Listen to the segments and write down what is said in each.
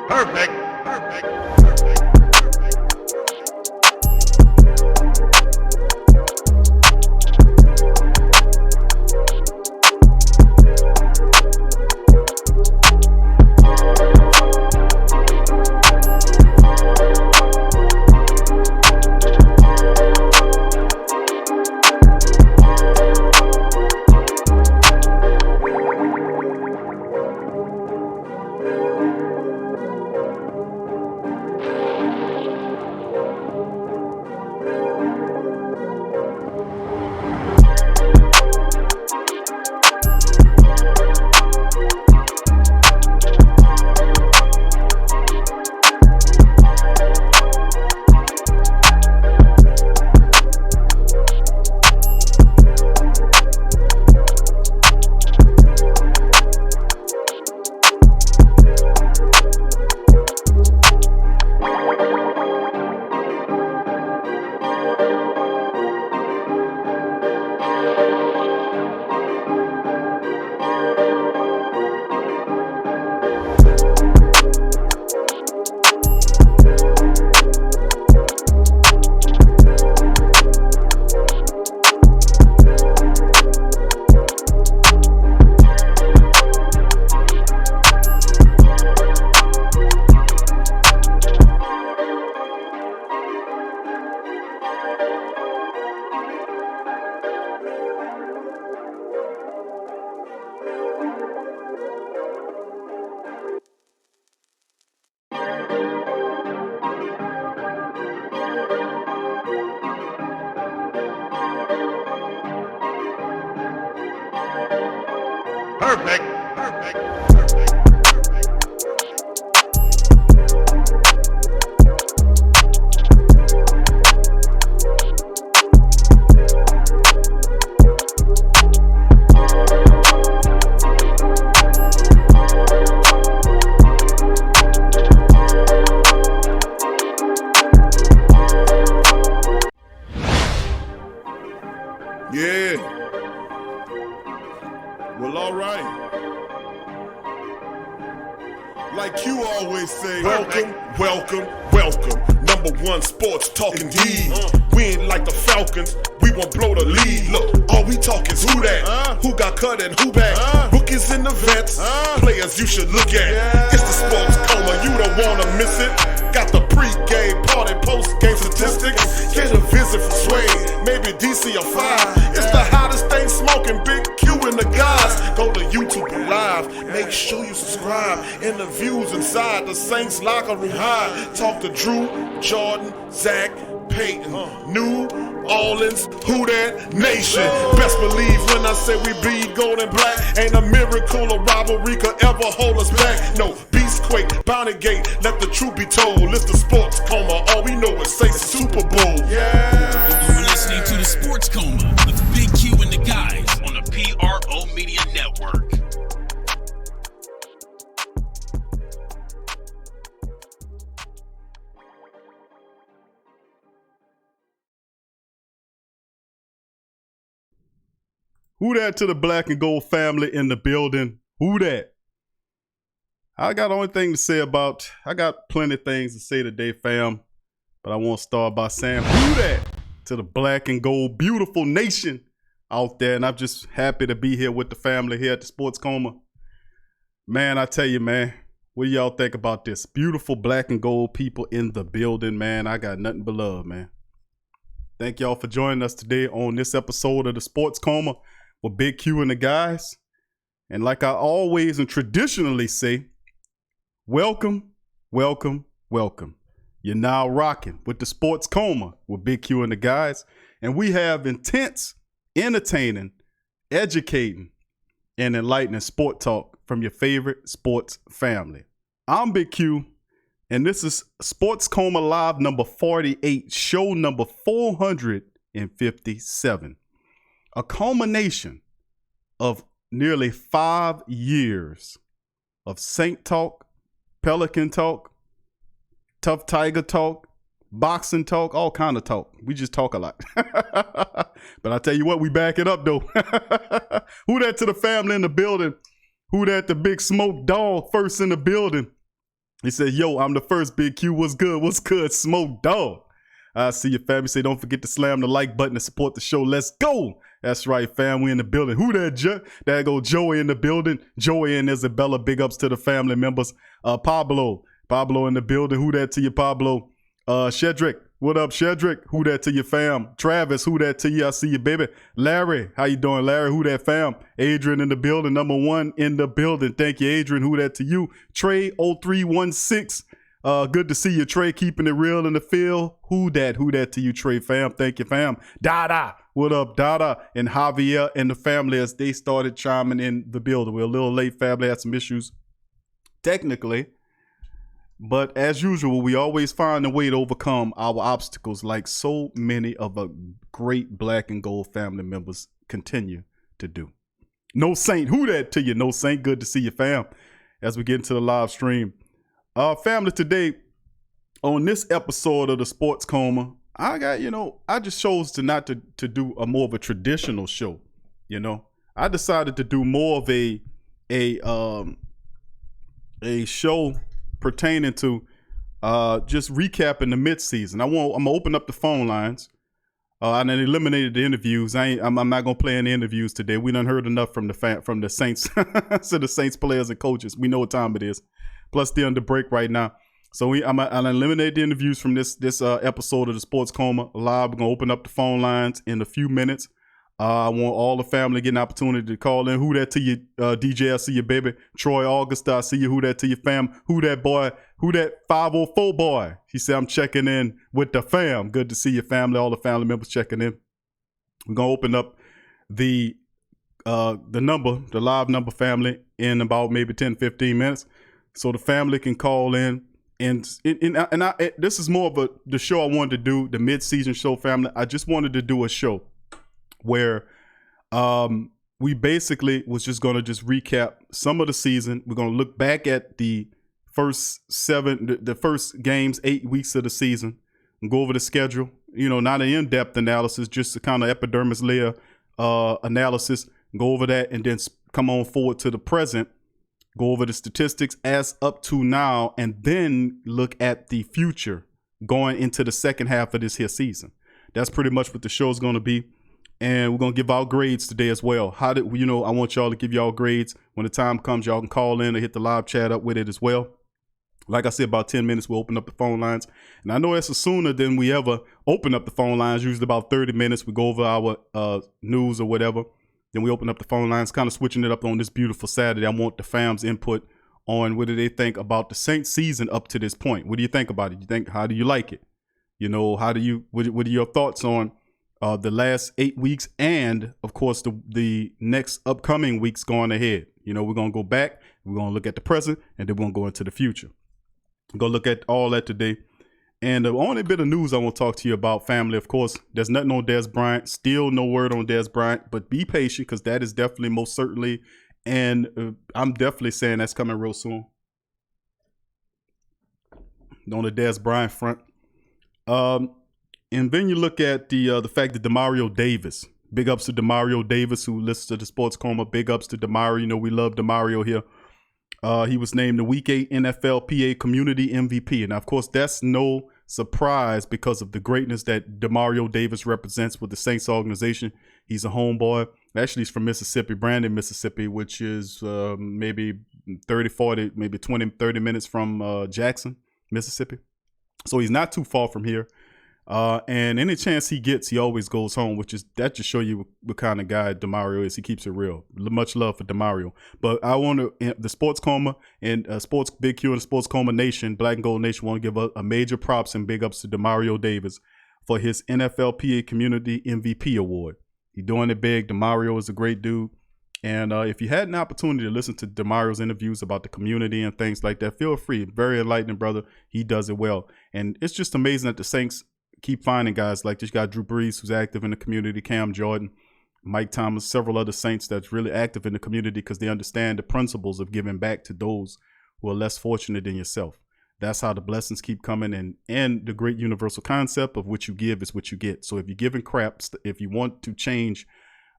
Perfect. Perfect. Perfect. Perfect. Yeah. Well, all right. Like you always say, welcome, welcome, welcome. #1 sports talk indeed. We ain't like the Falcons, we won't blow the lead. Look, all we talk is who that, who got cut and who back. Rookies and the vets, players you should look at. It's the sports coma, you don't wanna miss it. Got the pre-game party, post-game statistics. Get a visit from Sway, maybe DC or 5. It's the hottest thing smoking, Big Q and the guys. Go to YouTube Live, make sure you subscribe. Interviews inside the Saints locker room high. Talk to Drew, Jordan, Zach, Peyton, New Orleans, who that nation. Best believe when I say we bleed gold and black. Ain't a miracle or rivalry could ever hold us back. No, Beastquake, Bounty Gate, let the truth be told. It's the sports coma, all we know is say Super Bowl. Yeah. You're listening to the Sports Coma with Big Q and the guys on the PRO Media Network. Who that to the black and gold family in the building? Who that? I got only thing to say about, I got plenty of things to say today, fam. But I want to start by saying who that to the black and gold beautiful nation out there. And I'm just happy to be here with the family here at the Sports Coma. Man, I tell you, man, what do y'all think about this? Beautiful black and gold people in the building, man. I got nothing but love, man. Thank y'all for joining us today on this episode of the Sports Coma with Big Q and the guys. And like I always and traditionally say, welcome, welcome, welcome. You're now rocking with the Sports Coma with Big Q and the guys. And we have intense, entertaining, educating, and enlightening sport talk from your favorite sports family. I'm Big Q, and this is Sports Coma Live number 48, show number 457. A culmination of nearly 5 years of Saint talk, Pelican talk, tough Tiger talk, boxing talk, all kind of talk. We just talk a lot. But I tell you what, we back it up though. Who that to the family in the building? Who that the big smoke dog first in the building? He said, yo, I'm the first, Big Q. What's good? What's good? Smoke dog. I see your family. Say, don't forget to slam the like button to support the show. Let's go. That's right, fam. We in the building. Who that? There go Joey in the building. Joey and Isabella. Big ups to the family members. Pablo in the building. Who that to you, Pablo? Shedrick. What up, Shedrick? Who that to your fam? Travis. Who that to you? I see you, baby. Larry. How you doing, Larry? Who that fam? Adrian in the building. Number 1 in the building. Thank you, Adrian. Who that to you? Trey 0316. Good to see you, Trey, keeping it real in the field. Who that to you, Trey, fam? Thank you, fam. Dada, what up, Dada? And Javier and the family as they started chiming in the building. We're a little late, family, had some issues technically. But as usual, we always find a way to overcome our obstacles like so many of our great black and gold family members continue to do. No Saint, who that to you? No Saint, good to see you, fam, as we get into the live stream. Family, today on this episode of the Sports Coma, I just chose to not to do a more of a traditional show. I decided to do more of a show pertaining to just recapping the midseason. I'm gonna open up the phone lines. And then eliminated the interviews. I'm not gonna play any interviews today. We done heard enough from the Saints, to the Saints players and coaches. We know what time it is. Plus they're under break right now. So I'm gonna eliminate the interviews from this episode of the Sports Coma Live. We're gonna open up the phone lines in a few minutes. I want all the family getting an opportunity to call in. Who that to you, DJ? I see you, baby. Troy Augusta, I see you. Who that to you, fam? Who that boy? Who that 504 boy? He said, I'm checking in with the fam. Good to see your family, all the family members checking in. We're going to open up the number, the live number, family, in about maybe 10, 15 minutes. So the family can call in. And this is more of the show I wanted to do, the mid-season show, family. I just wanted to do a show where we basically was just going to just recap some of the season. We're going to look back at the first games, 8 weeks of the season, and go over the schedule. Not an in-depth analysis, just a kind of epidermis layer analysis. Go over that and then come on forward to the present. Go over the statistics as up to now, and then look at the future going into the second half of this here season. That's pretty much what the show is going to be. And we're going to give out grades today as well. I want y'all to give y'all grades. When the time comes, y'all can call in or hit the live chat up with it as well. Like I said, about 10 minutes, we'll open up the phone lines. And I know that's sooner than we ever open up the phone lines. Usually about 30 minutes. We go over our news or whatever. Then we open up the phone lines, kind of switching it up on this beautiful Saturday. I want the fam's input on what do they think about the Saints season up to this point. What do you think about it? How do you like it? What are your thoughts on the last 8 weeks, and of course the next upcoming weeks going ahead? We're gonna go back, we're gonna look at the present, and then we're gonna go into the future. We're gonna look at all that today. And the only bit of news I want to talk to you about, family, of course, there's nothing on Dez Bryant. Still no word on Dez Bryant, but be patient, because that is definitely, most certainly, and I'm definitely saying that's coming real soon on the Dez Bryant front. And then you look at the fact that Demario Davis, big ups to Demario Davis, who listens to the Sports Coma. Big ups to Demario. We love Demario here. He was named the Week 8 NFLPA Community MVP. And of course, that's no surprise because of the greatness that Demario Davis represents with the Saints organization. He's a homeboy. Actually, he's from Mississippi, Brandon, Mississippi, which is maybe 30, 40, maybe 20, 30 minutes from Jackson, Mississippi. So he's not too far from here. And any chance he gets, he always goes home, that just show you what kind of guy DeMario is. He keeps it real. Much love for DeMario. But I want to, the Sports Coma and Sports Big Q and Sports Coma Nation, Black and Gold Nation, want to give a major props and big ups to DeMario Davis for his NFLPA Community MVP Award. He's doing it big. DeMario is a great dude. And if you had an opportunity to listen to DeMario's interviews about the community and things like that, feel free. Very enlightening, brother. He does it well. And it's just amazing that the Saints keep finding guys like this. You got Drew Brees, who's active in the community, Cam Jordan, Mike Thomas, several other Saints that's really active in the community because they understand the principles of giving back to those who are less fortunate than yourself. That's how the blessings keep coming. And the great universal concept of what you give is what you get. So if you're giving crap, if you want to change,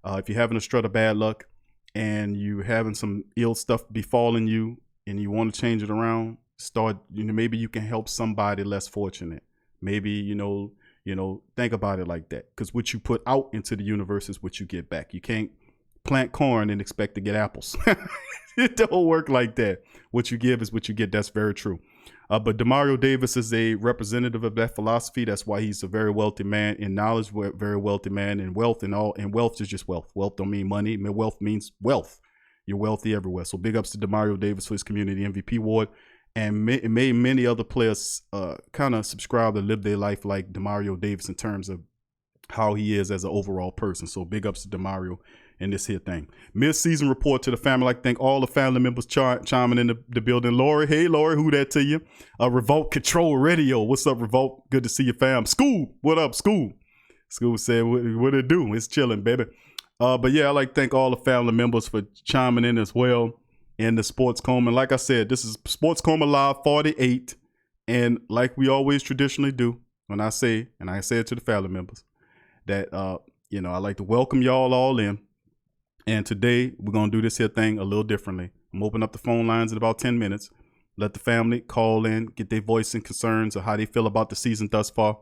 if you're having a strut of bad luck and you're having some ill stuff befalling you and you want to change it around, maybe you can help somebody less fortunate. Maybe, think about it like that. Because what you put out into the universe is what you get back. You can't plant corn and expect to get apples. It don't work like that. What you give is what you get. That's very true. But DeMario Davis is a representative of that philosophy. That's why he's a very wealthy man in knowledge, very wealthy man in wealth and all. And wealth is just wealth. Wealth don't mean money. Wealth means wealth. You're wealthy everywhere. So big ups to DeMario Davis for his community MVP award. And made many other players kind of subscribe to live their life like DeMario Davis in terms of how he is as an overall person. So big ups to DeMario in this here thing. Mid-season report to the family. I like to thank all the family members chiming in the building. Lori, hey Lori, who that to you? Revolt Control Radio. What's up, Revolt? Good to see you, fam. School, what up, School? School said, what it do? It's chilling, baby. But yeah, I like to thank all the family members for chiming in as well. In the Sports Coma. And like I said, this is Sports Coma Live 48. And like we always traditionally do, when I say, and I say it to the family members, that, I like to welcome y'all all in. And today we're going to do this here thing a little differently. I'm opening up the phone lines in about 10 minutes. Let the family call in, get their voice and concerns of how they feel about the season thus far.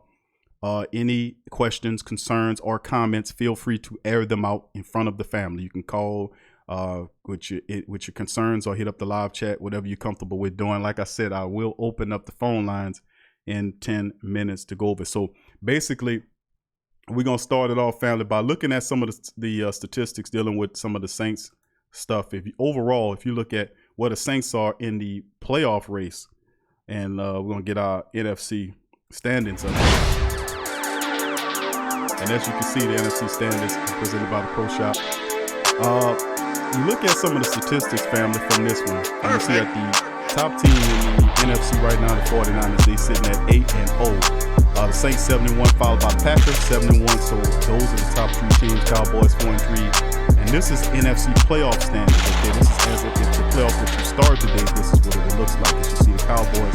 Any questions, concerns, or comments, feel free to air them out in front of the family. You can call with your concerns or hit up the live chat, whatever you're comfortable with doing. Like I said, I will open up the phone lines in 10 minutes to go over. So basically, we're going to start it off, family, by looking at some of the statistics dealing with some of the Saints stuff. If you look at what the Saints are in the playoff race, and we're going to get our NFC standings up. And as you can see, the NFC standings are presented by the Pro Shop. You look at some of the statistics, family, from this one. And you see that the top team in the NFC right now, the 49ers, they sitting at 8-0. The Saints 71, followed by the Packers 71. So those are the top two teams. Cowboys 4-3. And this is NFC playoff standings. Okay, this is as if the playoffs were to start today. This is what it looks like. As you see, the Cowboys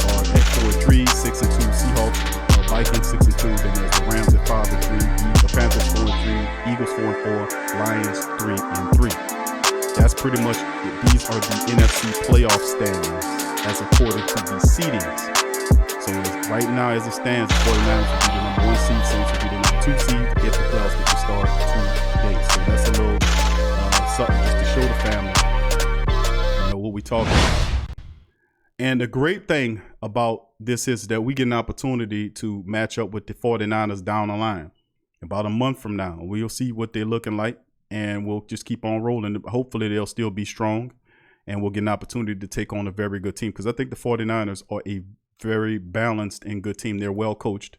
are at 4-3, 6-2. Seahawks, Vikings 6-2. Then there's the Rams at 5-3. The Panthers 4-3. Eagles 4-4. Lions 3-3. That's pretty much, these are the NFC playoff standings as according to the seedings. So right now, as it stands, the 49ers will be the number 1 seed, Saints will be the number 2 seed if the playoffs were to start today. So that's a little something just to show the family, what we talking about. And the great thing about this is that we get an opportunity to match up with the 49ers down the line. About a month from now, we'll see what they're looking like, and we'll just keep on rolling. Hopefully, they'll still be strong, and we'll get an opportunity to take on a very good team, because I think the 49ers are a very balanced and good team. They're well coached,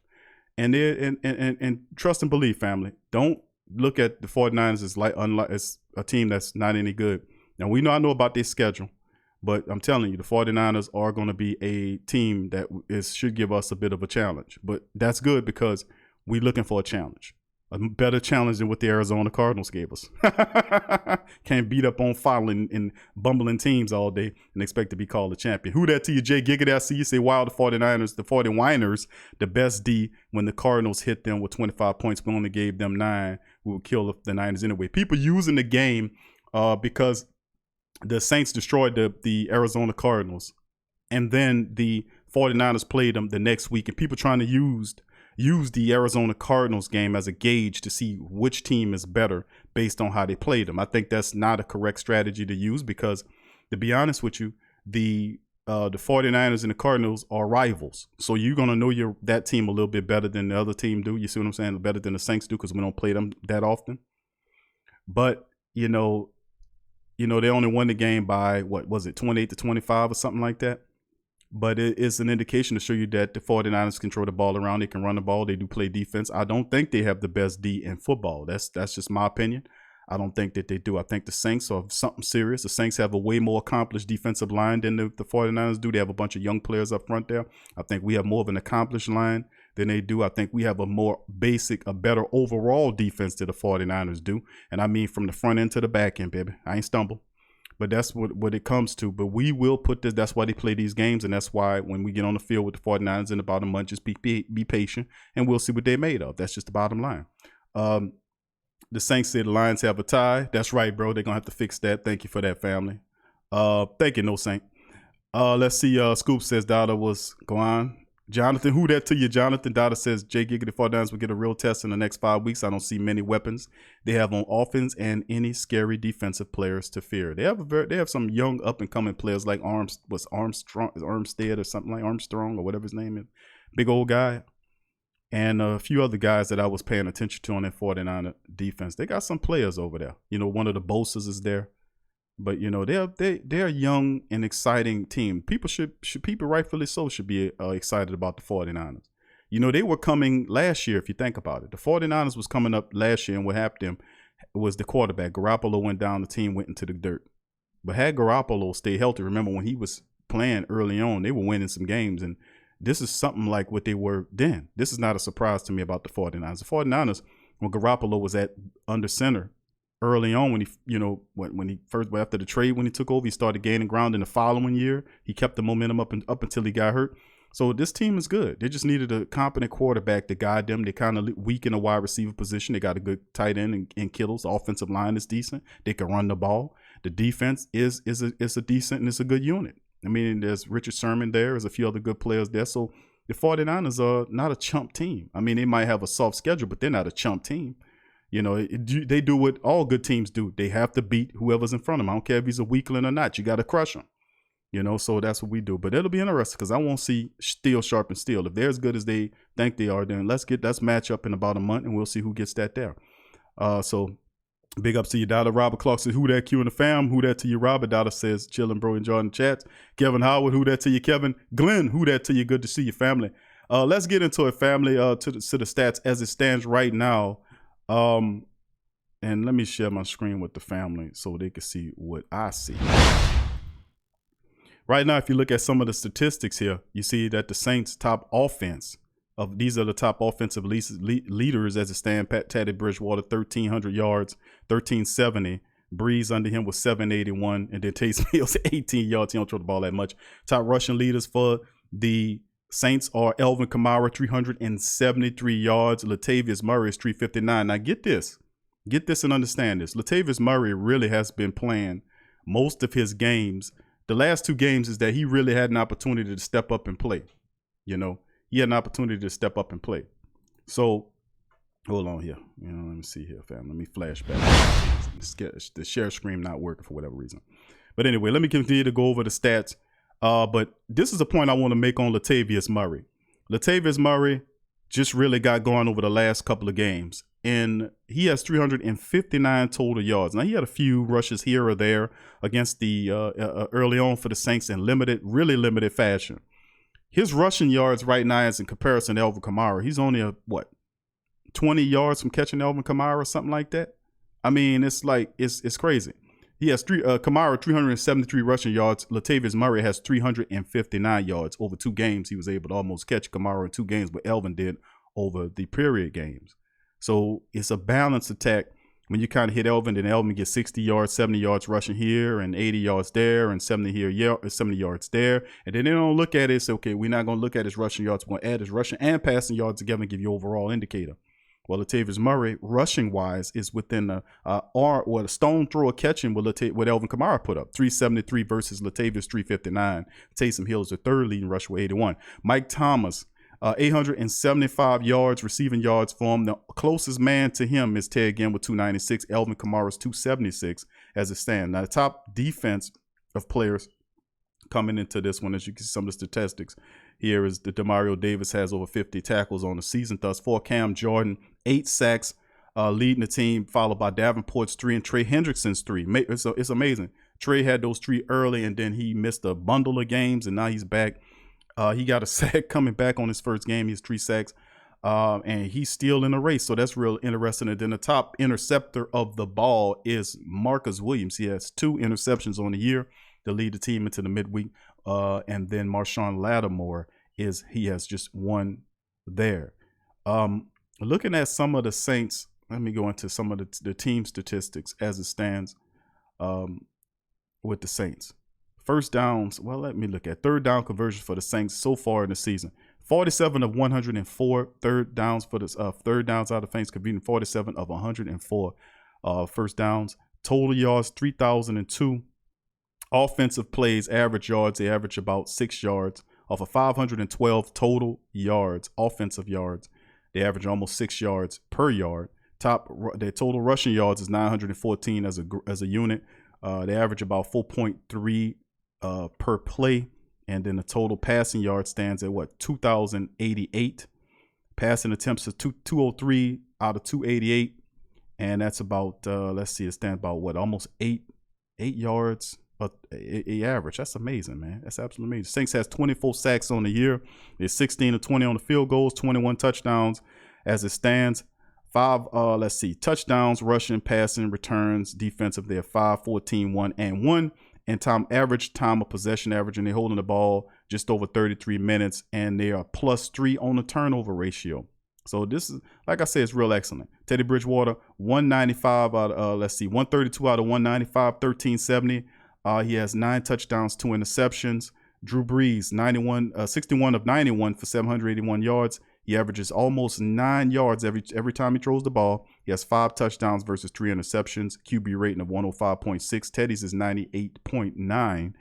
and they're and trust and believe, family. Don't look at the 49ers as a team that's not any good. Now I know about their schedule, but I'm telling you, the 49ers are going to be a team that should give us a bit of a challenge. But that's good because we're looking for a challenge. A better challenge than what the Arizona Cardinals gave us. Can't beat up on following and bumbling teams all day and expect to be called a champion. Who that to you, Jay Giggity? I see you say, wow, the 49ers, the best D. When the Cardinals hit them with 25 points, we only gave them 9. We would kill the Niners anyway. People using the game because the Saints destroyed the Arizona Cardinals. And then the 49ers played them the next week. And people trying to use the Arizona Cardinals game as a gauge to see which team is better based on how they played them. I think that's not a correct strategy to use because, to be honest with you, the the 49ers and the Cardinals are rivals. So you're going to know that team a little bit better than the other team do. You see what I'm saying? Better than the Saints do because we don't play them that often. But, they only won the game by, 28-25 or something like that. But it's an indication to show you that the 49ers control the ball around. They can run the ball. They do play defense. I don't think they have the best D in football. That's just my opinion. I don't think that they do. I think the Saints are something serious. The Saints have a way more accomplished defensive line than the 49ers do. They have a bunch of young players up front there. I think we have more of an accomplished line than they do. I think we have a more a better overall defense than the 49ers do. And I mean from the front end to the back end, baby. I ain't stumble. But that's what it comes to. But we will put this. That's why they play these games. And that's why when we get on the field with the 49ers in about a month, just be patient. And we'll see what they're made of. That's just the bottom line. The Saints say the Lions have a tie. That's right, bro. They're going to have to fix that. Thank you for that, family. Thank you, No Saint. Let's see. Scoop says Dada was gone. Jonathan, who that to you, Jonathan? Dada says Jay Giggity 49ers will get a real test in the next 5 weeks. I don't see many weapons they have on offense and any scary defensive players to fear. They have some young up-and-coming players like Armstead or something like Armstrong or whatever his name is. Big old guy. And a few other guys that I was paying attention to on that 49er defense. They got some players over there. One of the Bosas is there. But, they're a young and exciting team. People rightfully so should be excited about the 49ers. They were coming last year, if you think about it. The 49ers was coming up last year, and what happened to them was the quarterback. Garoppolo went down, the team went into the dirt. But had Garoppolo stayed healthy, remember when he was playing early on, they were winning some games, and this is something like what they were then. This is not a surprise to me about the 49ers. The 49ers, when Garoppolo was under center early on, when he first, after the trade, when he took over, he started gaining ground in the following year. He kept the momentum up until he got hurt. So this team is good. They just needed a competent quarterback to guide them. They kind of weak in the wide receiver position. They got a good tight end in Kittles. The offensive line is decent. They can run the ball. The defense is a decent and it's a good unit. I mean, there's Richard Sherman there. There's a few other good players there. So the 49ers are not a chump team. I mean, they might have a soft schedule, but they're not a chump team. They do what all good teams do. They have to beat whoever's in front of them. I don't care if he's a weakling or not. You got to crush him. So that's what we do. But it'll be interesting because I won't see steel sharpen steel. If they're as good as they think they are, then let's match up in about a month and we'll see who gets that there. So big ups to you, Dada. Robert Clark says, who that, Q and the fam? Who that to you, Robert? Dada says, chillin', bro, enjoying the chats. Kevin Howard, who that to you, Kevin? Glenn, who that to you? Good to see you, family. Let's get into it, family, to the stats as it stands right now. And let me share my screen with the family so they can see what I see. Right now, if you look at some of the statistics here, you see that the Saints' top offense these are the top offensive leaders as it stands. Teddy Bridgewater, 1,300 yards, 1,370. Breeze under him was 781. And then Taysom Hill's 18 yards. He don't throw the ball that much. Top rushing leaders for the Saints are Alvin Kamara, 373 yards. Latavius Murray is 359. Now get this and understand this. Latavius Murray really has been playing most of his games. The last two games is that he really had an opportunity to step up and play. He had an opportunity to step up and play. So hold on here. Let me see here, fam. Let me flash back. The share screen not working for whatever reason. But anyway, let me continue to go over the stats. But this is a point I want to make on Latavius Murray. Latavius Murray just really got going over the last couple of games. And he has 359 total yards. Now, he had a few rushes here or there against the early on for the Saints in really limited fashion. His rushing yards right now is in comparison to Alvin Kamara. He's only 20 yards from catching Alvin Kamara or something like that. I mean, it's crazy. He has Kamara 373 rushing yards. Latavius Murray has 359 yards over 2 games. He was able to almost catch Kamara in 2 games, but Alvin did over the period games. So it's a balanced attack. When you kind of hit Alvin, then Alvin gets 60 yards, 70 yards rushing here, and 80 yards there, and 70 yards there. And then they don't look at it and say, okay, we're not going to look at his rushing yards. We're going to add his rushing and passing yards together and give you overall indicator. Well, Latavius Murray, rushing-wise, is within a stone throw catching what Alvin Kamara put up, 373 versus Latavius 359. Taysom Hill is the third leading rusher with 81. Mike Thomas, 875 yards, receiving yards for him. The closest man to him is Ted Ginn with 296. Alvin Kamara's 276 as it stands. Now, the top defense of players coming into this one. As you can see some of the statistics here is the Demario Davis has over 50 tackles on the season thus far. Cam Jordan, 8 sacks, leading the team, followed by Davenport's 3 and Trey Hendrickson's 3. It's amazing. Trey had those 3 early, and then he missed a bundle of games, and now he's back. He got a sack coming back on his first game. He has 3 sacks, and he's still in the race, so that's real interesting. And then the top interceptor of the ball is Marcus Williams. He has 2 interceptions on the year to lead the team into the midweek, and then Marshawn Lattimore he has just 1 there. Looking at some of the Saints, let me go into some of the team statistics as it stands with the Saints. First downs, well, let me look at third down conversions for the Saints so far in the season. 47 of 104 third downs for the third downs out of Saints, converting 47 of 104 first downs. Total yards 3,002. Offensive plays, average yards, they average about 6 yards off of 512 total yards, offensive yards. They average almost 6 yards per yard. Their total rushing yards is 914 as a unit. They average about 4.3 per play, and then the total passing yard stands at 2,088. Passing attempts is 203 out of 288, and that's about it stands about almost 8 yards a average. That's amazing, man. That's absolutely amazing. Saints has 24 sacks on the year. They're 16 of 20 on the field goals, 21 touchdowns as it stands. 5 touchdowns, rushing, passing, returns, defensive. They're 5, 14, 1, and 1. And average time of possession averaging, they're holding the ball just over 33 minutes, and they are +3 on the turnover ratio. So this is, like I said, it's real excellent. Teddy Bridgewater, 195 out of 132 out of 195, 1370. He has 9 touchdowns, 2 interceptions. Drew Brees, 61 of 91 for 781 yards. He averages almost 9 yards every time he throws the ball. He has 5 touchdowns versus 3 interceptions. QB rating of 105.6. Teddy's is 98.9.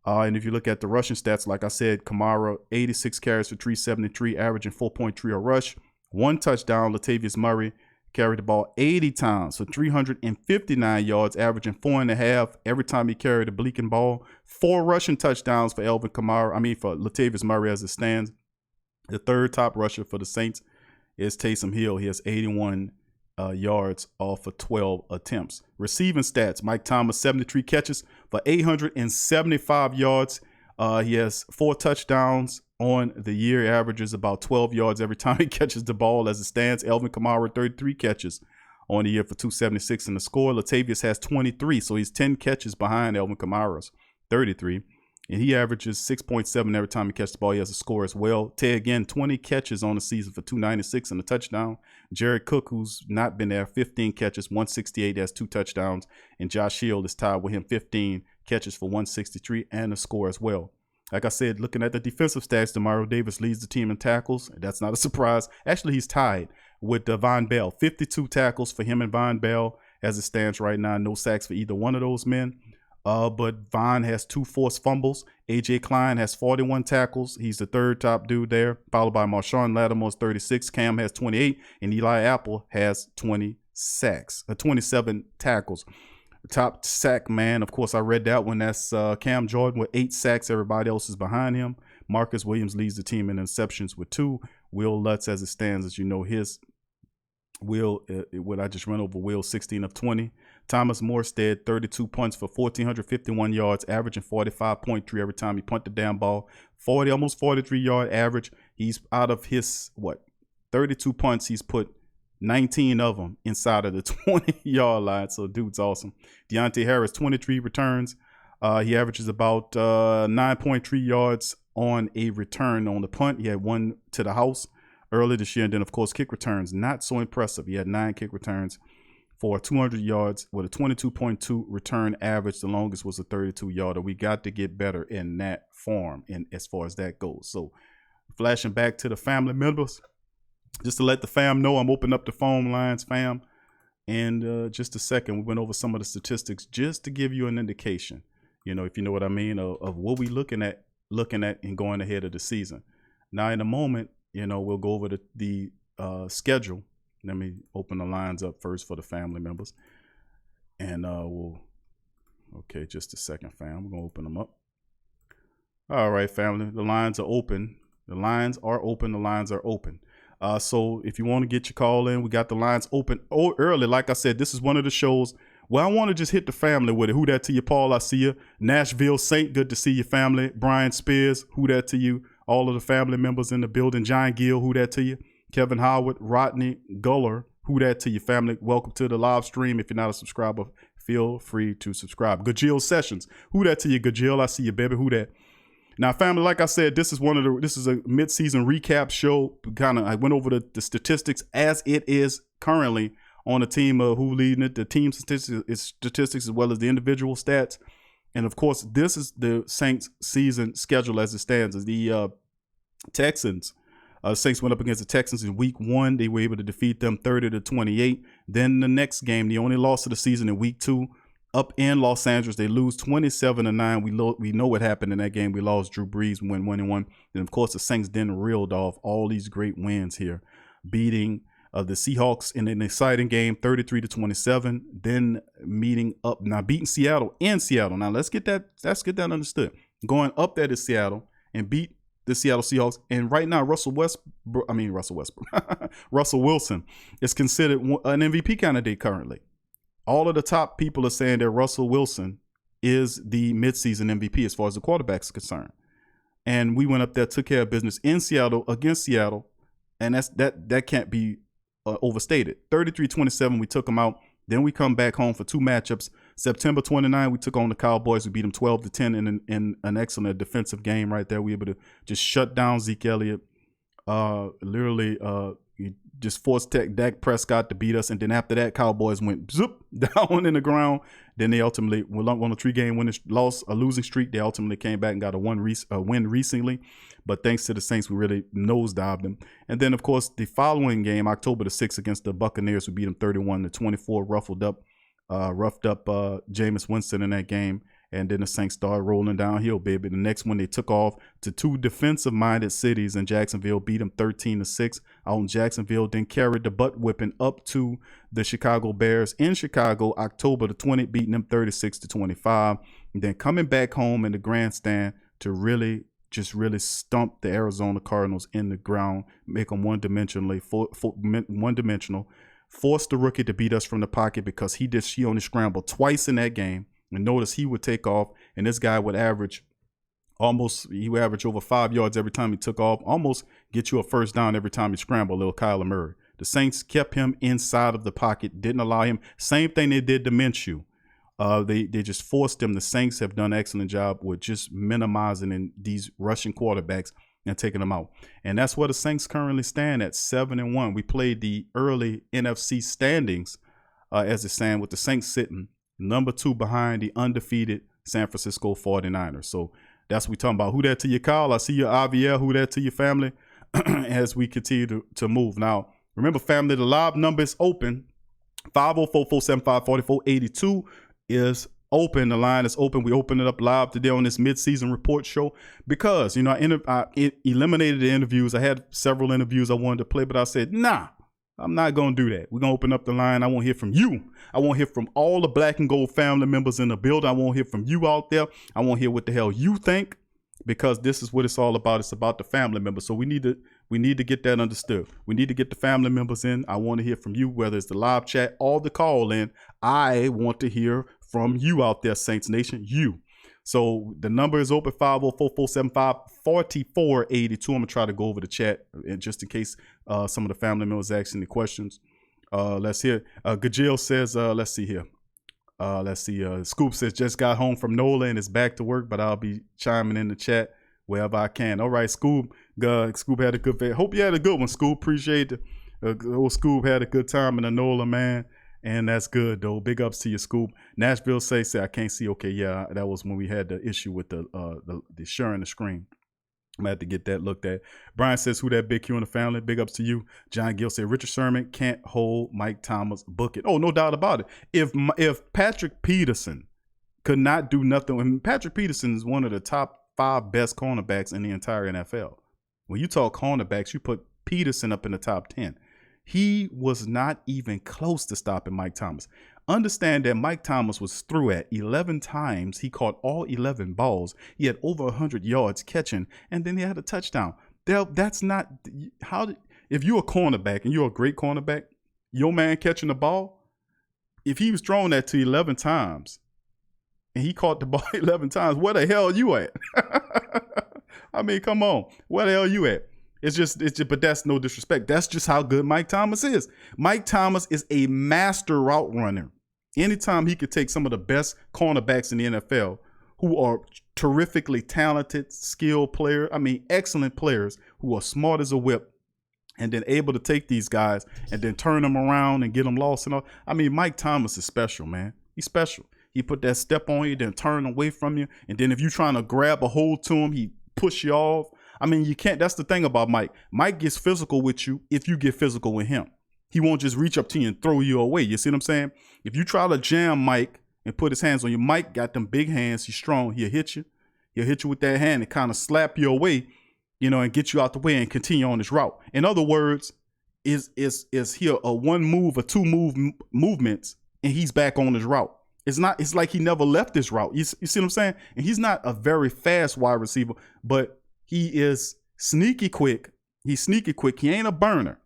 And if you look at the rushing stats, like I said, Kamara, 86 carries for 373, averaging 4.3 a rush. 1 touchdown. Latavius Murray carried the ball 80 times for 359 yards, averaging 4.5 every time he carried a bleaking ball. 4 rushing touchdowns for for Latavius Murray as it stands. The third top rusher for the Saints is Taysom Hill. He has 81 yards off of 12 attempts. Receiving stats, Mike Thomas, 73 catches for 875 yards. He has 4 touchdowns on the year. He averages about 12 yards every time he catches the ball as it stands. Alvin Kamara, 33 catches on the year for 276 in the score. Latavius has 23, so he's 10 catches behind Alvin Kamara's 33. And he averages 6.7 every time he catches the ball. He has a score as well. Tay, again, 20 catches on the season for 296 and a touchdown. Jared Cook, who's not been there, 15 catches, 168, has 2 touchdowns. And Josh Hill is tied with him, 15 catches for 163 and a score as well. Like I said, looking at the defensive stats, Demario Davis leads the team in tackles. That's not a surprise. Actually, he's tied with Von Bell. 52 tackles for him and Von Bell as it stands right now. No sacks for either one of those men. But Von has 2 forced fumbles. A.J. Klein has 41 tackles. He's the third top dude there, followed by Marshawn Lattimore's 36. Cam has 28, and Eli Apple has 27 tackles. Top sack man, of course, I read that one. That's Cam Jordan with 8 sacks. Everybody else is behind him. Marcus Williams leads the team in interceptions with 2. Will Lutz, as it stands, as you know, what I just run over, Will, 16 of 20. Thomas Morstead, 32 punts for 1,451 yards, averaging 45.3 every time he punt the damn ball. Almost 43-yard average. He's out of his, 32 punts, he's put 19 of them inside of the 20-yard line. So dude's awesome. Deontay Harris, 23 returns. He averages about 9.3 yards on a return on the punt. He had 1 to the house early this year. And then, of course, kick returns. Not so impressive. He had 9 kick returns for 200 yards with a 22.2 return average. The longest was a 32-yarder. We got to get better in that form and as far as that goes. So flashing back to the family members, just to let the fam know, I'm opening up the phone lines, fam. And just a second, we went over some of the statistics just to give you an indication, if you know what I mean, of what we looking at and going ahead of the season. Now, in a moment, we'll go over the schedule. Let me open the lines up first for the family members. And okay, just a second, fam. We're going to open them up. All right, family. The lines are open. The lines are open. The lines are open. So if you want to get your call in, we got the lines open early. Like I said, this is one of the shows where I want to just hit the family with it. Who that to you, Paul? I see you. Nashville Saint, good to see your family. Brian Spears, who that to you? All of the family members in the building. John Gill, who that to you? Kevin Howard, Rodney Guller, who that to you, family? Welcome to the live stream. If you're not a subscriber, feel free to subscribe. Gajil Sessions, who that to you? Gajil, I see you, baby. Who that? Now, family, like I said, this is a mid-season recap show. I went over the statistics as it is currently on the team, who leading it, the team statistics as well as the individual stats. And of course, this is the Saints season schedule as it stands. As the Texans, Saints went up against the Texans in week 1. They were able to defeat them 30-28. Then the next game, the only loss of the season in week 2, up in Los Angeles, they lose 27-9. We know what happened in that game. We lost Drew Brees, went 1-1. And of course, the Saints then reeled off all these great wins here, beating the Seahawks in an exciting game, 33-27. Then beating Seattle in Seattle. Now let's get that understood. Going up there to Seattle and beat the Seattle Seahawks. And right now, Russell Wilson is considered an MVP candidate currently. All of the top people are saying that Russell Wilson is the midseason MVP as far as the quarterback's concerned. And we went up there, took care of business in Seattle against Seattle, and that can't be overstated. 33-27, we took them out. Then we come back home for 2 matchups. September 29, we took on the Cowboys. We beat them 12-10 in an excellent defensive game right there. We were able to just shut down Zeke Elliott. Just forced Dak Prescott to beat us. And then after that, Cowboys went zoop down in the ground. Then they ultimately went on a 3-game losing streak. They ultimately came back and got a win recently. But thanks to the Saints, we really nosedived them. And then, of course, the following game, October the 6th against the Buccaneers, we beat them 31-24, roughed up Jameis Winston in that game. And then the Saints started rolling downhill, baby. The next one, they took off to 2 defensive-minded cities in Jacksonville, beat them 13-6 out in Jacksonville, then carried the butt whipping up to the Chicago Bears in Chicago, October the 20th, beating them 36-25. And then coming back home in the grandstand to really stump the Arizona Cardinals in the ground, make them one-dimensional, force the rookie to beat us from the pocket because he only scrambled twice in that game. And notice he would take off, and this guy would average over 5 yards every time he took off, almost get you a first down every time he scrambled, little Kyler Murray. The Saints kept him inside of the pocket, didn't allow him. Same thing they did to Minshew. They just forced him. The Saints have done an excellent job with just minimizing these rushing quarterbacks and taking them out. And that's where the Saints currently stand at 7-1. We played the early NFC standings as it stands, with the Saints sitting number 2 behind the undefeated San Francisco 49ers. So that's what we're talking about. Who that to you, Kyle? I see you, Javier. Who that to your family? As we continue to move. Now, remember, family, the live number is open. 504-475-4482 is open. The line is open. We open it up live today on this mid-season report show because, I eliminated the interviews. I had several interviews I wanted to play, but I said, nah, I'm not going to do that. We're going to open up the line. I want to hear from you. I want to hear from all the Black and Gold family members in the building. I want to hear from you out there. I want to hear what the hell you think, because this is what it's all about. It's about the family members. So we need to get that understood. We need to get the family members in. I want to hear from you, whether it's the live chat or the call in. I want to hear from you out there, Saints Nation, you. So the number is open, 504-475-4482. I'm going to try to go over the chat just in case some of the family members ask any questions. Let's hear. Gajil says, let's see here. Scoop says, just got home from NOLA and is back to work, but I'll be chiming in the chat wherever I can. All right, Scoop. Scoop had a good day. Hope you had a good one, Scoop. Appreciate it. Old Scoop had a good time in the NOLA, man. And that's good, though. Big ups to you, Scoop. Nashville say I can't see. Okay, yeah, that was when we had the issue with the sharing the screen. I'm going to have to get that looked at. Brian says, who that Big Q in the family? Big ups to you. John Gill said, Richard Sherman can't hold Mike Thomas, book it. Oh, no doubt about it. If Patrick Peterson could not do nothing, and Patrick Peterson is one of the top 5 best cornerbacks in the entire NFL. When you talk cornerbacks, you put Peterson up in the top 10. He was not even close to stopping Mike Thomas. Understand that Mike Thomas was through at 11 times. He caught all 11 balls. He had over 100 yards catching, and then he had a touchdown. That's not how. If you're a cornerback and you're a great cornerback, your man catching the ball, if he was thrown that to 11 times and he caught the ball 11 times, where the hell are you at? I mean, come on. Where the hell are you at? It's just, but that's no disrespect. That's just how good Mike Thomas is. Mike Thomas is a master route runner. Anytime he could take some of the best cornerbacks in the NFL who are terrifically talented, skilled players, excellent players who are smart as a whip, and then able to take these guys and then turn them around and get them lost and all. Mike Thomas is special, man. He's special. He put that step on you, then turn away from you. And then if you're trying to grab a hold to him, he push you off. You can't. That's the thing about Mike. Mike gets physical with you if you get physical with him. He won't just reach up to you and throw you away. You see what I'm saying? If you try to jam Mike and put his hands on you, Mike got them big hands. He's strong. He'll hit you. He'll hit you with that hand and kind of slap you away, and get you out the way and continue on his route. In other words, is here a one move or two movements and he's back on his route. It's like he never left his route. You see what I'm saying? And he's not a very fast wide receiver, but he is sneaky quick. He's sneaky quick. He ain't a burner.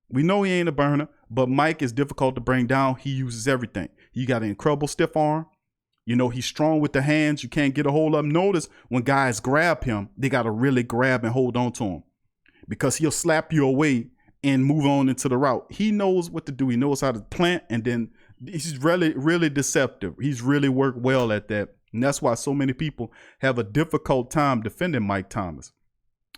We know he ain't a burner, but Mike is difficult to bring down. He uses everything. You got an incredible stiff arm. He's strong with the hands. You can't get a hold of him. Notice when guys grab him, they got to really grab and hold on to him because he'll slap you away and move on into the route. He knows what to do. He knows how to plant, and then he's really, really deceptive. He's really worked well at that. And that's why so many people have a difficult time defending Mike Thomas,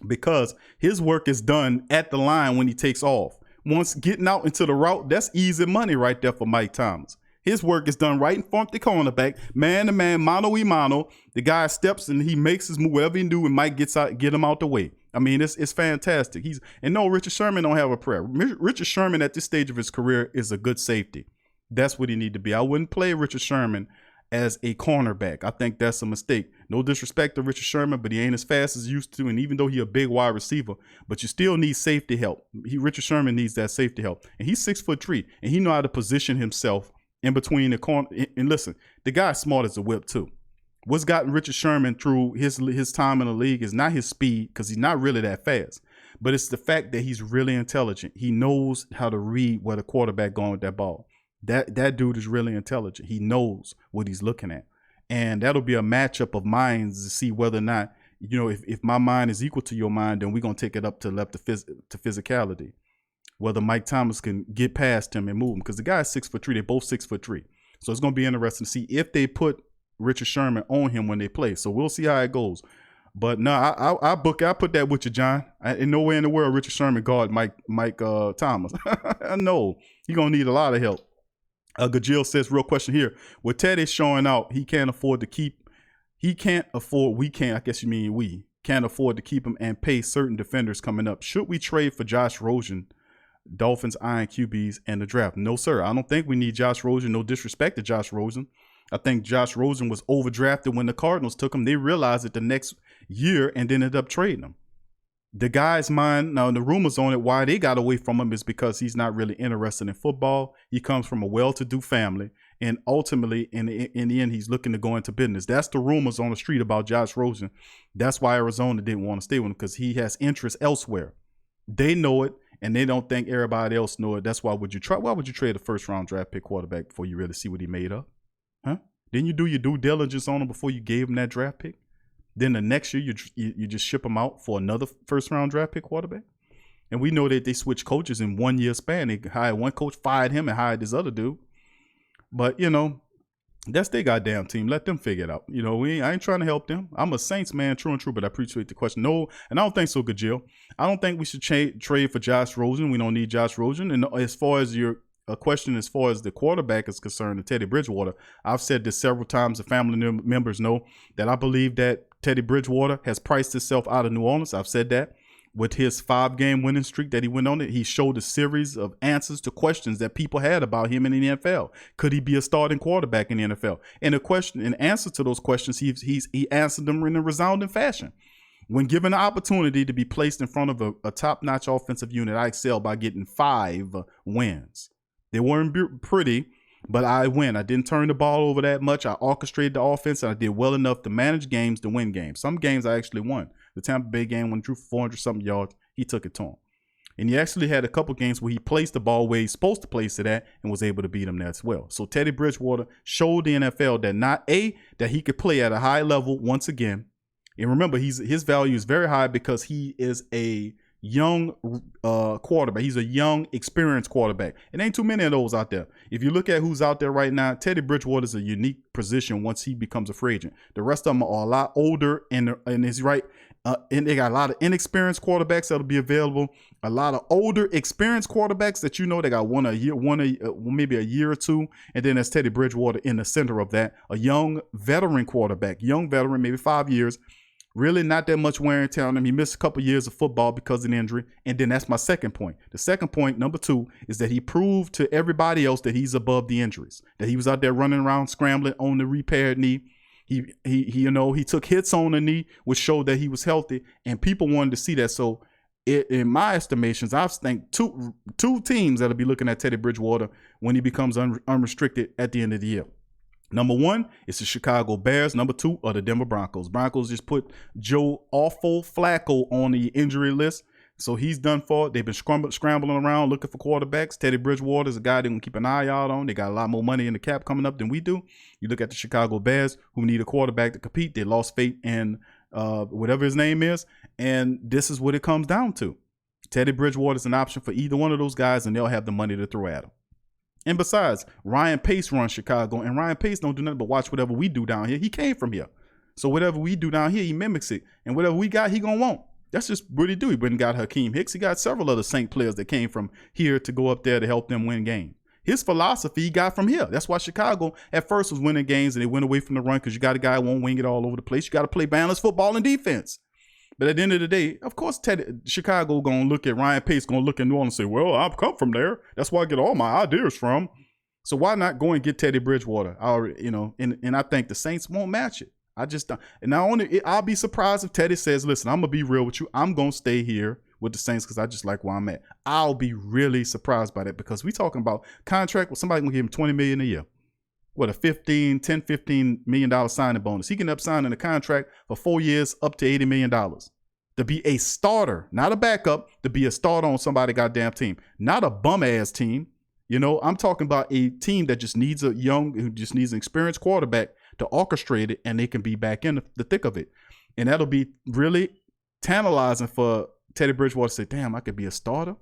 because his work is done at the line when he takes off. Once getting out into the route, that's easy money right there for Mike Thomas. His work is done right in front of the cornerback, man to man, mano y mano. The guy steps and he makes his move, whatever he do, and Mike gets out, get him out the way. It's fantastic. Richard Sherman don't have a prayer. Richard Sherman at this stage of his career is a good safety. That's what he need to be. I wouldn't play Richard Sherman as a cornerback. I think that's a mistake. No disrespect to Richard Sherman, but he ain't as fast as he used to. And even though he a big wide receiver, but you still need safety help. Richard Sherman needs that safety help. And he's 6'3", and he know how to position himself in between the corner. And listen, the guy's smart as a whip too. What's gotten Richard Sherman through his time in the league is not his speed, because he's not really that fast, but it's the fact that he's really intelligent. He knows how to read where the quarterback going with that ball. That dude is really intelligent. He knows what he's looking at. And that'll be a matchup of minds to see whether or not, if my mind is equal to your mind, then we're going to take it up to physicality. Whether Mike Thomas can get past him and move him, because the guy's 6'3". They're both 6'3". So it's going to be interesting to see if they put Richard Sherman on him when they play. So we'll see how it goes. But no, I put that with you, John. In no way in the world Richard Sherman guard Mike Thomas. No, he's going to need a lot of help. Gajil says, real question here. With Teddy showing out, we can't afford to keep him and pay certain defenders coming up. Should we trade for Josh Rosen? Dolphins eyeing QBs and the draft. No, sir. I don't think we need Josh Rosen. No disrespect to Josh Rosen. I think Josh Rosen was overdrafted when the Cardinals took him. They realized it the next year and then ended up trading him. The guy's mind, now the rumors on it, why they got away from him is because he's not really interested in football. He comes from a well-to-do family, and ultimately, in the end, he's looking to go into business. That's the rumors on the street about Josh Rosen. That's why Arizona didn't want to stay with him, because he has interest elsewhere. They know it, and they don't think everybody else know it. That's why would you trade a first-round draft pick quarterback before you really see what he made of? Huh? Didn't you do your due diligence on him before you gave him that draft pick? Then the next year you just ship him out for another first-round draft pick quarterback? And we know that they switched coaches in 1 year span. They hired one coach, fired him, and hired this other dude. But, that's their goddamn team. Let them figure it out. I ain't trying to help them. I'm a Saints man, true and true, but I appreciate the question. No, and I don't think so, good Jill. I don't think we should trade for Josh Rosen. We don't need Josh Rosen. And as far as your question, as far as the quarterback is concerned, the Teddy Bridgewater, I've said this several times. The family members know that I believe that Teddy Bridgewater has priced himself out of New Orleans. I've said that. With his 5-game winning streak that he went on, he showed a series of answers to questions that people had about him in the NFL. Could he be a starting quarterback in the NFL? And in answer to those questions, he answered them in a resounding fashion. When given the opportunity to be placed in front of a top-notch offensive unit, I excelled by getting 5 wins. They weren't pretty, But I win. I didn't turn the ball over that much. I orchestrated the offense, and I did well enough to manage games to win games. Some games I actually won. The Tampa Bay game when he drew 400-something yards, he took it to him. And he actually had a couple games where he placed the ball where he's supposed to place it at and was able to beat him there as well. So Teddy Bridgewater showed the NFL that that he could play at a high level once again. And remember, his value is very high because he is a young quarterback. He's a young, experienced quarterback. It ain't too many of those out there. If you look at who's out there right now, Teddy Bridgewater is a unique position once he becomes a free agent. The rest of them are a lot older, and he's right. And they got a lot of inexperienced quarterbacks that'll be available. A lot of older, experienced quarterbacks that they got maybe a year or two. And then there's Teddy Bridgewater in the center of that. A young veteran quarterback, maybe 5 years. Really not that much wear and tear on him. He missed a couple years of football because of an injury. And then that's my second point. The second point, number 2, is that he proved to everybody else that he's above the injuries. That he was out there running around scrambling on the repaired knee. He took hits on the knee, which showed that he was healthy, and people wanted to see that. So in my estimations, I think two teams that'll be looking at Teddy Bridgewater when he becomes unrestricted at the end of the year. Number 1 is the Chicago Bears. Number 2 are the Denver Broncos. Broncos just put Joe Awful Flacco on the injury list. So he's done for. They've been scrambling around looking for quarterbacks. Teddy Bridgewater is a guy they're going to keep an eye out on. They got a lot more money in the cap coming up than we do. You look at the Chicago Bears, who need a quarterback to compete. They lost faith in whatever his name is. And this is what it comes down to. Teddy Bridgewater is an option for either one of those guys, and they'll have the money to throw at him. And besides, Ryan Pace runs Chicago, and Ryan Pace don't do nothing but watch whatever we do down here. He came from here. So whatever we do down here, he mimics it. And whatever we got, he going to want. That's just what he do. He went and got Hakeem Hicks. He got several other Saint players that came from here to go up there to help them win games. His philosophy he got from here. That's why Chicago at first was winning games, and they went away from the run because you got a guy who won't wing it all over the place. You got to play balanced football and defense. But at the end of the day, of course, Chicago going to look at Ryan Pace, going to look at New Orleans and say, well, I've come from there. That's where I get all my ideas from. So why not go and get Teddy Bridgewater? And I think the Saints won't match it. I just don't. And not only, I'll be surprised if Teddy says, listen, I'm going to be real with you. I'm going to stay here with the Saints because I just like where I'm at. I'll be really surprised by that because we talking about contract with somebody going to give him $20 million a year. What, a $15 million signing bonus. He can up signing a contract for 4 years up to $80 million to be a starter, not a backup, to be a starter on somebody's goddamn team, not a bum ass team. I'm talking about a team that just needs who just needs an experienced quarterback to orchestrate it, and they can be back in the thick of it. And that'll be really tantalizing for Teddy Bridgewater to say, damn, I could be a starter.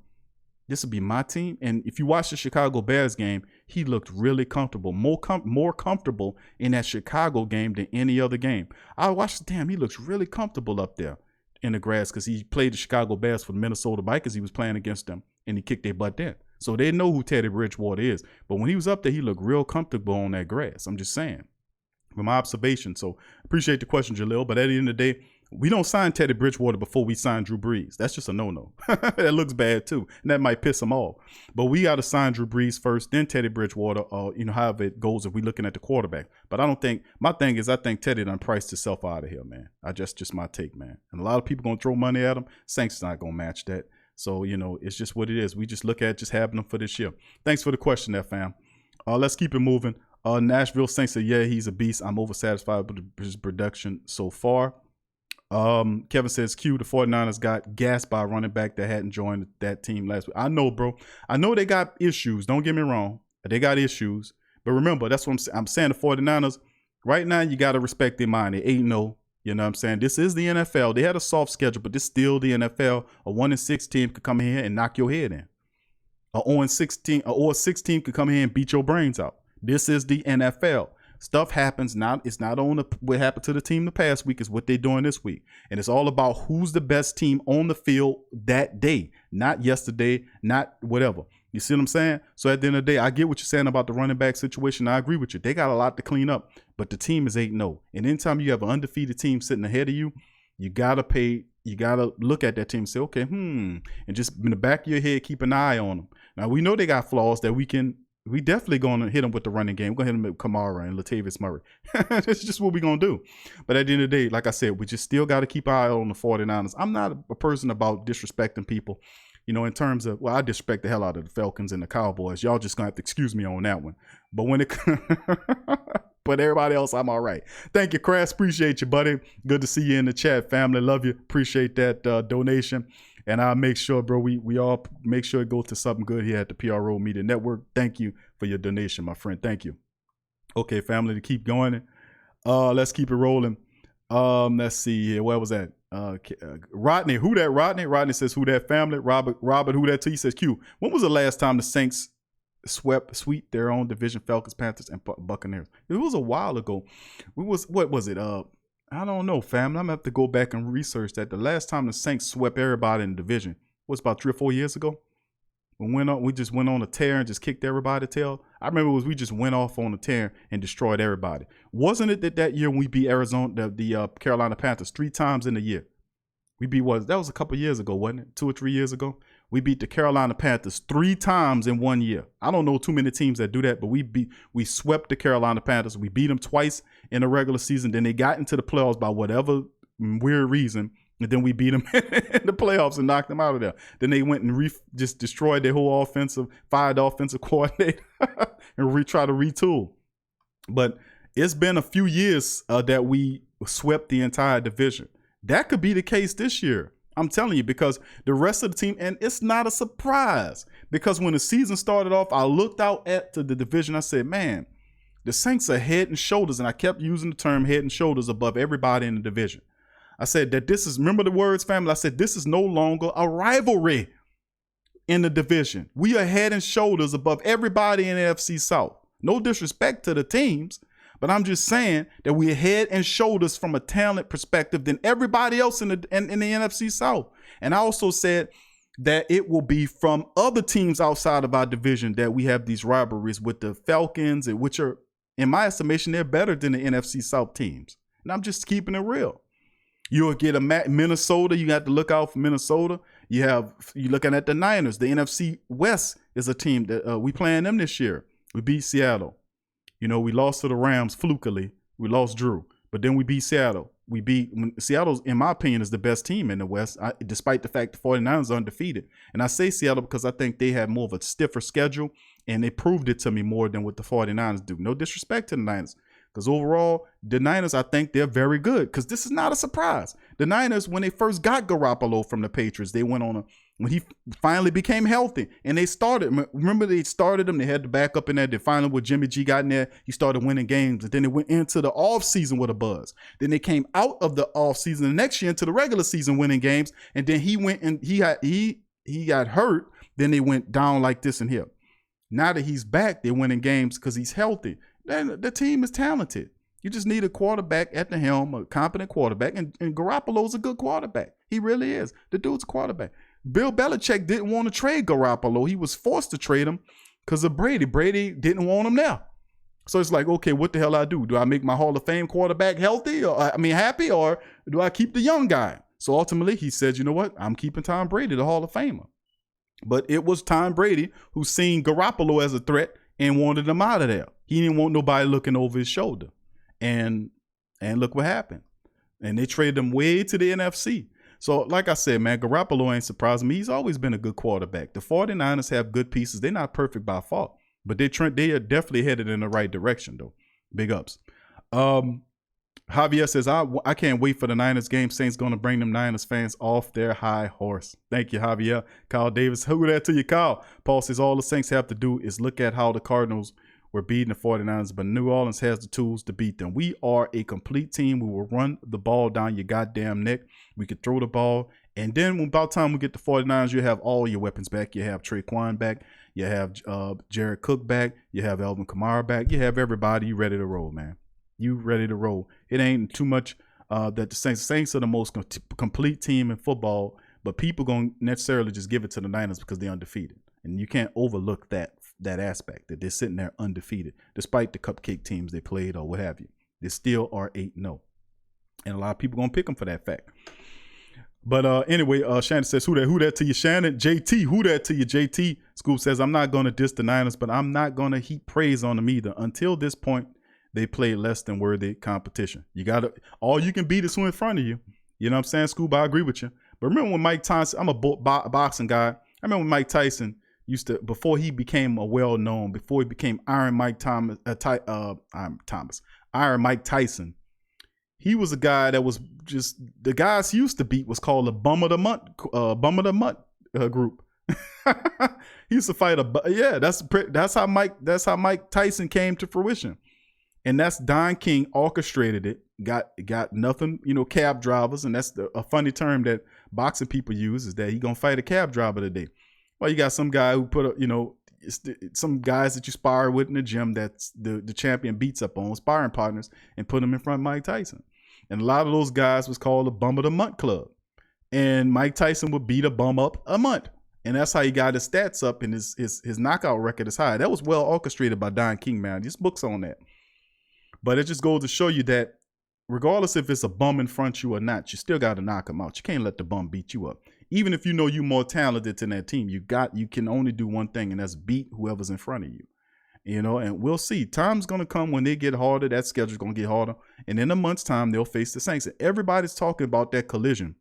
This will be my team. And if you watch the Chicago Bears game, he looked really comfortable, more comfortable in that Chicago game than any other game. I watched, damn, he looks really comfortable up there in the grass because he played the Chicago Bears for the Minnesota Vikings. He was playing against them, and he kicked their butt then. So they know who Teddy Bridgewater is. But when he was up there, he looked real comfortable on that grass. I'm just saying, from my observation. So appreciate the question, Jalil. But at the end of the day, we don't sign Teddy Bridgewater before we sign Drew Brees. That's just a no-no. That looks bad too. And that might piss him off. But we got to sign Drew Brees first, then Teddy Bridgewater, however it goes if we're looking at the quarterback. But I think Teddy done priced himself out of here, man. Just my take, man. And a lot of people going to throw money at him. Saints not going to match that. So, it's just what it is. We just look at just having him for this year. Thanks for the question there, fam. Let's keep it moving. Nashville Saints said, yeah, he's a beast. I'm oversatisfied with his production so far. Kevin says, Q, the 49ers got gassed by a running back that hadn't joined that team last week. I know, bro. I know they got issues. Don't get me wrong. They got issues. But remember, that's what I'm saying. The 49ers, right now, you got to respect their mind. They 8-0. You know what I'm saying? This is the NFL. They had a soft schedule, but this is still the NFL. A 1-6 team could come in here and knock your head in. A 0-6 team could come here and beat your brains out. This is the NFL. Stuff happens. It's not on what happened to the team the past week. It's what they're doing this week. And it's all about who's the best team on the field that day. Not yesterday, not whatever. You see what I'm saying? So at the end of the day, I get what you're saying about the running back situation. I agree with you. They got a lot to clean up, but the team is 8-0. And anytime you have an undefeated team sitting ahead of you, you got to look at that team and say, okay, and just in the back of your head, keep an eye on them. Now, we know they got flaws that we definitely going to hit them with the running game. We're going to hit them with Kamara and Latavius Murray. That's just what we're going to do. But at the end of the day, like I said, we just still got to keep an eye on the 49ers. I'm not a person about disrespecting people. You know, in terms of, well, I disrespect the hell out of the Falcons and the Cowboys. Y'all just gonna have to excuse me on that one. But when it, but everybody else, I'm all right. Thank you, Crass. Appreciate you, buddy. Good to see you in the chat, family. Love you. Appreciate that donation. And I'll make sure, bro, we all make sure it goes to something good here at the PRO Media Network. Thank you for your donation, my friend. Thank you. Okay, family, to keep going. Let's keep it rolling. Let's see here. Where was that? Rodney, who that? Rodney says, who that, family? Robert, who that to you? Says, Q, when was the last time the Saints sweep their own division, Falcons, Panthers, and Buccaneers? It was a while ago. What was it? I don't know, family. I'm gonna have to go back and research that. The last time the Saints swept everybody in the division was about 3 or 4 years ago. We just went on a tear and just kicked everybody tail. I remember we just went off on a tear and destroyed everybody. Wasn't it that year when we beat Arizona, the Carolina Panthers 3 times in a year? We beat that was a couple years ago, wasn't it? 2 or 3 years ago. We beat the Carolina Panthers 3 times in 1 year. I don't know too many teams that do that, but we swept the Carolina Panthers. We beat them twice in the regular season. Then they got into the playoffs by whatever weird reason. And then we beat them in the playoffs and knocked them out of there. Then they went and just destroyed their whole fired the offensive coordinator and tried to retool. But it's been a few years that we swept the entire division. That could be the case this year. I'm telling you, because the rest of the team, and it's not a surprise, because when the season started off, I looked out at the division. I said, man, the Saints are head and shoulders, and I kept using the term head and shoulders above everybody in the division. I said that this is, remember the words, family? I said this is no longer a rivalry in the division. We are head and shoulders above everybody in the NFC South. No disrespect to the teams, but I'm just saying that we're head and shoulders from a talent perspective than everybody else in the NFC South. And I also said that it will be from other teams outside of our division that we have these rivalries with the Falcons, and which are, in my estimation, they're better than the NFC South teams. And I'm just keeping it real. You'll get a Minnesota. You have to look out for Minnesota. You're looking at the Niners. The NFC West is a team that we playing them this year. We beat Seattle. You know, we lost to the Rams flukily. We lost Drew, but then we beat Seattle. Seattle, in my opinion, is the best team in the West, despite the fact the 49ers are undefeated. And I say Seattle because I think they have more of a stiffer schedule, and they proved it to me more than what the 49ers do. No disrespect to the Niners. Because overall, the Niners, I think they're very good. Because this is not a surprise. The Niners, when they first got Garoppolo from the Patriots, they went on when he finally became healthy. And they started, remember they started him, they had to back up in there. Then finally when Jimmy G got in there, he started winning games. And then they went into the offseason with a buzz. Then they came out of the offseason the next year into the regular season winning games. And then he went and he got hurt. Then they went down like this and here. Now that he's back, they're winning games because he's healthy. Then the team is talented. You just need a quarterback at the helm, a competent quarterback, and Garoppolo's a good quarterback. He really is. The dude's a quarterback. Bill Belichick didn't want to trade Garoppolo. He was forced to trade him because of Brady. Brady didn't want him there. So it's like, okay, what the hell I do? Do I make my Hall of Fame quarterback happy, or do I keep the young guy? So ultimately, he said, you know what? I'm keeping Tom Brady, the Hall of Famer. But it was Tom Brady who seen Garoppolo as a threat and wanted him out of there. He didn't want nobody looking over his shoulder. And look what happened. And they traded him way to the NFC. So like I said, man, Garoppolo ain't surprising me. He's always been a good quarterback. The 49ers have good pieces. They're not perfect by far, but they are definitely headed in the right direction, though. Big ups. Javier says, I can't wait for the Niners game. Saints going to bring them Niners fans off their high horse. Thank you, Javier. Kyle Davis, who that to you, Kyle? Paul says, all the Saints have to do is look at how the Cardinals were beating the 49ers, but New Orleans has the tools to beat them. We are a complete team. We will run the ball down your goddamn neck. We could throw the ball. And then about time we get the 49ers, you have all your weapons back. You have Traquan back. You have Jared Cook back. You have Alvin Kamara back. You have everybody. You ready to roll, man. You ready to roll. It ain't too much that the Saints are the most complete team in football, but people going to necessarily just give it to the Niners because they're undefeated. And you can't overlook that aspect, that they're sitting there undefeated, despite the cupcake teams they played or what have you. They still are 8-0. And a lot of people going to pick them for that fact. But anyway, Shannon says, who that to you, Shannon? JT, who that to you, JT? Scoop says, I'm not going to diss the Niners, but I'm not going to heap praise on them either. Until this point, they played less than worthy competition. All you can beat is who in front of you. You know what I'm saying, Scoop? I agree with you. But remember when Mike Tyson, I'm a boxing guy. I remember Mike Tyson used to, before he became a well-known, before he became Iron Mike Tyson, he was a guy that was just, the guys he used to beat was called the Bum of the Month group. He used to fight that's how Mike Tyson came to fruition. And that's Don King orchestrated it, got nothing, cab drivers. And that's a funny term that boxing people use, is that he gonna fight a cab driver today. Well, you got some guy who put some guys that you spar with in the gym that's the champion beats up on, sparring partners, and put them in front of Mike Tyson. And a lot of those guys was called the Bum of the Month Club. And Mike Tyson would beat a bum up a month. And that's how he got his stats up, and his knockout record is high. That was well orchestrated by Don King, man. There's books on that. But it just goes to show you that regardless if it's a bum in front of you or not, you still got to knock him out. You can't let the bum beat you up. Even if you know you're more talented than that team, you can only do one thing, and that's beat whoever's in front of you. And we'll see. Time's going to come when they get harder. That schedule's going to get harder. And in a month's time, they'll face the Saints. And everybody's talking about that collision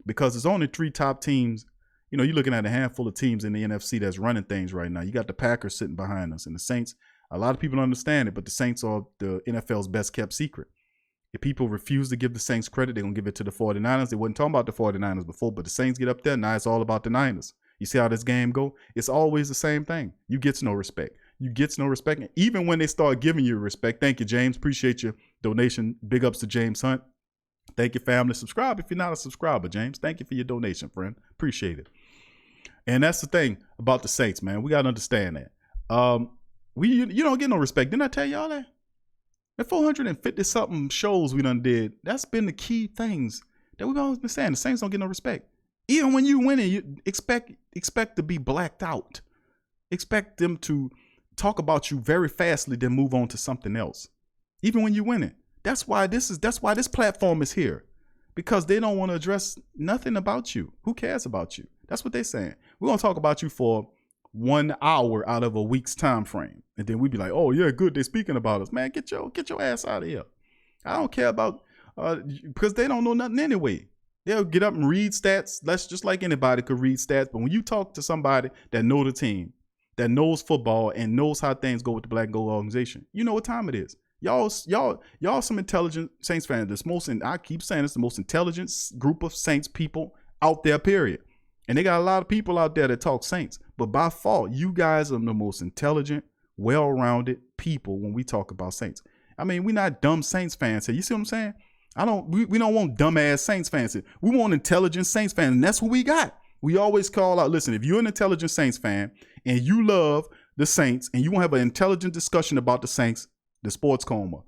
because there's only 3 top teams. You're looking at a handful of teams in the NFC that's running things right now. You got the Packers sitting behind us, and the Saints. A lot of people don't understand it, but the Saints are the NFL's best kept secret. If people refuse to give the Saints credit, they're going to give it to the 49ers. They wasn't talking about the 49ers before, but the Saints get up there, now it's all about the Niners. You see how this game go? It's always the same thing. You get no respect. You get no respect. And even when they start giving you respect, thank you, James. Appreciate your donation. Big ups to James Hunt. Thank you, family. Subscribe if you're not a subscriber, James. Thank you for your donation, friend. Appreciate it. And that's the thing about the Saints, man. We got to understand that. You don't get no respect. Didn't I tell y'all that? The 450-something shows we done did, that's been the key things that we've always been saying. The Saints don't get no respect. Even when you win it, you expect to be blacked out. Expect them to talk about you very fastly, then move on to something else. Even when you win it. That's why this platform is here. Because they don't want to address nothing about you. Who cares about you? That's what they're saying. We're going to talk about you for 1 hour out of a week's time frame. And then we'd be like, oh yeah, good, they're speaking about us. Man, get your ass out of here. I don't care about because they don't know nothing anyway. They'll get up and read stats. That's just like anybody could read stats. But when you talk to somebody that know the team, that knows football and knows how things go with the Black and Gold organization, you know what time it is. Y'all some intelligent Saints fans. I keep saying it's the most intelligent group of Saints people out there, period. And they got a lot of people out there that talk Saints. But by far, you guys are the most intelligent, well-rounded people when we talk about Saints. I mean, we're not dumb Saints fans here. You see what I'm saying? We don't want dumbass Saints fans here. We want intelligent Saints fans, and that's what we got. We always call out, listen, if you're an intelligent Saints fan and you love the Saints and you want to have an intelligent discussion about the Saints, the Sports Coma,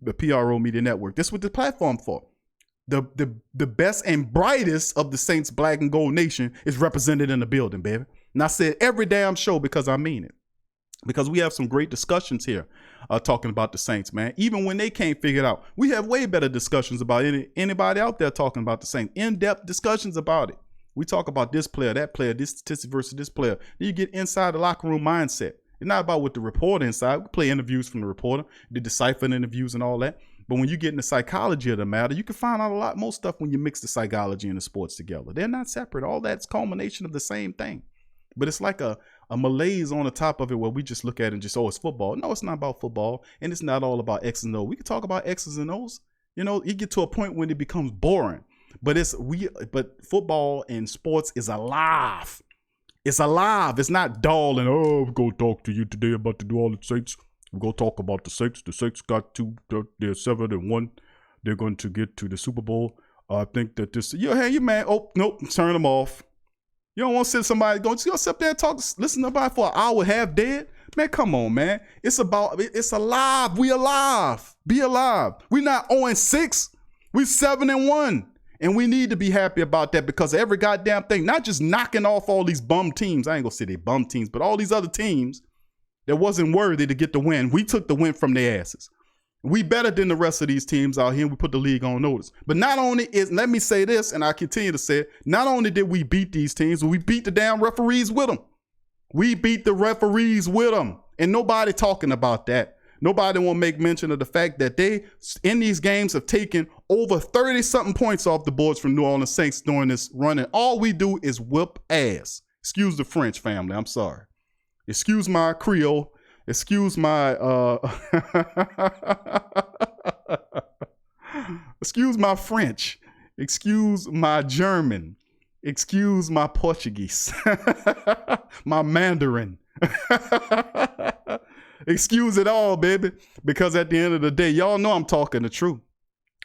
the PRO Media Network, this is what the platform for. The best and brightest of the Saints Black and Gold Nation is represented in the building, baby. And I said every damn show because I mean it. Because we have some great discussions here talking about the Saints, man. Even when they can't figure it out, we have way better discussions about anybody out there talking about the Saints. In-depth discussions about it. We talk about this player, that player, this statistic versus this player. Then you get inside the locker room mindset. It's not about what the reporter inside. We play interviews from the reporter, the deciphering interviews and all that. But when you get in the psychology of the matter, you can find out a lot more stuff when you mix the psychology and the sports together. They're not separate. All that's culmination of the same thing. But it's like a malaise on the top of it where we just look at it and just, oh, it's football. No, it's not about football. And it's not all about X's and O's. We can talk about X's and O's. You get to a point when it becomes boring. But football and sports is alive. It's alive. It's not dull and, oh, we're going to talk to you today about to do all the Saints. We're going to talk about the Saints. The Saints got they're 7-1. They're going to get to the Super Bowl. I think that this, hey, you man, oh, nope, turn them off. You don't want to sit somebody go sit up there and talk, listen to somebody for an hour half dead? Man, come on, man. It's alive. We alive. Be alive. We're not 0-6. We're 7-1. And we need to be happy about that because every goddamn thing, not just knocking off all these bum teams. I ain't gonna say they bum teams, but all these other teams that wasn't worthy to get the win. We took the win from their asses. We better than the rest of these teams out here. We put the league on notice. But not only let me say this, and I continue to say it, not only did we beat these teams, but we beat the damn referees with them. We beat the referees with them. And nobody talking about that. Nobody want to make mention of the fact that they, in these games, have taken over 30-something points off the boards from New Orleans Saints during this run. And all we do is whip ass. Excuse the French, family. I'm sorry. Excuse my Creole. Excuse my excuse my French. Excuse my German. Excuse my Portuguese. My Mandarin. Excuse it all, baby. Because at the end of the day, y'all know I'm talking the truth.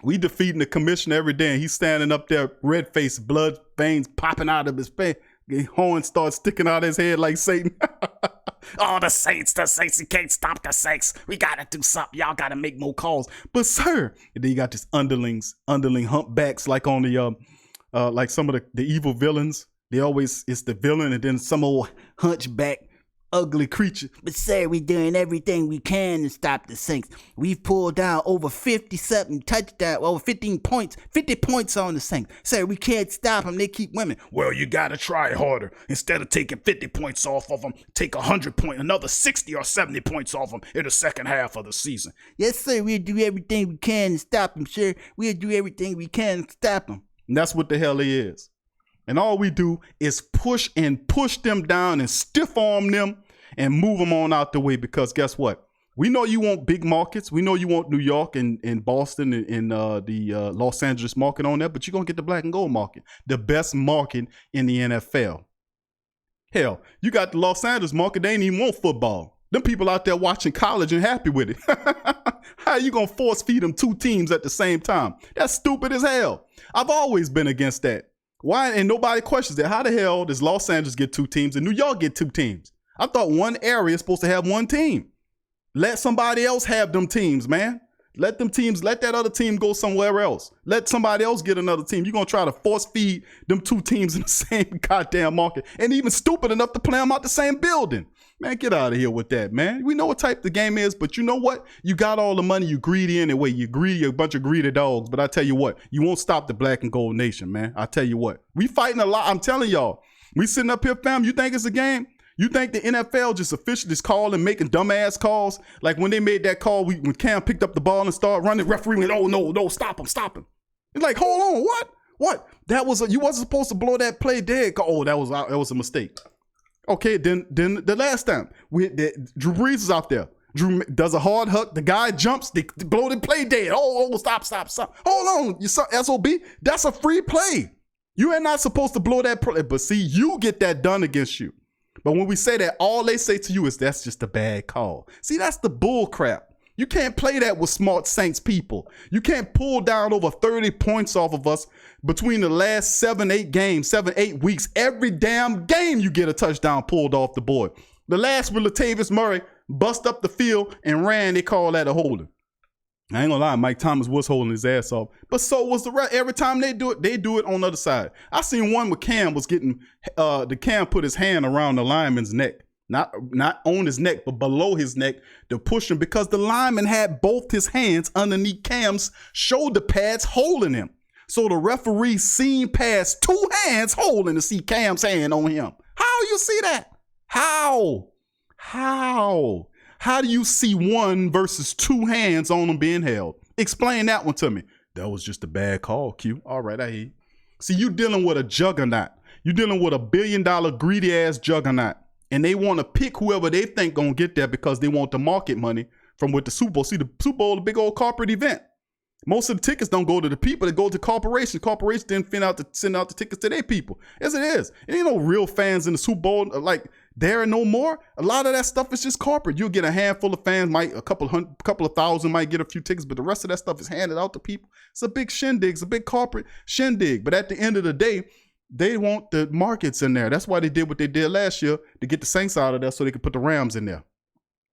We defeating the commissioner every day, and he's standing up there, red-faced, blood veins popping out of his face. His horn starts sticking out of his head like Satan. Oh, the Saints, you can't stop the Saints. We gotta do something. Y'all gotta make more calls. But sir, and then you got this underling humpbacks like on the like some of the evil villains. They always, it's the villain and then some old hunchback ugly creature. But sir, we doing everything we can to stop the Saints. We've pulled down over 50-something touchdowns, over 50 points on the Saints. Sir, we can't stop them. They keep winning. Well, you gotta try harder. Instead of taking 50 points off of them, take 100 points, another 60 or 70 points off them in the second half of the season. Yes, sir, we'll do everything we can to stop them, sir. We'll do everything we can to stop them. And that's what the hell he is. And all we do is push them down and stiff arm them and move them on out the way, because guess what? We know you want big markets. We know you want New York and Boston and the Los Angeles market on there, but you're going to get the black and gold market, the best market in the NFL. Hell, you got the Los Angeles market. They ain't even want football. Them people out there watching college and happy with it. How are you going to force feed them two teams at the same time? That's stupid as hell. I've always been against that. Why? And nobody questions that. How the hell does Los Angeles get two teams and New York get two teams? I thought one area is supposed to have one team. Let somebody else have them teams, man. Let that other team go somewhere else. Let somebody else get another team. You're going to try to force feed them two teams in the same goddamn market, and even stupid enough to play them out the same building. Man, get out of here with that, man. We know what type the game is, but you know what? You got all the money. You greedy anyway. You greedy, you're a bunch of greedy dogs. But I tell you what, you won't stop the black and gold nation, man. I tell you what. We fighting a lot. I'm telling y'all. We sitting up here, fam. You think it's a game? You think the NFL just officially is calling, making dumbass calls? Like when they made that call, when Cam picked up the ball and started running, referee went, oh, no, stop him. It's like, hold on, what? That was, you wasn't supposed to blow that play dead. Oh, that was a mistake. Okay, then the last time, Drew Brees is out there. Drew does a hard hook. The guy jumps, they blow the play dead. Oh, stop. Hold on, you SOB, that's a free play. You are not supposed to blow that play, but see, you get that done against you. But when we say that, all they say to you is that's just a bad call. See, that's the bull crap. You can't play that with smart Saints people. You can't pull down over 30 points off of us between the last 7-8 weeks. Every damn game you get a touchdown pulled off the board. The last with Latavius Murray bust up the field and ran, they call that a holding. I ain't gonna lie, Mike Thomas was holding his ass off, but so was the rest. Every time they do it on the other side. I seen one where Cam was getting, the Cam put his hand around the lineman's neck, not on his neck, but below his neck to push him because the lineman had both his hands underneath Cam's shoulder pads holding him. So the referee seen past two hands holding to see Cam's hand on him. How you see that? How? How do you see one versus two hands on them being held? Explain that one to me. That was just a bad call, Q. All right, I hear you. See, you dealing with a juggernaut. You dealing with $1 billion greedy ass juggernaut. And they want to pick whoever they think gonna get there because they want the market money from with the Super Bowl. See, the Super Bowl is a big old corporate event. Most of the tickets don't go to the people, they go to corporations. Corporations then send out the tickets to their people. Yes, it is. It ain't no real fans in the Super Bowl like there no more. A lot of that stuff is just corporate. You'll get a handful of fans, a couple of thousand might get a few tickets, but the rest of that stuff is handed out to people. It's a big shindig. It's a big corporate shindig. But at the end of the day, they want the markets in there. That's why they did what they did last year to get the Saints out of there so they could put the Rams in there.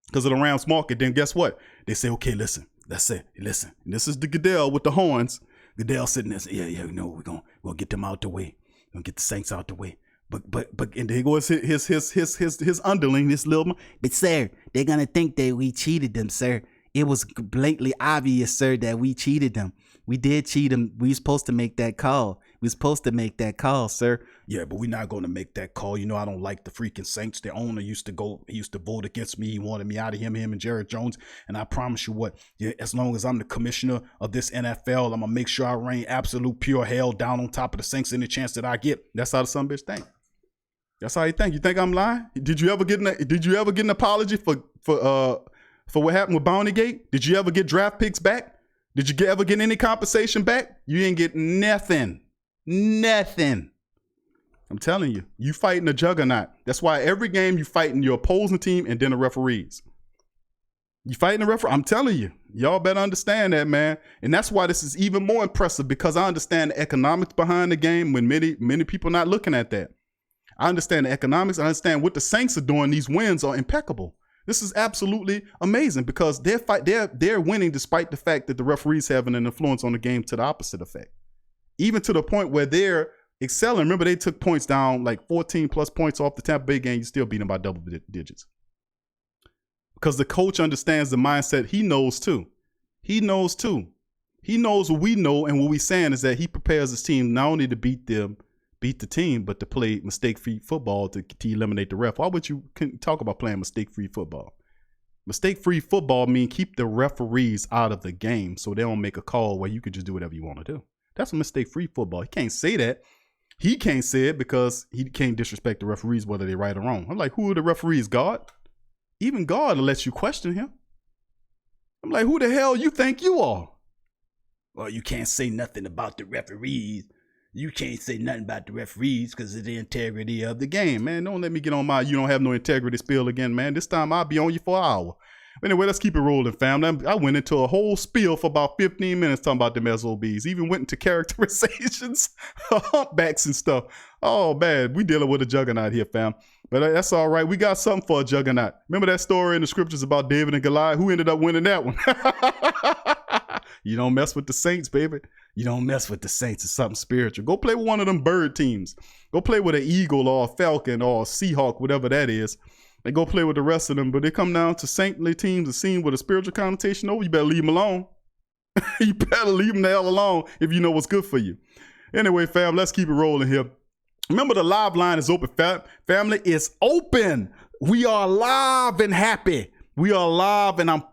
Because of the Rams market, then guess what? They say, okay, listen. That's it. Listen, this is the Goodell with the horns. Goodell sitting there saying, yeah, we're gonna get them out the way. We're gonna get the Saints out the way. But and there goes his underling, this little. But sir, they're gonna think that we cheated them, sir. It was blatantly obvious, sir, that we cheated them. We did cheat them. We were supposed to make that call. We were supposed to make that call, sir. Yeah, but we're not going to make that call. You know, I don't like the freaking Saints. The owner used to vote against me. He wanted me out of him and Jerry Jones. And I promise you what, as long as I'm the commissioner of this NFL, I'm going to make sure I rain absolute pure hell down on top of the Saints any chance that I get. That's how the son bitch think. That's how you think. You think I'm lying? Did you ever get an apology for what happened with Bountygate? Did you ever get draft picks back? Did you ever get any compensation back? You didn't get nothing. Nothing. I'm telling you, you fighting a juggernaut. That's why every game you fighting your opposing team and then the referees. You fighting the referee. I'm telling you, y'all better understand that, man. And that's why this is even more impressive, because I understand the economics behind the game when many people are not looking at that. I understand the economics. I understand what the Saints are doing. These wins are impeccable. This is absolutely amazing because they're winning despite the fact that the referees having an influence on the game to the opposite effect. Even to the point where they're excelling. Remember, they took points down, like 14 plus points off the Tampa Bay game. You still beat them by double digits. Because the coach understands the mindset. He knows too. He knows what we know, and what we're saying is that he prepares his team not only to beat the team, but to play mistake-free football to eliminate the ref. Why would you talk about playing mistake-free football? Mistake-free football means keep the referees out of the game so they don't make a call where you can just do whatever you want to do. That's a mistake-free football. He can't say that. He can't say it because he can't disrespect the referees, whether they're right or wrong. I'm like, who are the referees? God? Even God will let you question him. I'm like, who the hell you think you are? Well, you can't say nothing about the referees. You can't say nothing about the referees because of the integrity of the game. Man, don't let me get on my you don't have no integrity spiel again, man. This time I'll be on you for an hour. Anyway, let's keep it rolling, fam. I went into a whole spiel for about 15 minutes talking about them SOBs. Even went into characterizations, humpbacks and stuff. Oh, man, we dealing with a juggernaut here, fam. But that's all right. We got something for a juggernaut. Remember that story in the scriptures about David and Goliath? Who ended up winning that one? You don't mess with the Saints, baby. You don't mess with the Saints. It's something spiritual. Go play with one of them bird teams. Go play with an eagle or a falcon or a seahawk, whatever that is. And go play with the rest of them. But they come down to saintly teams and seen with a spiritual connotation over. You better leave them alone. You better leave them the hell alone if you know what's good for you. Anyway, fam, let's keep it rolling here. Remember, the live line is open. Family is open. We are live and happy. We are live, and I'm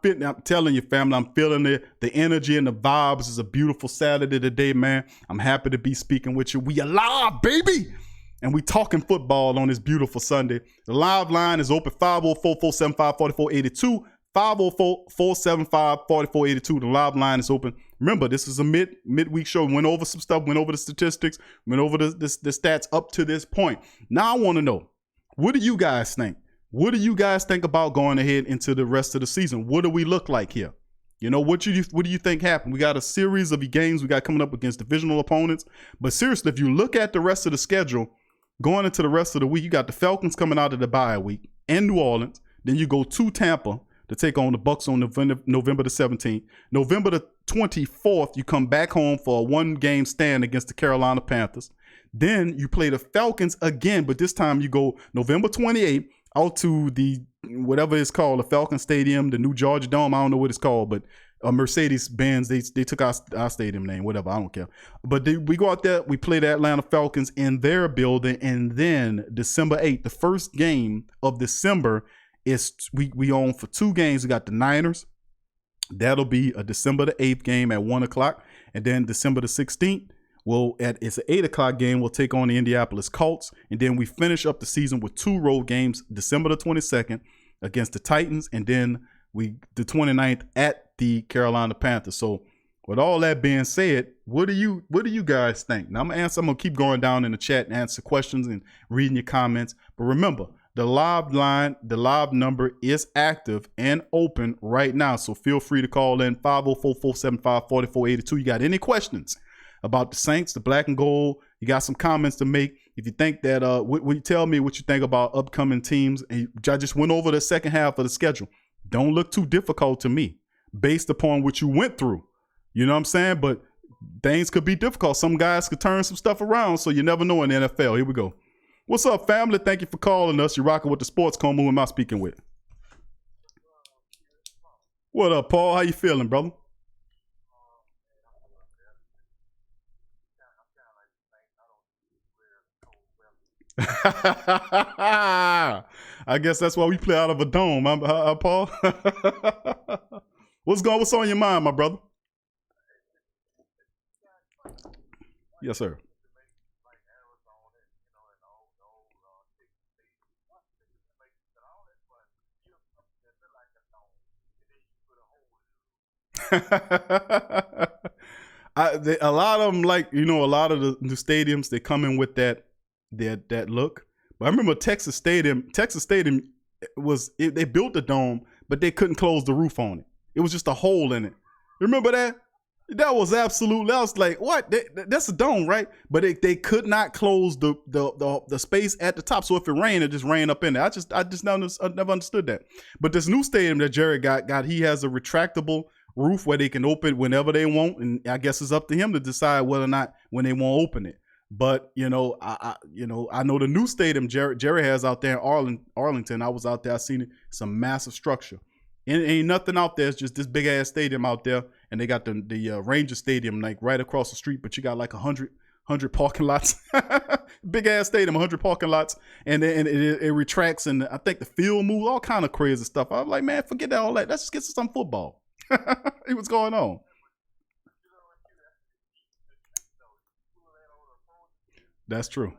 telling you, family, I'm feeling it. The energy and the vibes. Is a beautiful Saturday today, man. I'm happy to be speaking with you. We are live, baby. And we talking football on this beautiful Sunday. The live line is open, 504-475-4482. 504-475-4482. The live line is open. Remember, this is a midweek show. We went over some stuff, went over the statistics, went over the stats up to this point. Now I want to know, what do you guys think? What do you guys think about going ahead into the rest of the season? What do we look like here? You know, what do you think happened? We got a series of games we got coming up against divisional opponents. But seriously, if you look at the rest of the schedule, going into the rest of the week, you got the Falcons coming out of the bye week in New Orleans. Then you go to Tampa to take on the Bucs on November the 17th. November the 24th, you come back home for a one-game stand against the Carolina Panthers. Then you play the Falcons again, but this time you go November 28th out to the, whatever it's called, the Falcon Stadium, the new Georgia Dome. I don't know what it's called, but Mercedes-Benz, they took our stadium name, whatever, I don't care. But we go out there, we play the Atlanta Falcons in their building, and then December 8th, the first game of December, is we own for 2 games. We got the Niners. That'll be a December the 8th game at 1 o'clock. And then December the 16th, it's an 8 o'clock game. We'll take on the Indianapolis Colts. And then we finish up the season with 2 road games, December the 22nd against the Titans. And then the 29th at the Carolina Panthers. So with all that being said, what do you guys think? Now I'm gonna keep going down in the chat and answer questions and reading your comments. But remember, the live line, the live number is active and open right now. So feel free to call in 504-475-4482. You got any questions about the Saints, the black and gold? You got some comments to make. If you think that, tell me what you think about upcoming teams. And I just went over the second half of the schedule. Don't look too difficult to me based upon what you went through. You know what I'm saying? But things could be difficult. Some guys could turn some stuff around, so you never know in the NFL. Here we go. What's up, family? Thank you for calling us. You're rocking with the Sports Coma. Who am I speaking with? What up, Paul? How you feeling, brother? I guess that's why we play out of a dome, Paul. What's on your mind, my brother? Yes, sir. A lot of them, like, a lot of the new stadiums, they come in with that look. But I remember Texas Stadium they built the dome, but they couldn't close the roof on it. It was just a hole in it. Remember that? That was like, what? That's a dome, right? But they could not close the space at the top. So if it rained, it just rained up in there. I just never understood that. But this new stadium that Jerry got, he has a retractable roof where they can open whenever they want, and I guess it's up to him to decide whether or not when they want to open it. But I know the new stadium Jerry has out there in Arlington. I was out there. I seen it. It's a massive structure. Ain't nothing out there. It's just this big ass stadium out there, and they got the Ranger Stadium like right across the street. But you got like 100 parking lots, big ass stadium, 100 parking lots, and then it retracts, and I think the field moves, all kind of crazy stuff. I was like, man, forget all that. Let's just get to some football. What's going on? That's true.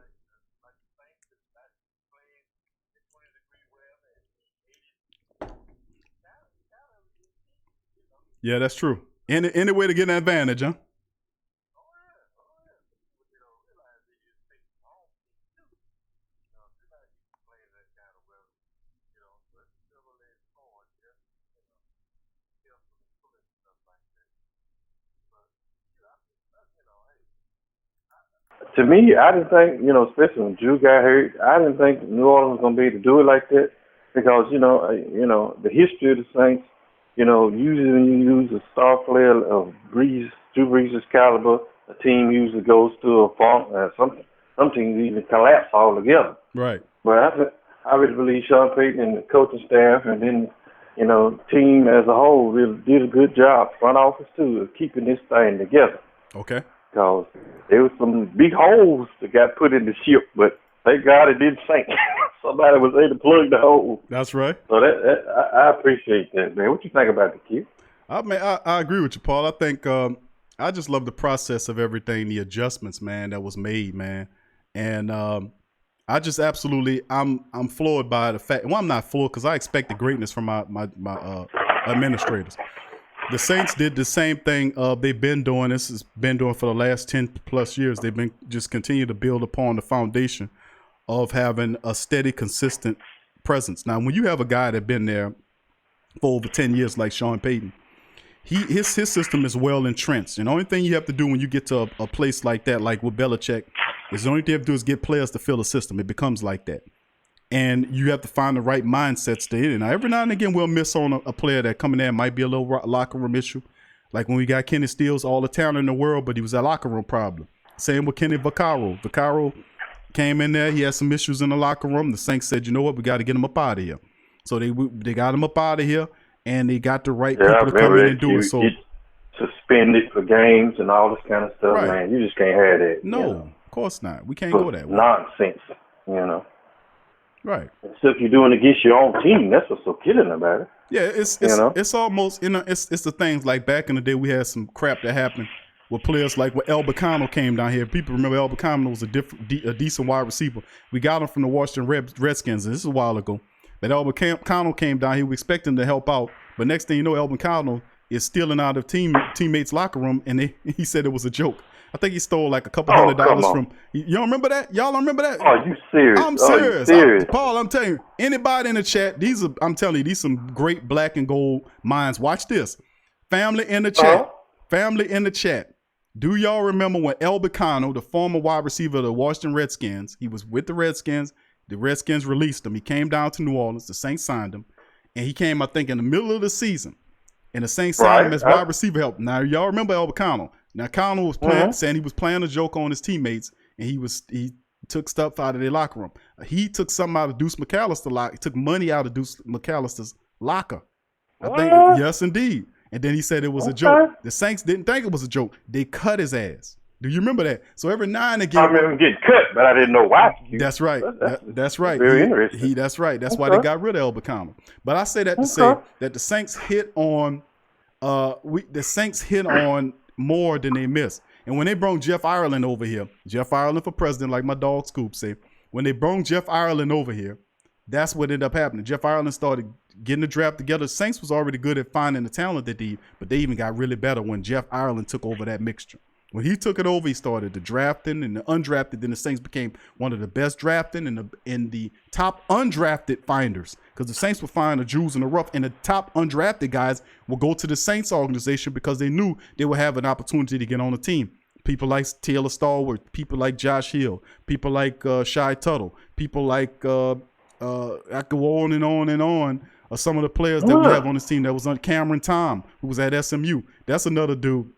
Yeah, that's true. Any way to get an advantage, huh? To me, I didn't think, especially when Drew got hurt, I didn't think New Orleans was going to be able to do it like that because, the history of the Saints, usually when you use a star player of Drew Brees' caliber, a team usually goes through a funk, some teams even collapse altogether. Right. But I really believe Sean Payton and the coaching staff and then, team as a whole really did a good job, front office too, of keeping this thing together. Okay. Because there was some big holes that got put in the ship, but thank God it didn't sink. Somebody was able to plug the hole. That's right. So I appreciate that, man. What you think about the kid? I agree with you, Paul. I think I just love the process of everything, the adjustments, man, that was made, man. And I just absolutely, I'm floored by the fact. Well, I'm not floored because I expected greatness from my administrators. The Saints did the same thing they've been doing. This has been doing for the last 10 plus years. They've been just continue to build upon the foundation of having a steady, consistent presence. Now, when you have a guy that's been there for over 10 years like Sean Payton, his system is well entrenched. And the only thing you have to do when you get to a place like that, like with Belichick, is the only thing you have to do is get players to fill the system. It becomes like that. And you have to find the right mindsets to hit it. Now, every now and again, we'll miss on a player that coming in might be a little locker room issue. Like when we got Kenny Stills, all the talent in the world, but he was a locker room problem. Same with Kenny Vaccaro. Vaccaro came in there. He had some issues in the locker room. The Saints said, you know what, we got to get him up out of here. So they got him up out of here, and they got the right people to come in and do it. So suspended for games and all this kind of stuff, right. Man. You just can't have that. No, of course not. We can't go that way. Nonsense, Right. Stuff you're doing against your own team. That's what's so killing about it. Yeah, it's almost it's the things like back in the day we had some crap that happened with players like when El Bacano came down here. People remember El Bacano was a decent wide receiver. We got him from the Washington Redskins. And this is a while ago. But El Bacano came down here. We expect him to help out. But next thing you know, El Bacano is stealing out of teammates' locker room, and he said it was a joke. I think he stole like a couple $100 from. You don't remember that? Y'all don't remember that? Oh, you serious? I'm serious. Paul, I'm telling you, anybody in the chat, I'm telling you, these some great black and gold minds. Watch this. Family in the chat. Family in the chat. Do y'all remember when El Bacano, the former wide receiver of the Washington Redskins, he was with the Redskins. The Redskins released him. He came down to New Orleans. The Saints signed him. And he came, I think, in the middle of the season. And the Saints signed him as wide receiver help. Now, y'all remember El Bacano. Now, Connell was saying he was playing a joke on his teammates, and he took stuff out of their locker room. He took something out of Deuce McAllister's locker. He took money out of Deuce McAllister's locker. I think, yes, indeed. And then he said it was a joke. The Saints didn't think it was a joke. They cut his ass. Do you remember that? So every now and again, I remember him getting cut, but I didn't know why. That's right. That's right. Very interesting. That's right. That's why they got rid of El Bacano. But I say that to say that the Saints hit on more than they missed. And when they brought Jeff Ireland over here, Jeff Ireland for president, like my dog Scoop say, when they brought Jeff Ireland over here, that's what ended up happening. Jeff Ireland started getting the draft together. The Saints was already good at finding the talent they need, but they even got really better when Jeff Ireland took over that mixture. When he took it over, he started the drafting and the undrafted. Then the Saints became one of the best drafting and the top undrafted finders, because the Saints would find the jewels in the rough, and the top undrafted guys will go to the Saints organization because they knew they would have an opportunity to get on the team. People like Taylor Stallworth, people like Josh Hill, people like Shy Tuttle, people like I could go on and on and on. Some of the players that we have on this team that was on Cameron Tom, who was at SMU. That's another dude.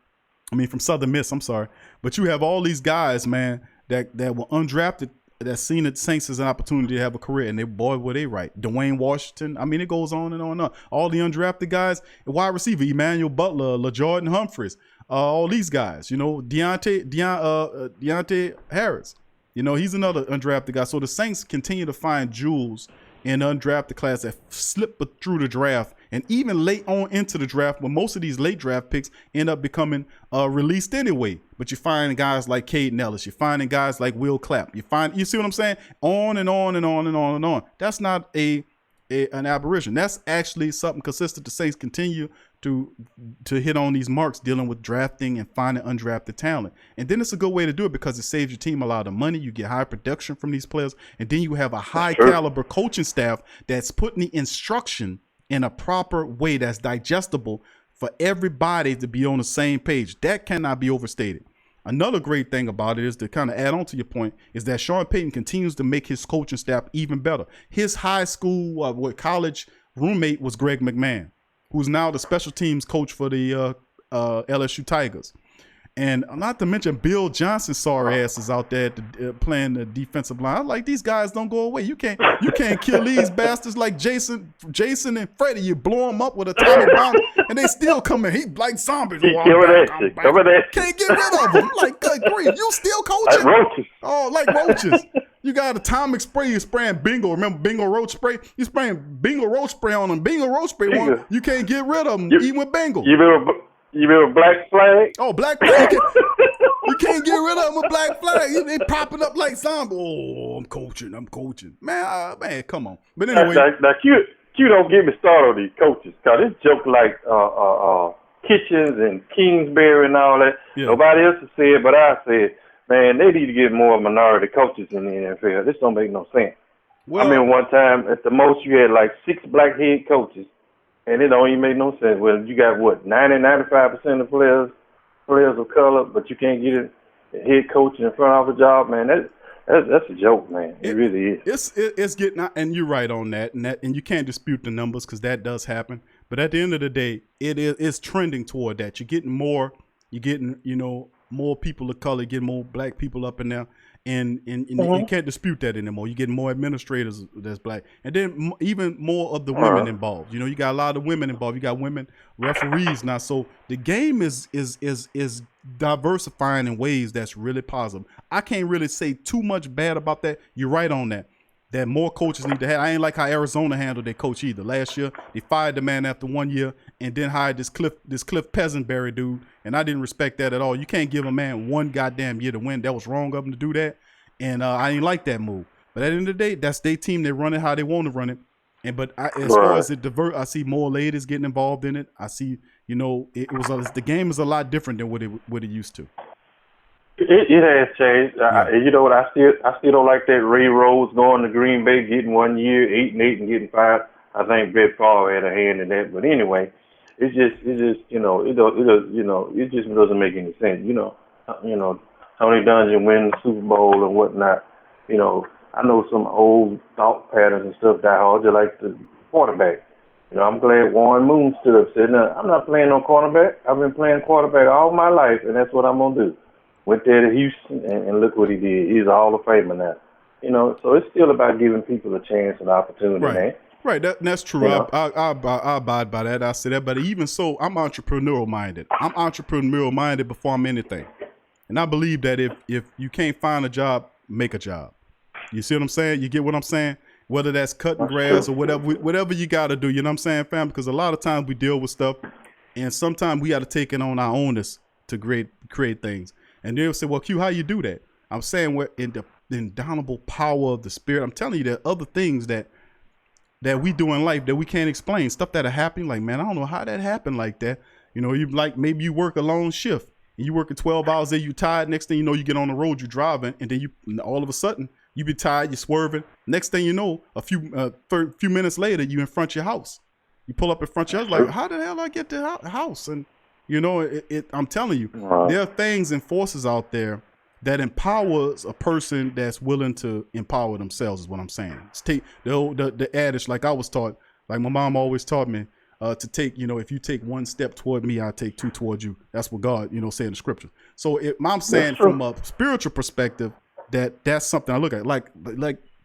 I mean, from Southern Miss, I'm sorry. But you have all these guys, man, that were undrafted, that seen the Saints as an opportunity to have a career, and boy, were they right. Dwayne Washington, I mean, it goes on and on and on. All the undrafted guys, wide receiver, Emmanuel Butler, LaJordan Humphreys, all these guys, you know, Deontay Harris, you know, he's another undrafted guy. So the Saints continue to find jewels in the undrafted class that slip through the draft, and even late on into the draft, when most of these late draft picks end up becoming released anyway. But you find guys like Caden Ellis, you're finding guys like Will Clapp, you see what I'm saying? On and on and on and on and on. That's not an aberration. That's actually something consistent. The Saints continue to hit on these marks, dealing with drafting and finding undrafted talent. And then it's a good way to do it because it saves your team a lot of money. You get high production from these players, and then you have a high caliber coaching staff that's putting the instruction in a proper way that's digestible for everybody to be on the same page. That cannot be overstated. Another great thing about it is, to kind of add on to your point, is that Sean Payton continues to make his coaching staff even better. His high school, college roommate was Greg McMahon, who's now the special teams coach for the LSU Tigers. And not to mention Bill Johnson sorry asses out there playing the defensive line. I'm like, these guys don't go away. You can't kill these bastards like Jason and Freddie. You blow them up with a atomic bomb, and they still come in. He like zombies. Can't get rid of them. Like, good grief, you still coaching? Like roaches. Oh, like roaches. You got atomic spray. You're spraying bingo. Remember bingo roach spray? You spraying bingo roach spray on them. Bingo roach spray one. You can't get rid of them even with bingo. You remember Black Flag? Oh, Black Flag. You can't get rid of them with Black Flag. They popping up like zombies. Oh, I'm coaching. Man, come on. But anyway. Now Q don't get me started on these coaches, because this joke like Kitchens and Kingsbury and all that. Yeah. Nobody else has said, but I said, man, they need to get more minority coaches in the NFL. This don't make no sense. Well, I mean, one time, at the most, you had like 6 black head coaches. And it don't even make no sense. Well, you got what, 90-95% of players of color, but you can't get a head coach in front office job, man. That's a joke, man. It really is. It's getting out, and you're right on that, and you can't dispute the numbers because that does happen. But at the end of the day, it's trending toward that. You're getting more people of color, getting more black people up in there. And you can't dispute that anymore. You get more administrators that's black, and then even more of the women involved. You know, you got a lot of women involved. You got women referees now, so the game is diversifying in ways that's really positive. I can't really say too much bad about that. You're right on that. That more coaches need to have. I ain't like how Arizona handled their coach either. Last year, they fired the man after 1 year and then hired this Cliff Peasantberry dude, and I didn't respect that at all. You can't give a man one goddamn year to win. That was wrong of him to do that, and I ain't like that move. But at the end of the day, that's their team. They run it how they want to run it. As far as it divert, I see more ladies getting involved in it. I see, the game is a lot different than what it used to. It has changed. You know what? I still don't like that Ray Rhodes going to Green Bay, getting 1 year, 8-8, and getting 5. I think Brett Favre had a hand in that. But anyway, it just doesn't make any sense. Tony Dungy win the Super Bowl and whatnot. I know some old thought patterns and stuff die hard, just like the quarterback. I'm glad Warren Moon stood up and said, "No, I'm not playing no quarterback. I've been playing quarterback all my life, and that's what I'm gonna do." Went there to Houston, and look what he did. He's a Hall of Famer now. So it's still about giving people a chance and opportunity, man. Right, that's true. I abide by that. I say that, but even so, I'm entrepreneurial minded. I'm entrepreneurial minded before I'm anything, and I believe that if you can't find a job, make a job. You see what I'm saying? You get what I'm saying? Whether that's cutting grass or whatever you got to do. You know what I'm saying, fam? Because a lot of times we deal with stuff, and sometimes we got to take it on our owners to create things. And they'll say, well, Q, how you do that? I'm saying we're in the indomitable power of the spirit. I'm telling you, there are other things that that we do in life that we can't explain. Stuff that are happening, like, man, I don't know how that happened like that. You know, you like maybe you work a long shift and you working 12 hours there, you tired. Next thing you know, you get on the road, you driving, and then you all of a sudden you be tired, you swerving. Next thing you know, a few minutes later, you in front of your house. You pull up in front of your house, like, how the hell I get to the house? And you know, I'm telling you, there are things and forces out there that empowers a person that's willing to empower themselves, is what I'm saying. It's take the adage, like I was taught, like my mom always taught me, to take, you know, if you take one step toward me, I take two toward you. That's what God, you know, said in the scripture. So I'm saying from a spiritual perspective, that's something I look at, like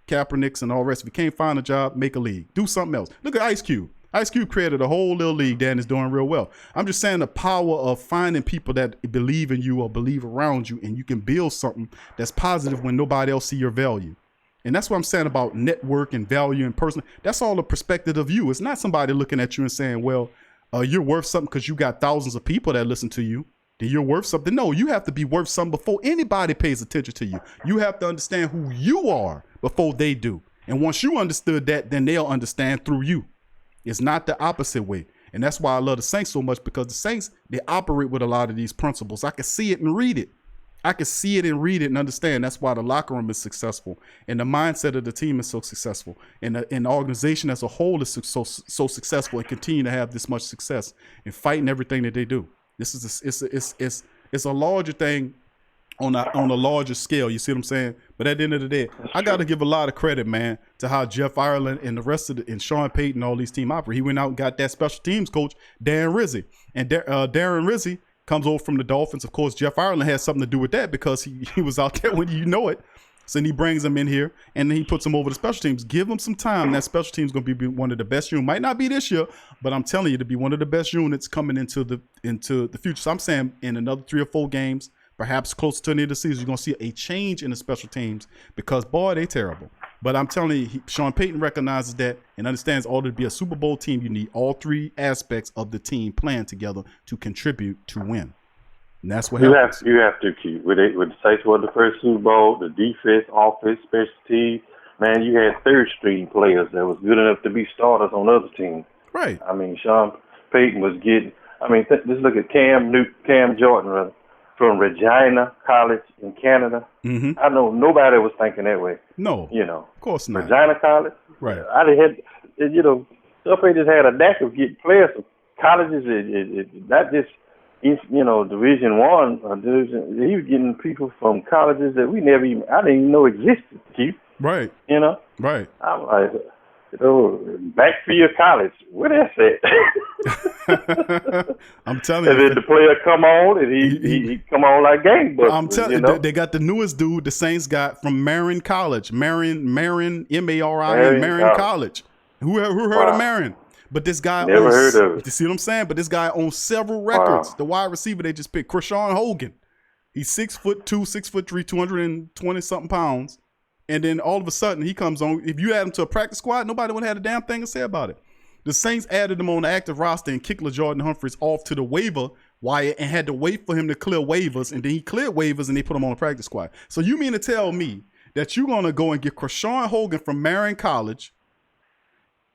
Kaepernick and all the rest. If you can't find a job, make a league, do something else. Look at Ice Cube. Ice Cube created a whole little league that is doing real well. I'm just saying the power of finding people that believe in you or believe around you, and you can build something that's positive when nobody else see your value. And that's what I'm saying about network and value and person. That's all the perspective of you. It's not somebody looking at you and saying, well, you're worth something because you got thousands of people that listen to you. Then you're worth something. No, you have to be worth something before anybody pays attention to you. You have to understand who you are before they do. And once you understood that, then they'll understand through you. It's not the opposite way. And that's why I love the Saints so much, because the Saints, they operate with a lot of these principles. I can see it and read it. I can see it and read it and understand. That's why the locker room is successful, and the mindset of the team is so successful, and the organization as a whole is so successful and continue to have this much success in fighting everything that they do. This is it's a larger thing on a larger scale. You see what I'm saying? But at the end of the day, I got to give a lot of credit, man, to how Jeff Ireland and the rest of and Sean Payton, all these team operate. He went out and got that special teams coach, Darren Rizzi, and Darren Rizzi comes over from the Dolphins. Of course, Jeff Ireland has something to do with that because he was out there when you know it. So then he brings him in here and then he puts him over the special teams. Give him some time. That special team is going to be one of the best units. Might not be this year, but I'm telling you, to be one of the best units coming into the future. So I'm saying in another 3 or 4 games, perhaps close to the end of the season, you're going to see a change in the special teams because, boy, they terrible. But I'm telling you, Sean Payton recognizes that and understands all to be a Super Bowl team, you need all 3 aspects of the team playing together to contribute to win. And that's what happens. You have to keep with the Saints won the first Super Bowl, the defense, offense, special teams. Man, you had third string players that was good enough to be starters on other teams. Right. I mean, Sean Payton was getting. I mean, just look at Cam Jordan from Regina College in Canada. Mm-hmm. I know nobody was thinking that way. No, you know, of course not. Regina College. Right. Sean Payton just had a knack of getting players from colleges. Not just. Division One, he was getting people from colleges that I didn't even know existed, Keith. Right. You know? Right. I'm like, Backfield College, where that's at? I'm telling you. And then the player come on, and he come on like gangbusters. I'm telling you, they got the newest dude the Saints got from Marion College. Marion, M-A-R-I-N, Marion College. Who heard of Marion? But this guy never heard of it. You see what I'm saying? But this guy owns several records. Wow. The wide receiver they just picked, Krishawn Hogan. He's 6'2", 6'3", 220 something pounds. And then all of a sudden he comes on. If you add him to a practice squad, nobody would have had a damn thing to say about it. The Saints added him on the active roster and kicked LaJordan Humphreys off to the waiver wire and had to wait for him to clear waivers. And then he cleared waivers and they put him on the practice squad. So you mean to tell me that you're gonna go and get Krishawn Hogan from Marion College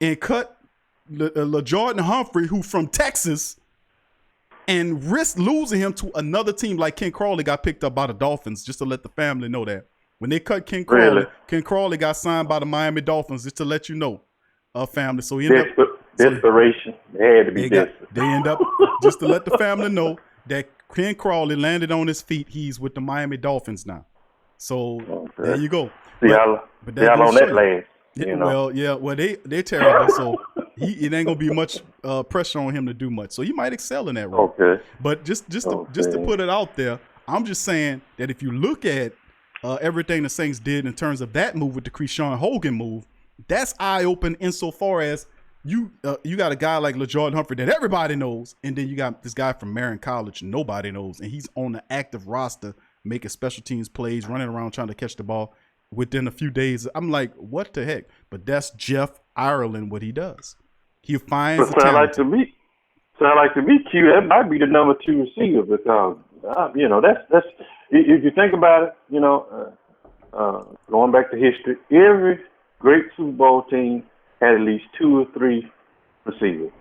and cut LaJordan Humphrey, who from Texas, and risk losing him to another team like Ken Crawley got picked up by the Dolphins, just to let the family know that. When they cut Ken Crawley, really? Ken Crawley got signed by the Miami Dolphins, just to let you know, family. So he desperation. They had to be desperate. They end up, just to let the family know that Ken Crawley landed on his feet. He's with the Miami Dolphins now. So there you go. Y'all on that last. You know. Well, they're terrible, so it ain't gonna be much pressure on him to do much. So he might excel in that role. Okay. But just to put it out there, I'm just saying that if you look at everything the Saints did in terms of that move with the Krishawn Hogan move, that's eye open insofar as you got a guy like LaJordan Humphrey that everybody knows, and then you got this guy from Marion College nobody knows, and he's on the active roster making special teams plays, running around trying to catch the ball. Within a few days, I'm like, what the heck? But that's Jeff Ireland, what he does. He finds the talent. Sound like to me, Q, that might be the number 2 receiver because, that's if you think about it, going back to history, every great Super Bowl team had at least 2 or 3 receivers.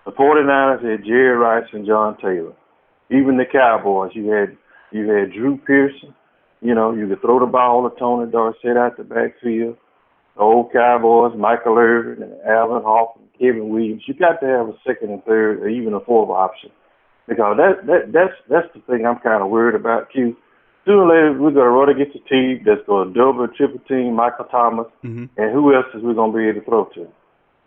The 49ers had Jerry Rice and John Taylor. Even the Cowboys, you had Drew Pearson. You know, you could throw the ball to Tony Dorsett out the backfield. The old Cowboys, Michael Irvin and Alvin Hoffman, Kevin Williams. You got to have a second and third, or even a fourth option, because that's the thing I'm kind of worried about, Q. Sooner or later, we're going to run against a team that's going to double, triple team Michael Thomas, and who else is we going to be able to throw to?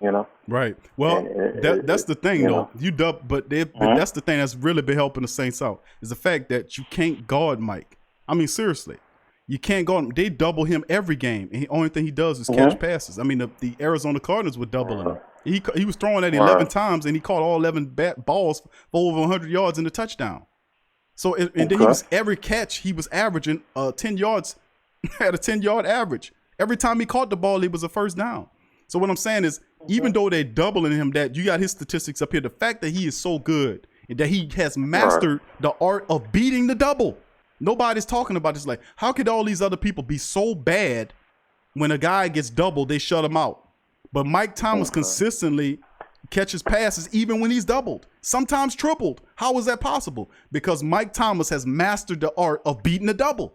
You know, right? Well, that's the thing, though. You but that's the thing that's really been helping the Saints out is the fact that you can't guard Mike. I mean, seriously, you can't guard him. They double him every game, and the only thing he does is catch passes. I mean, the Arizona Cardinals were doubling him. He was throwing at 11 times, and he caught all 11 balls for over 100 yards in the touchdown. So and then he was every catch he was averaging 10 yards, had a 10-yard average. Every time he caught the ball, it was a first down. So what I'm saying is, even though they're doubling him, that you got his statistics up here, the fact that he is so good and that he has mastered the art of beating the double. Nobody's talking about this. Like, how could all these other people be so bad when a guy gets doubled, they shut him out? But Mike Thomas consistently catches passes even when he's doubled, sometimes tripled. How is that possible? Because Mike Thomas has mastered the art of beating the double.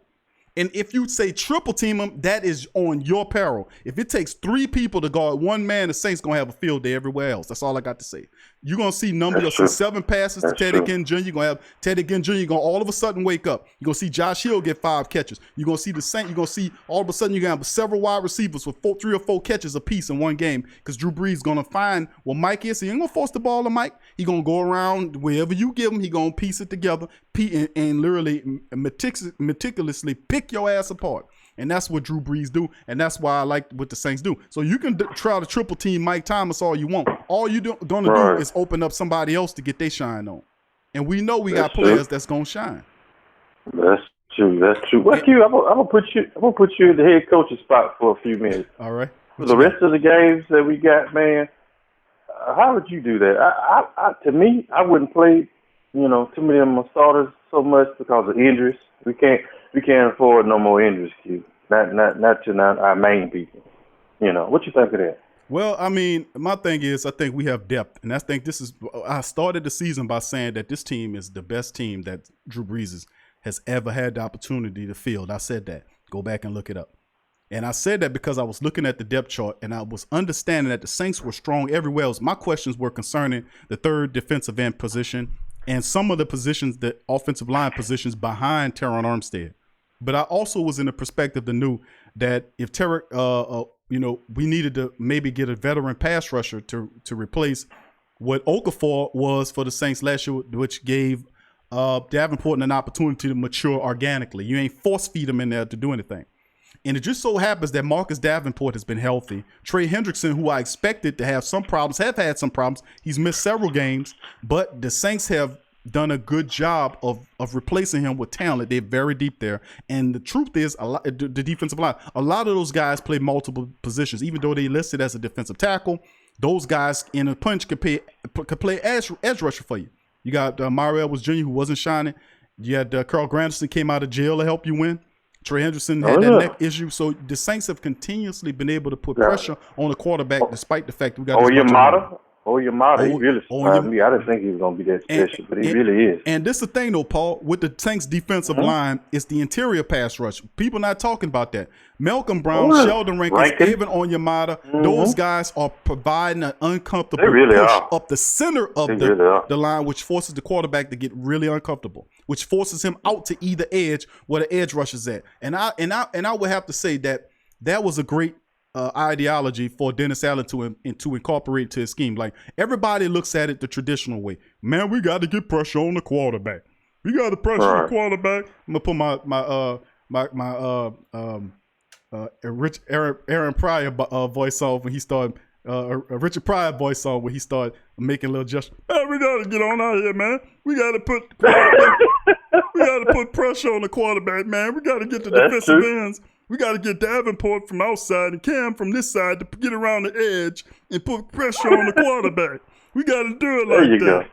And if you say triple team him, that is on your peril. If it takes 3 people to guard one man, the Saints going to have a field day everywhere else. That's all I got to say. You're going to see numbers. You're going to see 7 passes to Teddy Ginn Jr. You're going to have Teddy Ginn Jr. You're going to all of a sudden wake up. You're going to see Josh Hill get 5 catches. You're going to see the Saints. You're going to see all of a sudden you're going to have several wide receivers with 3 or 4 catches apiece in one game because Drew Brees is going to find where Mike is. He ain't going to force the ball to Mike. He's going to go around wherever you give him. He's going to piece it together and literally meticulously pick your ass apart. And that's what Drew Brees do, and that's why I like what the Saints do. So you can try to triple team Mike Thomas all you want. All you're going to do is open up somebody else to get their shine on. And we know we got players that's going to shine. That's true. That's true. Well, Q, I'm gonna put you in the head coach's spot for a few minutes. All right. For the rest of the games that we got, man, how would you do that? To me, I wouldn't play, too many of my starters so much because of injuries. We can't afford no more injuries, Q. Not to our main people. What you think of that? Well, I mean, my thing is, I think we have depth, and I started the season by saying that this team is the best team that Drew Brees has ever had the opportunity to field. I said that. Go back and look it up. And I said that because I was looking at the depth chart and I was understanding that the Saints were strong everywhere else. My questions were concerning the third defensive end position and some of the positions, the offensive line positions behind Teron Armstead. But I also was in the perspective that knew that if Tarek, we needed to maybe get a veteran pass rusher to replace what Okafor was for the Saints last year, which gave Davenport an opportunity to mature organically. You ain't force feed him in there to do anything. And it just so happens that Marcus Davenport has been healthy. Trey Hendrickson, who I expected to have some problems, have had some problems. He's missed several games, but the Saints have done a good job of replacing him with talent. They're very deep there. And the truth is, the defensive line, a lot of those guys play multiple positions. Even though they listed as a defensive tackle, those guys in a punch could play edge rusher for you. You got Mario Edwards Jr., who wasn't shining. You had Carl Granderson came out of jail to help you win. Trey Hendrickson had that neck issue. So the Saints have continuously been able to put pressure on the quarterback despite the fact we got Yamada, he really surprised me. I didn't think he was going to be that special, but he really is. And this is the thing, though, Paul, with the Saints defensive line, it's the interior pass rush. People not talking about that. Malcolm Brown, Sheldon Rankins, even Onyemata, those guys are providing an uncomfortable push up the center of the line, which forces the quarterback to get really uncomfortable, which forces him out to either edge where the edge rush is at. And I would have to say that was a great ideology for Dennis Allen to incorporate to his scheme. Like, everybody looks at it the traditional way. Man, we got to get pressure on the quarterback. We got to pressure the quarterback. I'm gonna put my Aaron Pryor voice on when he started. Richard Pryor voice on when he started making a little gesture. Man, we got to get on out here, man. We got to put pressure on the quarterback, man. We got to get the defensive ends. We got to get Davenport from outside and Cam from this side to get around the edge and put pressure on the quarterback. We got to do it like that.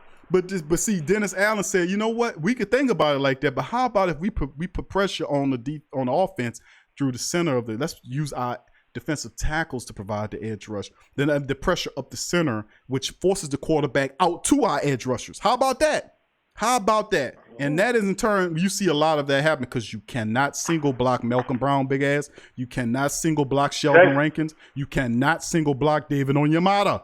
But see, Dennis Allen said, you know what? We could think about it like that, but how about if we put pressure on the offense through the center of let's use our defensive tackles to provide the edge rush. Then the pressure up the center, which forces the quarterback out to our edge rushers. How about that? How about that? And that is in turn, you see a lot of that happen because you cannot single block Malcolm Brown, big ass. You cannot single block Sheldon Rankins. You cannot single block David Onyemata.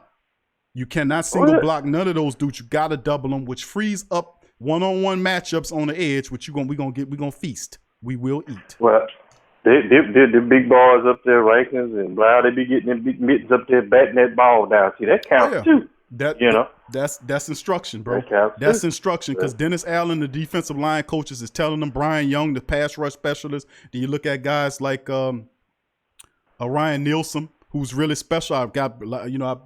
You cannot single block none of those dudes. You got to double them, which frees up one-on-one matchups on the edge, which we're gonna feast. We will eat. Well, the big boys up there, Rankins and Brown, they be getting them big mittens up there batting that ball down. See, that counts too. That's instruction, bro. That's instruction because Dennis Allen, the defensive line coaches, is telling them. Brian Young, the pass rush specialist. Do you look at guys like Ryan Nielsen, who's really special? I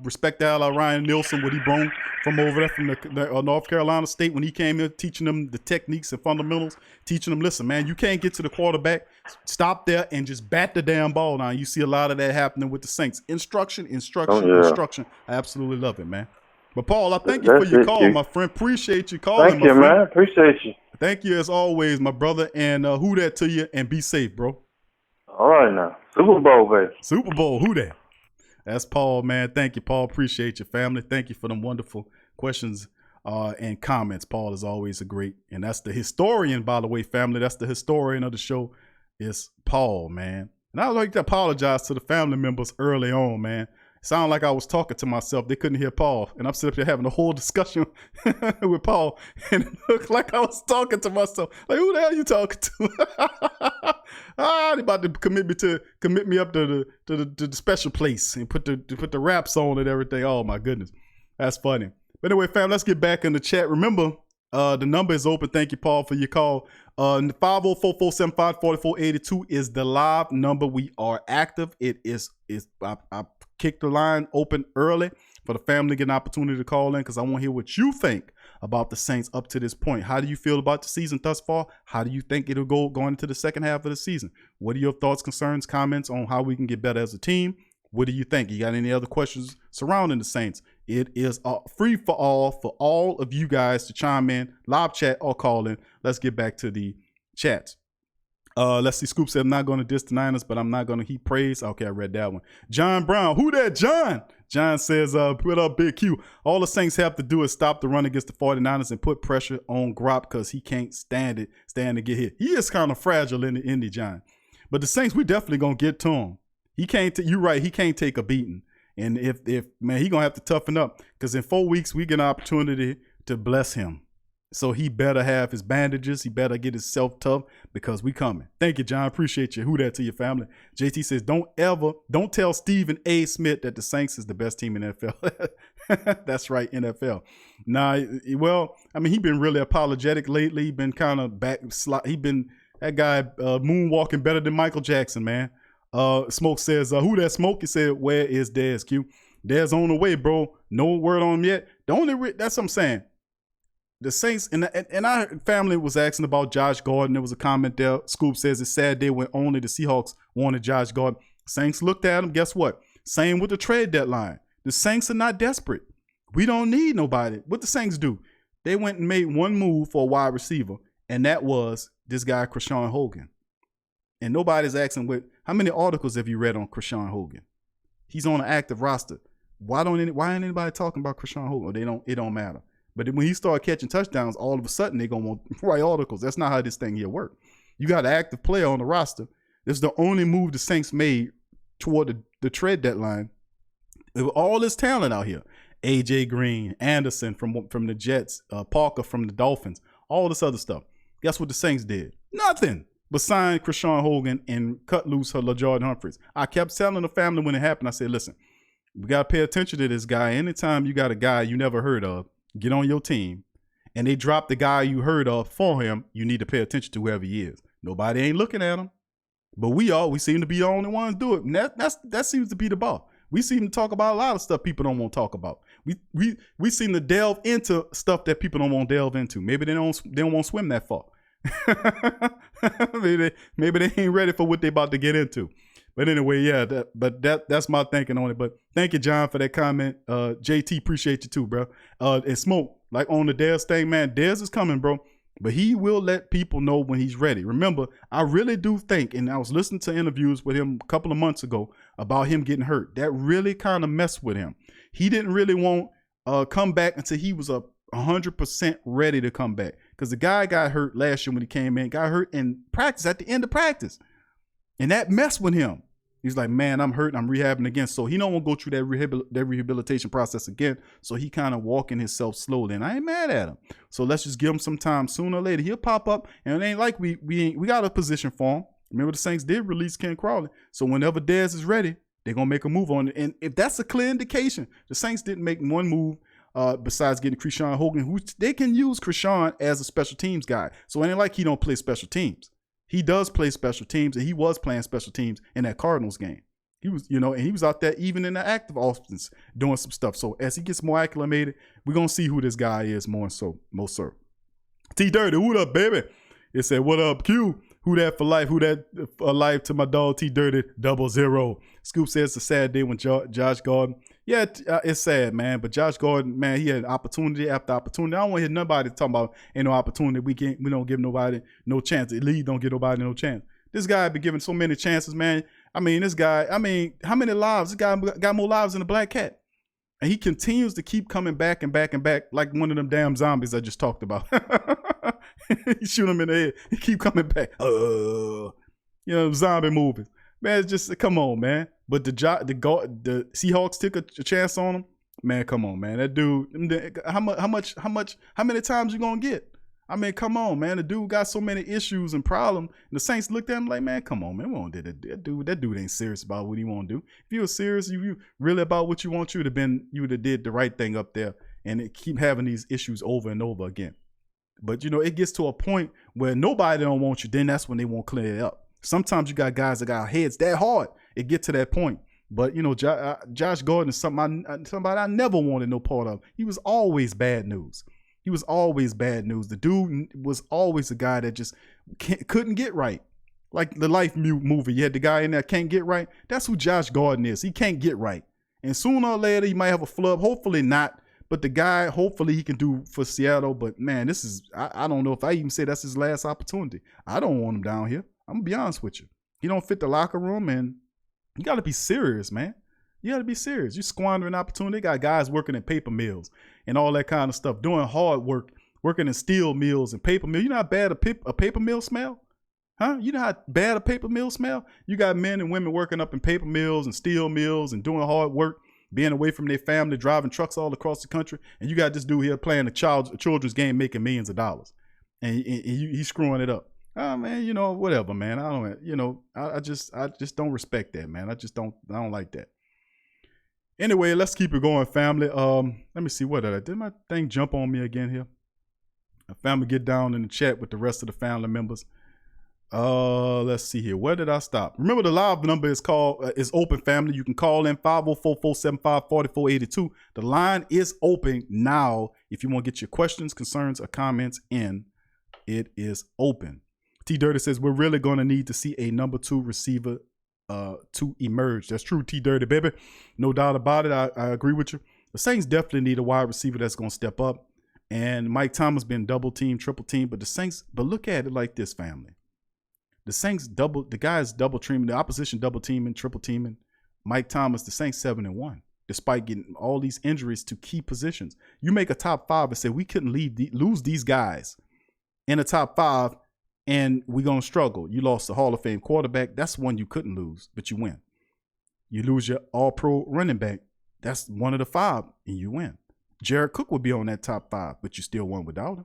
respect the hell out of Ryan Nielsen, what he brought from over there from the North Carolina State when he came in, teaching them the techniques and fundamentals, teaching them, listen, man, you can't get to the quarterback, stop there and just bat the damn ball down. You see a lot of that happening with the Saints. Instruction. I absolutely love it, man. But Paul, I thank you for your call, my friend. Appreciate you calling. Thank you, man. Appreciate you. Thank you as always, my brother. And who that to you? And be safe, bro. All right now. Super Bowl, baby. Super Bowl, who that? That's Paul, man. Thank you, Paul. Appreciate your family. Thank you for them wonderful questions and comments. Paul is always a great, and that's the historian, by the way, family. That's the historian of the show. It's Paul, man. And I would like to apologize to the family members early on, man. Sound like I was talking to myself. They couldn't hear Paul. And I'm sitting up there having a whole discussion with Paul. And it looked like I was talking to myself. Like, who the hell are you talking to? They about to commit me up to the special place and put the raps on and everything. Oh my goodness. That's funny. But anyway, fam, let's get back in the chat. Remember, the number is open. Thank you, Paul, for your call. 504-475-4482 is the live number. We are active. I kicked the line open early for the family to get an opportunity to call in because I want to hear what you think about the Saints up to this point. How do you feel about the season thus far? How do you think it'll go going into the second half of the season? What are your thoughts, concerns, comments on how we can get better as a team? What do you think? You got any other questions surrounding the Saints? It is free for all of you guys to chime in, live chat or call in. Let's get back to the chats. Let's see. Scoop said, I'm not going to diss the Niners, but I'm not going to heap praise. Okay, I read that one. John Brown. Who that, John? John says, put up Big Q. All the Saints have to do is stop the run against the 49ers and put pressure on Grop because he can't stand to get hit. He is kind of fragile in the Indy, John. But the Saints, we definitely going to get to him. He can't, you're right, he can't take a beating. And if man, he going to have to toughen up because in 4 weeks, we get an opportunity to bless him. So he better have his bandages. He better get himself tough because we coming. Thank you, John. Appreciate you. Who that to your family? JT says, don't tell Stephen A. Smith that the Saints is the best team in NFL. That's right, NFL. Nah, well, I mean, he been really apologetic lately. He been kind of he been that guy moonwalking better than Michael Jackson, man. Smoke says, who that Smoke? He said, where is Dez, Q? Dez on the way, bro. No word on him yet. That's what I'm saying. The Saints and our family was asking about Josh Gordon. There was a comment there. Scoop says it's sad day when only the Seahawks wanted Josh Gordon. Saints looked at him. Guess what? Same with the trade deadline. The Saints are not desperate. We don't need nobody. What the Saints do? They went and made one move for a wide receiver, and that was this guy, Krishan Hogan. And nobody's asking how many articles have you read on Krishan Hogan? He's on an active roster. Why ain't anybody talking about Krishan Hogan? It don't matter. But when he started catching touchdowns, all of a sudden they're going to want to write articles. That's not how this thing here works. You got an active player on the roster. This is the only move the Saints made toward the trade deadline. With all this talent out here, A.J. Green, Anderson from the Jets, Parker from the Dolphins, all this other stuff. Guess what the Saints did? Nothing but sign Krishan Hogan and cut loose her LaJordan Humphries. I kept telling the family when it happened, I said, listen, we got to pay attention to this guy. Anytime you got a guy you never heard of, get on your team, and they drop the guy you heard of for him, you need to pay attention to whoever he is. Nobody ain't looking at him, but we seem to be the only ones do it. And that seems to be the ball. We seem to talk about a lot of stuff people don't want to talk about. We seem to delve into stuff that people don't want to delve into. Maybe they don't want to swim that far. maybe they ain't ready for what they about to get into. But anyway, yeah, that's my thinking on it. But thank you, John, for that comment. JT, appreciate you too, bro. And Smoke, like on the Dez thing, man, Dez is coming, bro. But he will let people know when he's ready. Remember, I really do think, and I was listening to interviews with him a couple of months ago about him getting hurt. That really kind of messed with him. He didn't really want come back until he was 100% ready to come back. Because the guy got hurt last year when he came in, got hurt in practice at the end of practice. And that messed with him. He's like, man, I'm hurt. I'm rehabbing again. So he don't want to go through that rehabilitation process again. So he kind of walking himself slowly. And I ain't mad at him. So let's just give him some time. Sooner or later, he'll pop up. And it ain't like we got a position for him. Remember, the Saints did release Ken Crawley. So whenever Dez is ready, they're going to make a move on it. And if that's a clear indication, the Saints didn't make one move besides getting Krishan Hogan, who they can use Krishan as a special teams guy. So it ain't like he don't play special teams. He does play special teams, and he was playing special teams in that Cardinals game. He was, and he was out there even in the active offense doing some stuff. So as he gets more acclimated, we're going to see who this guy is more so, most sir. T Dirty, what up, baby? It said, what up, Q? Who that for life? Who that for life to my dog T Dirty 00. Scoop says it's a sad day when Josh Gordon. Yeah, it's sad, man. But Josh Gordon, man, he had opportunity after opportunity. I don't want to hear nobody talking about ain't no opportunity. We don't give nobody no chance. The league don't give nobody no chance. This guy been given so many chances, man. I mean, how many lives? This guy got more lives than a black cat. And he continues to keep coming back and back and back like one of them damn zombies I just talked about. You shoot him in the head. He keep coming back. Zombie movies. Man, it's just, come on, man. But the Seahawks took a chance on him. Man, come on, man. That dude, how many times you gonna get? I mean, come on, man. The dude got so many issues and problems. And the Saints looked at him like, man, come on, man. We won't do that. That dude ain't serious about what he want to do. If you were serious, if you really about what you want, you would have did the right thing up there. And it keep having these issues over and over again. But, it gets to a point where nobody don't want you. Then that's when they won't clear it up. Sometimes you got guys that got heads that hard. It get to that point. But, Josh Gordon is somebody I never wanted no part of. He was always bad news. He was always bad news. The dude was always a guy that just couldn't get right. Like the Life movie. You had the guy in there can't get right. That's who Josh Gordon is. He can't get right. And sooner or later, he might have a flub. Hopefully not. But the guy, hopefully he can do for Seattle. But, man, I don't know if I even say that's his last opportunity. I don't want him down here. I'm going to be honest with you. He don't fit the locker room, and you got to be serious, man. You got to be serious. You squandering opportunity. They got guys working in paper mills and all that kind of stuff, doing hard work, working in steel mills and paper mills. You know how bad a paper mill smell? Huh? You know how bad a paper mill smell? You got men and women working up in paper mills and steel mills and doing hard work, being away from their family, driving trucks all across the country. And you got this dude here playing a children's game, making millions of dollars. And he's screwing it up. Oh, man, whatever, man. I just don't respect that, man. I don't like that. Anyway, let's keep it going, family. Let me see, did my thing jump on me again here? My family get down in the chat with the rest of the family members. Let's see here. Where did I stop? Remember, the live number is open, family. You can call in 504-475-4482. The line is open now. If you want to get your questions, concerns, or comments in, it is open. T Dirty says we're really going to need to see a number 2 receiver to emerge. That's true, T Dirty, baby. No doubt about it. I agree with you. The Saints definitely need a wide receiver that's going to step up. And Mike Thomas been double teamed, triple teamed, but look at it like this, family. The Saints the guys double teaming, the opposition double teaming, triple teaming. Mike Thomas, the Saints 7-1, despite getting all these injuries to key positions. You make a top 5 and say we couldn't lose these guys in a top 5. And we're going to struggle. You lost the Hall of Fame quarterback. That's one you couldn't lose, but you win. You lose your all-pro running back. That's one of the 5, and you win. Jared Cook would be on that top 5, but you still won without him.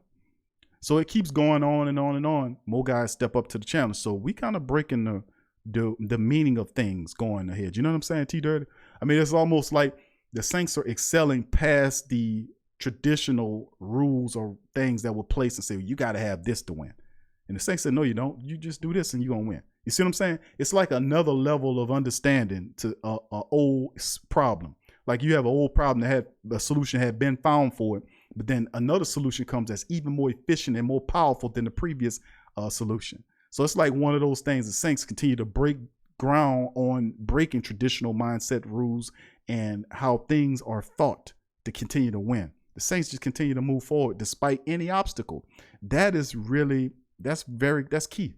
So it keeps going on and on and on. More guys step up to the challenge. So we kind of breaking the meaning of things going ahead. You know what I'm saying, T Dirty? I mean, it's almost like the Saints are excelling past the traditional rules or things that were placed and say, well, you got to have this to win. And the Saints said, no, you don't. You just do this and you're going to win. You see what I'm saying? It's like another level of understanding to an old problem. Like you have an old problem that had a solution had been found for it, but then another solution comes that's even more efficient and more powerful than the previous solution. So it's like one of those things. The Saints continue to break ground on breaking traditional mindset rules and how things are thought to continue to win. The Saints just continue to move forward despite any obstacle. That's key.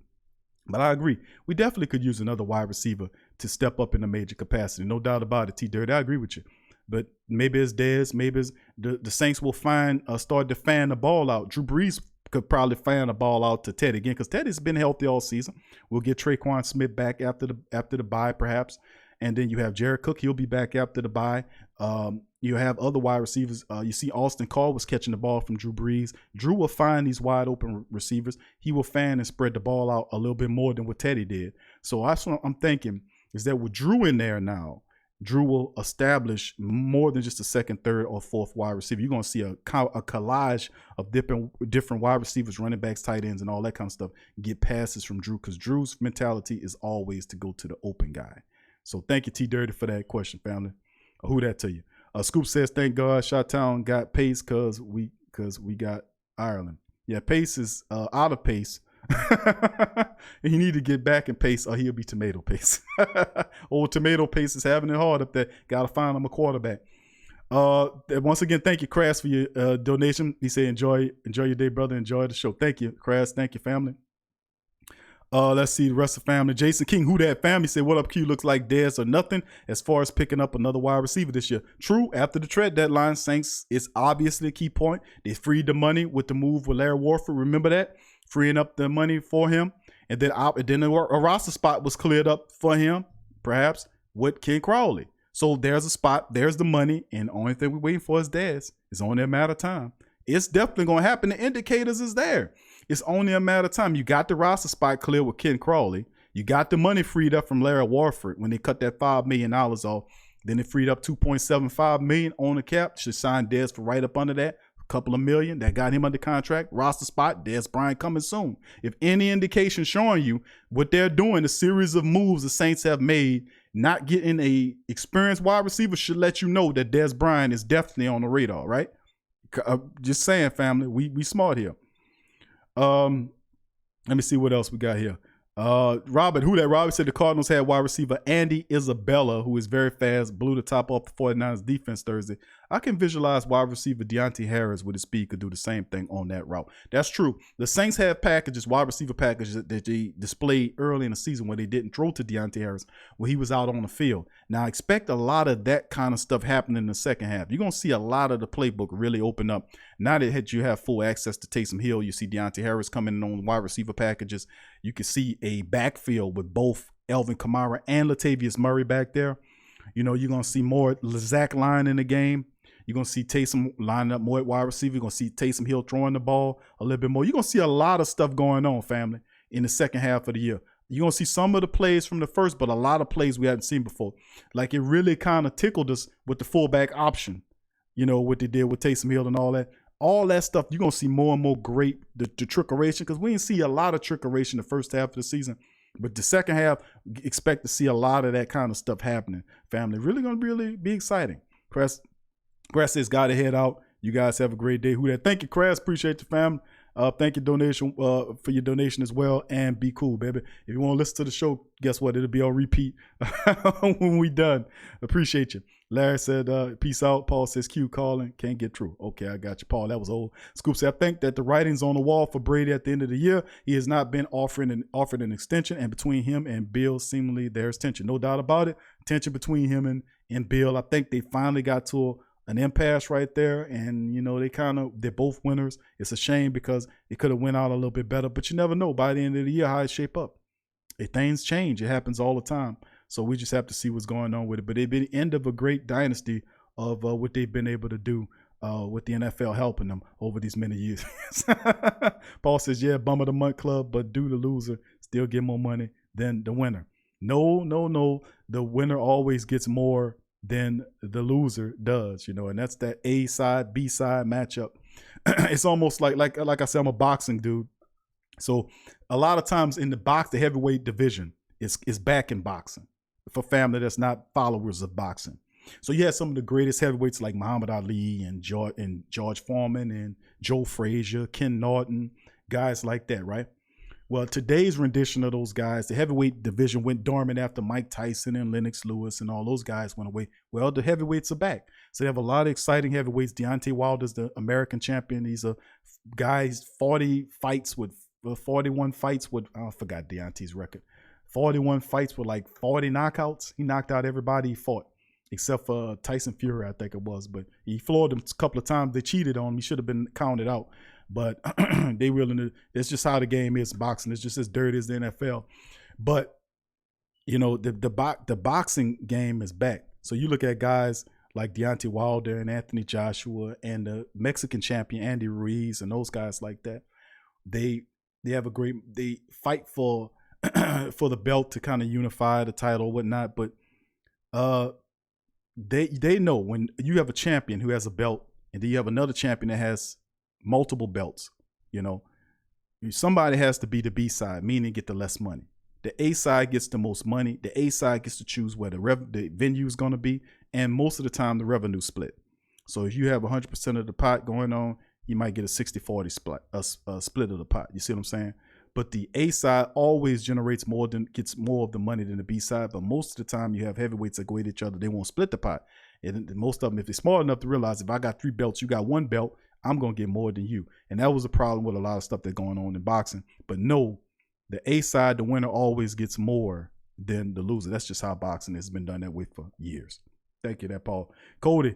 But I agree. We definitely could use another wide receiver to step up in a major capacity. No doubt about it, T-Dirty. I agree with you. But maybe it's Dez. Maybe it's the Saints will start to fan the ball out. Drew Brees could probably fan the ball out to Teddy again because Teddy's been healthy all season. We'll get Traquan Smith back after the bye, perhaps. And then you have Jared Cook. He'll be back after the bye. You have other wide receivers. You see Austin Carr was catching the ball from Drew Brees. Drew will find these wide open receivers. He will fan and spread the ball out a little bit more than what Teddy did. So that's what I'm thinking is that with Drew in there now, Drew will establish more than just a second, third, or fourth wide receiver. You're going to see a collage of different wide receivers, running backs, tight ends, and all that kind of stuff get passes from Drew because Drew's mentality is always to go to the open guy. So thank you, T-Dirty, for that question, family. Who that to you? Scoop says, thank God Chi-Town got Pace because we got Ireland. Yeah, Pace is out of Pace. He need to get back in Pace or he'll be Tomato Pace. Old Tomato Pace is having it hard up there. Got to find him a quarterback. Once again, thank you, Crass, for your donation. He said, enjoy your day, brother. Enjoy the show. Thank you, Crass. Thank you, family. Let's see the rest of the family. Jason King, who that family, said, what up, Q? Looks like Dez or nothing as far as picking up another wide receiver this year. True, after the trade deadline, Saints is obviously a key point. They freed the money with the move with Larry Warford. Remember that? Freeing up the money for him. And then a roster spot was cleared up for him, perhaps, with Ken Crawley. So there's a spot, there's the money, and the only thing we're waiting for is Dez. It's only a matter of time. It's definitely going to happen. The indicators is there. It's only a matter of time. You got the roster spot clear with Ken Crawley. You got the money freed up from Larry Warford when they cut that $5 million off. Then it freed up $2.75 million on the cap. Should sign Dez for right up under that. A couple of million. That got him under contract. Roster spot, Dez Bryant coming soon. If any indication showing you what they're doing, a series of moves the Saints have made, not getting a experienced wide receiver should let you know that Dez Bryant is definitely on the radar, right? Just saying, family. We smart here. Let me see what else we got here. Robert said the Cardinals had wide receiver Andy Isabella, who is very fast, blew the top off the 49ers defense Thursday. I can visualize wide receiver Deontay Harris with his speed could do the same thing on that route. That's true. The Saints have packages, wide receiver packages that they displayed early in the season when they didn't throw to Deontay Harris when he was out on the field. Now expect a lot of that kind of stuff happening in the second half. You're going to see a lot of the playbook really open up. Now that you have full access to Taysom Hill, you see Deontay Harris coming in on wide receiver packages. You can see a backfield with both Elvin Kamara and Latavius Murray back there. You know, you're going to see more Zach Line in the game. You're going to see Taysom lining up more at wide receiver. You're going to see Taysom Hill throwing the ball a little bit more. You're going to see a lot of stuff going on, family, in the second half of the year. You're going to see some of the plays from the first, but a lot of plays we hadn't seen before. Like it really kind of tickled us with the fullback option, you know, what they did with Taysom Hill and all that. All that stuff, you're going to see more and more great, the trickeration, because we didn't see a lot of trickeration the first half of the season. But the second half, expect to see a lot of that kind of stuff happening, family. Really going to be exciting. Crest says, got to head out. You guys have a great day. Who that? Thank you, Crest. Appreciate the family. Thank you for your donation as well. And be cool, baby. If you want to listen to the show, guess what? It'll be on repeat when we done. Appreciate you. Larry said, peace out. Paul says, Q calling. Can't get through. Okay, I got you, Paul. That was old. Scoop said, I think that the writing's on the wall for Brady at the end of the year. He has not been offered an extension, and between him and Bill, seemingly there's tension. No doubt about it. Tension between him and Bill. I think they finally got to an impasse right there, and you know they're both winners. It's a shame because it could have went out a little bit better, but you never know by the end of the year how it shape up. If things change, it happens all the time. So we just have to see what's going on with it. But it'd be the end of a great dynasty of what they've been able to do with the NFL helping them over these many years. Paul says, yeah, bum of the month club, but do the loser still get more money than the winner? No. The winner always gets more than the loser does, you know, and that's that A side, B side matchup. It's almost like I said, I'm a boxing dude. So a lot of times in the heavyweight division is back in boxing for family that's not followers of boxing. So you have some of the greatest heavyweights like Muhammad Ali and George Foreman and Joe Frazier, Ken Norton, guys like that, right? Well, today's rendition of those guys, the heavyweight division went dormant after Mike Tyson and Lennox Lewis and all those guys went away. Well, the heavyweights are back. So they have a lot of exciting heavyweights. Deontay Wilder's the American champion. He's a guy's 41 fights with, I forgot Deontay's record. 41 fights with like 40 knockouts. He knocked out everybody he fought, except for Tyson Fury, I think it was. But he floored him a couple of times. They cheated on him. He should have been counted out. But they really, it's just how the game is, boxing. It's just as dirty as the NFL. But, you know, the boxing game is back. So you look at guys like Deontay Wilder and Anthony Joshua and the Mexican champion Andy Ruiz and those guys like that. They fight for for the belt to kind of unify the title, whatnot. But they know when you have a champion who has a belt and then you have another champion that has multiple belts, you know, somebody has to be the B side, meaning get the less money. The A side gets the most money. The A side gets to choose where the venue is going to be, and most of the time the revenue split. So if you have 100% of the pot going on, you might get a 60-40 split, a split of the pot. You see what I'm saying? But the A side always gets more of the money than the B side. But most of the time you have heavyweights that go at each other. They won't split the pot. And most of them, if they're smart enough to realize if I got 3 belts, you got 1 belt, I'm going to get more than you. And that was a problem with a lot of stuff that's going on in boxing. But no, the A side, the winner always gets more than the loser. That's just how boxing has been done that way for years. Thank you, that Paul. Cody,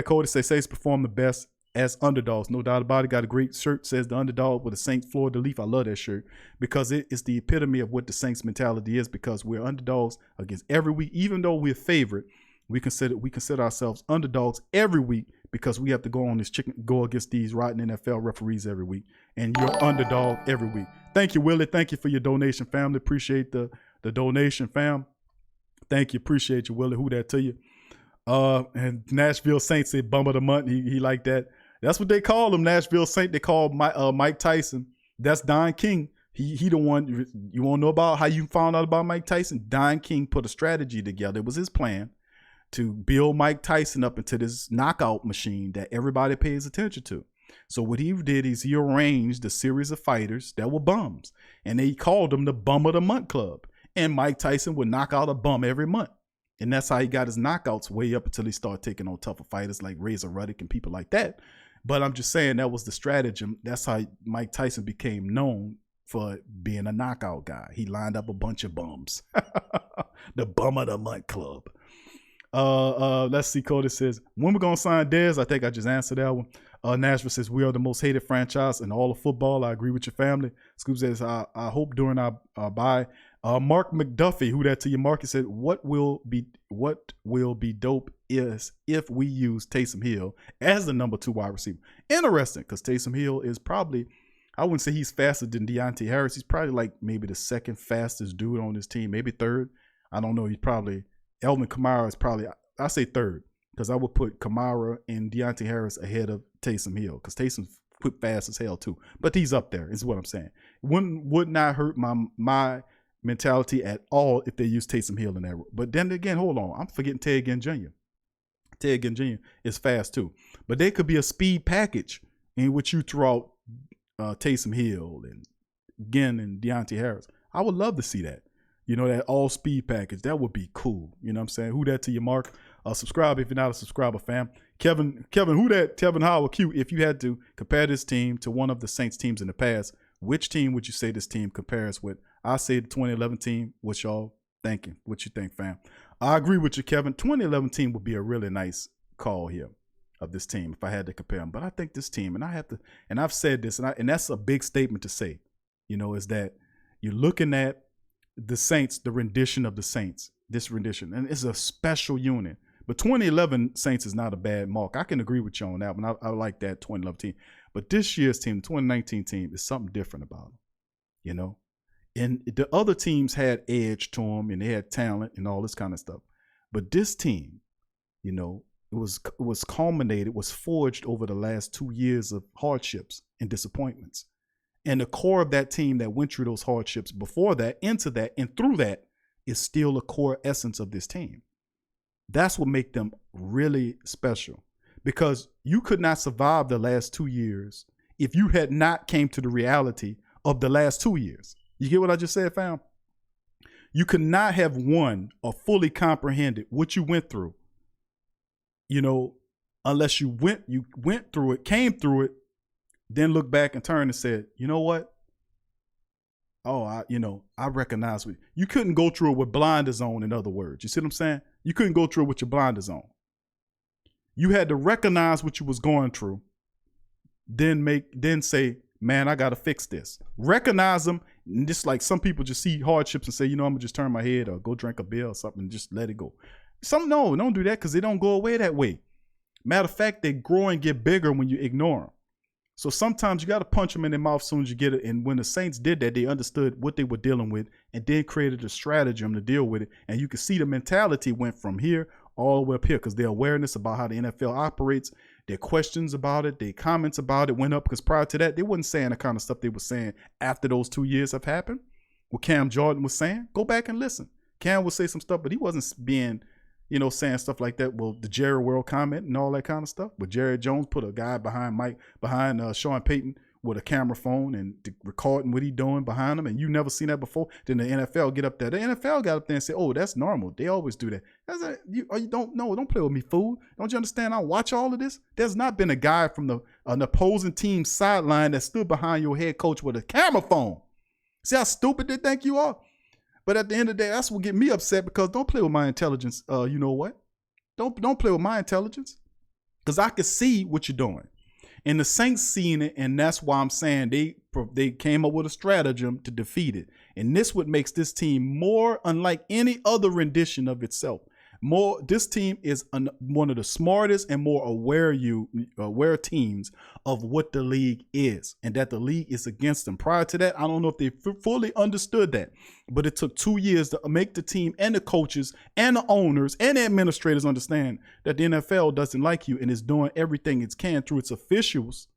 Cody says perform the best as underdogs. No doubt about it. Got a great shirt, says the underdog with a Saints floor de leaf. I love that shirt because it is the epitome of what the Saints mentality is, because we're underdogs against every week. Even though we're favorite, we consider ourselves underdogs every week because we have to go against these rotten NFL referees every week. And you're underdog every week. Thank you, Willie. Thank you for your donation, family. Appreciate the donation, fam. Thank you. Appreciate you, Willie. Who that to you? And Nashville Saints said bum of the month. He like that. That's what they call him, Nashville Saint. They call Mike Tyson. That's Don King. He the one. You want to know about how you found out about Mike Tyson? Don King put a strategy together. It was his plan to build Mike Tyson up into this knockout machine that everybody pays attention to. So what he did is he arranged a series of fighters that were bums, and they called them the Bum of the Month Club. And Mike Tyson would knock out a bum every month. And that's how he got his knockouts way up until he started taking on tougher fighters like Razor Ruddock and people like that. But I'm just saying that was the stratagem. That's how Mike Tyson became known for being a knockout guy. He lined up a bunch of bums. The Bum of the Month Club. Let's see. Cody says, when we're going to sign Dez? I think I just answered that one. Nashville says, we are the most hated franchise in all of football. I agree with your family. Scoop says, I hope during our bye. Mark McDuffie, who that to you, Mark, he said, what will be dope is if we use Taysom Hill as the number 2 wide receiver. Interesting, because Taysom Hill is probably, I wouldn't say he's faster than Deontay Harris. He's probably like maybe the 2nd fastest dude on this team, maybe 3rd. I don't know. He's probably, Elvin Kamara is probably, I say 3rd, because I would put Kamara and Deontay Harris ahead of Taysom Hill, because Taysom's quick, fast as hell too. But he's up there, is what I'm saying. Would not hurt my mentality at all if they use Taysom Hill in that. But then again, hold on, I'm forgetting Ted Ginn Jr. Ted Ginn Jr. is fast too. But they could be a speed package in which you throw out Taysom Hill and Ginn and Deontay Harris. I would love to see that. You know, that all speed package. That would be cool. You know what I'm saying? Who that to you, Mark? Subscribe if you're not a subscriber, fam. Kevin, who that? Tevin Howard Q. If you had to compare this team to one of the Saints teams in the past, which team would you say this team compares with? I say the 2011 team. What y'all thinking? What you think, fam? I agree with you, Kevin. 2011 team would be a really nice call here of this team if I had to compare them. But I think this team, and I have to, and I've said this, and that's a big statement to say, you know, is that you're looking at the Saints, the rendition of the Saints, this rendition, and it's a special unit. But 2011 Saints is not a bad mark. I can agree with you on that one. I like that 2011 team. But this year's team, the 2019 team, is something different about them, you know? And the other teams had edge to them, and they had talent and all this kind of stuff. But this team, you know, it was culminated, was forged over the last 2 years of hardships and disappointments. And the core of that team that went through those hardships before that, into that, and through that is still a core essence of this team. That's what makes them really special, because you could not survive the last 2 years if you had not came to the reality of the last 2 years. You get what I just said, fam? You could not have won or fully comprehended what you went through, unless you went through it, came through it, then look back and turn and said, you know what? Oh, I recognize what you couldn't go through it with blinders on, in other words. You see what I'm saying? You couldn't go through it with your blinders on. You had to recognize what you was going through, then say, man, I gotta fix this. Recognize them, and just like some people just see hardships and say, I'm gonna just turn my head or go drink a beer or something and just let it go. No, don't do that, because they don't go away that way. Matter of fact, they grow and get bigger when you ignore them. So sometimes you got to punch them in their mouth as soon as you get it. And when the Saints did that, they understood what they were dealing with and then created a stratagem to deal with it. And you can see the mentality went from here all the way up here, because their awareness about how the NFL operates, their questions about it, their comments about it went up, because prior to that, they wasn't saying the kind of stuff they were saying after those 2 years have happened. What Cam Jordan was saying, go back and listen. Cam would say some stuff, but he wasn't being, saying stuff like that. Well, the Jerry World comment and all that kind of stuff. But Jerry Jones put a guy behind Sean Payton with a camera phone and recording what he doing behind him, and you never seen that before. Then the NFL get up there. The NFL got up there and say, "Oh, that's normal. They always do that." You don't play with me, fool. Don't you understand? I watch all of this. There's not been a guy from an opposing team sideline that stood behind your head coach with a camera phone. See how stupid they think you are? But at the end of the day, that's what get me upset, because don't play with my intelligence. You know what? Don't play with my intelligence, because I can see what you're doing. And the Saints seen it, and that's why I'm saying they came up with a stratagem to defeat it. And this what makes this team more unlike any other rendition of itself. This team is one of the smartest and more aware teams of what the league is, and that the league is against them. Prior to that, I don't know if they fully understood that, but it took 2 years to make the team and the coaches and the owners and the administrators understand that the NFL doesn't like you and is doing everything it can through its officials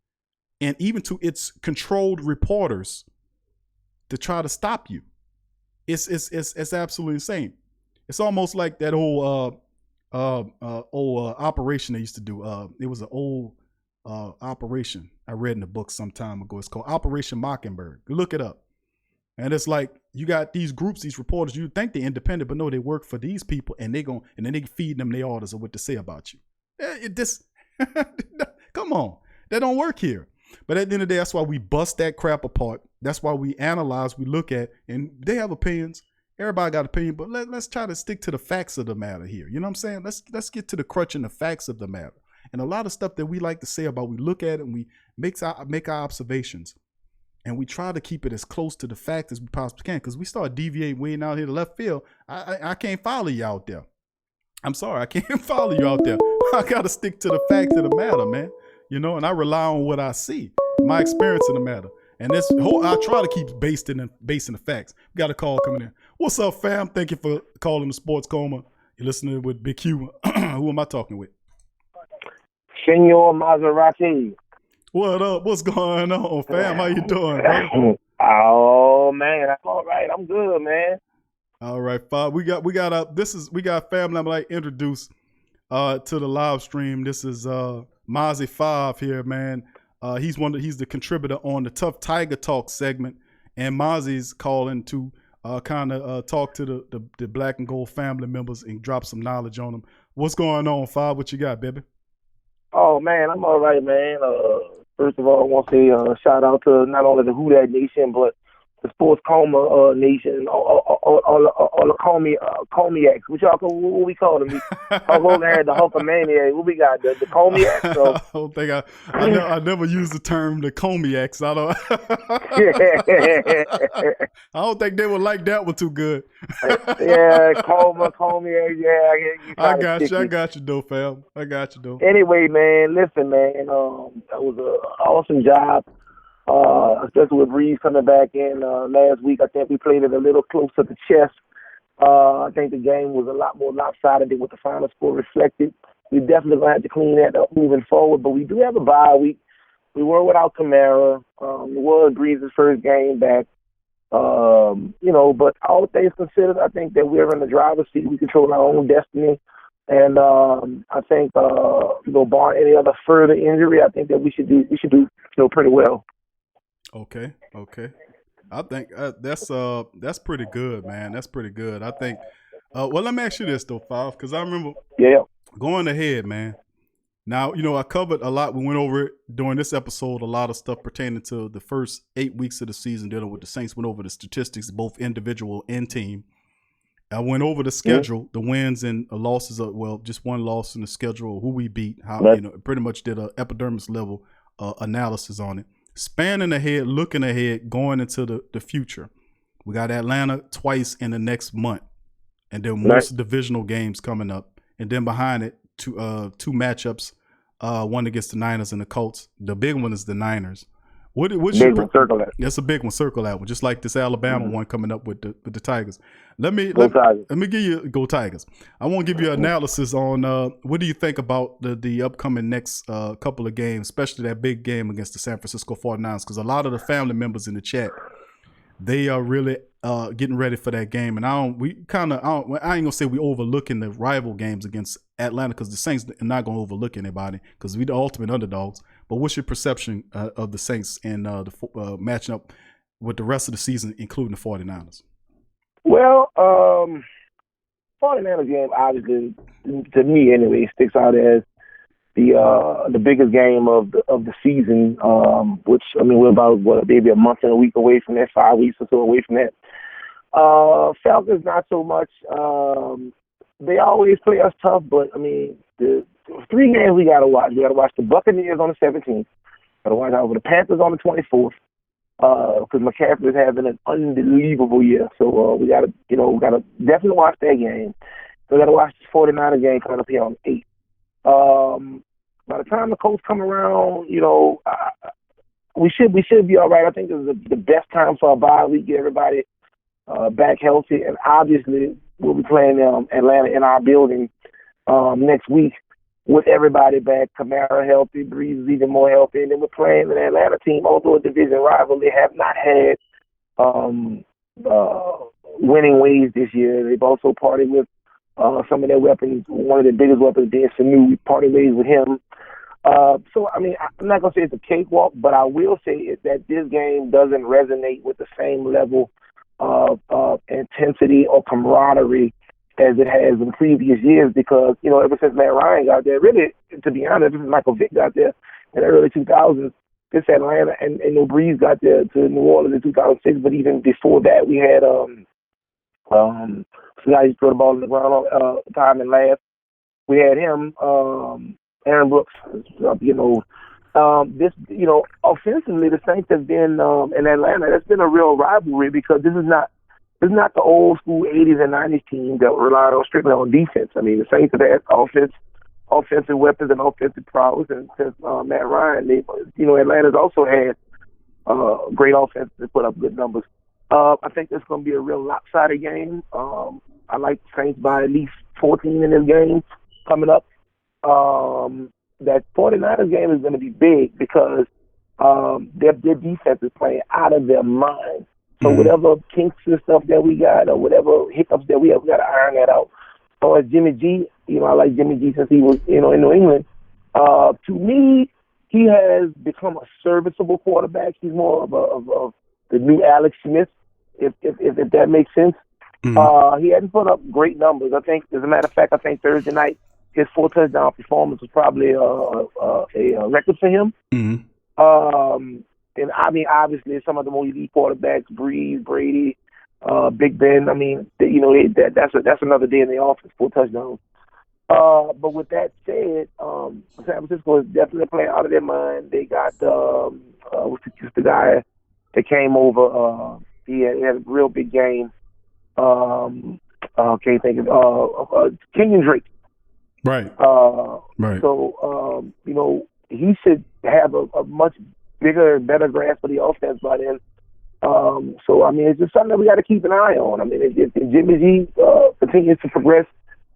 and even to its controlled reporters to try to stop you. It's absolutely insane. It's almost like that old operation they used to do. It was an old operation I read in the book some time ago. It's called Operation Mockingbird. You look it up. And it's like you got these groups, these reporters, you think they're independent, but no, they work for these people, and then they feed them their orders of what to say about you. Come on. That don't work here. But at the end of the day, that's why we bust that crap apart. That's why we analyze, we look at, and they have opinions. Everybody got an opinion, but let's try to stick to the facts of the matter here. You know what I'm saying? Let's get to the crutch and the facts of the matter. And a lot of stuff that we like to say about, we look at it and we make our observations, and we try to keep it as close to the fact as we possibly can. Because we start deviating way out here to left field, I can't follow you out there. I'm sorry, I can't follow you out there. I got to stick to the fact of the matter, man. And I rely on what I see, my experience in the matter. And I try to keep basing the facts. We got a call coming in. What's up, fam? Thank you for calling the Sports Coma. You're listening with Big Q. Who am I talking with? Senor Maserati. What up? What's going on, fam? How you doing, brother? Oh man, I'm all right. I'm good, man. All right, Bob. We got family. I'm like introduce to the live stream. This is Mozzie 5 here, man. He's the contributor on the Tough Tiger Talk segment, and Mozzie's calling to kind of talk to the Black and Gold family members and drop some knowledge on them. What's going on, Fab? What you got, baby? Oh man, I'm all right, man. First of all, I want to say shout out to not only the Who Dat Nation, but the Sports Coma Nation, all the Comiacs. What we call them? Hulk Hogan had the Hulkamaniac. What we got? The Comiacs. So. I don't think I never used the term the Comiacs. I don't think they would like that one too good. Yeah, Comiacs. Yeah, I got you though, fam. I got you though. Anyway, man, listen, man. That was an awesome job. Especially with Breeze coming back in last week. I think we played it a little close to the chest. I think the game was a lot more lopsided than what the final score reflected. We definitely going to have to clean that up moving forward, but we do have a bye week. We were without Kamara. It was Breeze's first game back. But all things considered, I think that we're in the driver's seat. We control our own destiny. And I think, bar any other further injury, I think that we should do pretty well. Okay. I think that's pretty good, man. That's pretty good. I think. Well, let me ask you this though, Five, because I remember going ahead, man. Now, I covered a lot. We went over it during this episode, a lot of stuff pertaining to the first 8 weeks of the season dealing with the Saints. Went over the statistics, both individual and team. I went over the schedule, the wins and losses just one loss in the schedule, who we beat, how, pretty much did a epidermis level analysis on it. Spanning ahead, looking ahead, going into the future. We got Atlanta twice in the next month, and then most divisional games coming up. And then behind it, two matchups, one against the Niners and the Colts. The big one is the Niners. Circle that. That's a big one. Circle that one. Just like this Alabama one coming up with the Tigers. Let me give you go Tigers. I want to give you an analysis on what do you think about the upcoming next couple of games, especially that big game against the San Francisco 49ers, because a lot of the family members in the chat, they are really getting ready for that game. And I ain't gonna say we overlooking the rival games against Atlanta, because the Saints are not gonna overlook anybody because we the ultimate underdogs. But what's your perception of the Saints and matching up with the rest of the season, including the 49ers? Well, 49ers game obviously, to me anyway, sticks out as the biggest game of the season. Which we're about maybe a month and a week away from that, 5 weeks or so away from that. Falcons not so much. They always play us tough, but the 3 games we gotta watch. We gotta watch the Buccaneers on the 17th. Gotta watch out for the Panthers on the 24th. Because McCaffrey is having an unbelievable year, so we gotta definitely watch that game. We gotta watch the 49er game coming up here on the 8th. By the time the Colts come around, we should be all right. I think this is the best time for a bye week, get everybody back healthy, and obviously we'll be playing Atlanta in our building next week with everybody back. Kamara healthy, Breeze is even more healthy, and then we're playing an Atlanta team, although a division rival, they have not had winning ways this year. They've also parted with some of their weapons. One of the biggest weapons being Sanu. We parted ways with him. So, I'm not going to say it's a cakewalk, but I will say that this game doesn't resonate with the same level of intensity or camaraderie as it has in previous years, because, ever since Matt Ryan got there, really, to be honest, ever since Michael Vick got there in the early 2000s, this Atlanta and Breeze got there to New Orleans in 2006, but even before that, we had so now he's throw the ball in the ground all time and laugh. We had him, Aaron Brooks, offensively, the Saints have been in Atlanta. That's been a real rivalry, because this is not the old school 80s and 90s team that relied on strictly on defense. The Saints have had offensive weapons and offensive prowess, and since Matt Ryan, Atlanta's also had great offense to put up good numbers. I think it's going to be a real lopsided game. I like the Saints by at least 14 in this game coming up. That 49ers game is going to be big because their defense is playing out of their mind. So whatever kinks and stuff that we got, or whatever hiccups that we have, we got to iron that out. So as Jimmy G, I like Jimmy G since he was, in New England. To me, he has become a serviceable quarterback. He's more of the new Alex Smith, if that makes sense. He hadn't put up great numbers. I think, as a matter of fact, Thursday night, his 4-touchdown performance was probably a record for him. And obviously, some of the more elite quarterbacks, Breeze, Brady, Big Ben. That's another day in the office, 4 touchdowns. But with that said, San Francisco is definitely playing out of their mind. They got what's the guy that came over? He had a real big game. Can't think of Kenyon Drake. Right. Right. So he should have a much bigger and better grasp of the offense by then. It's just something that we got to keep an eye on. If Jimmy G continues to progress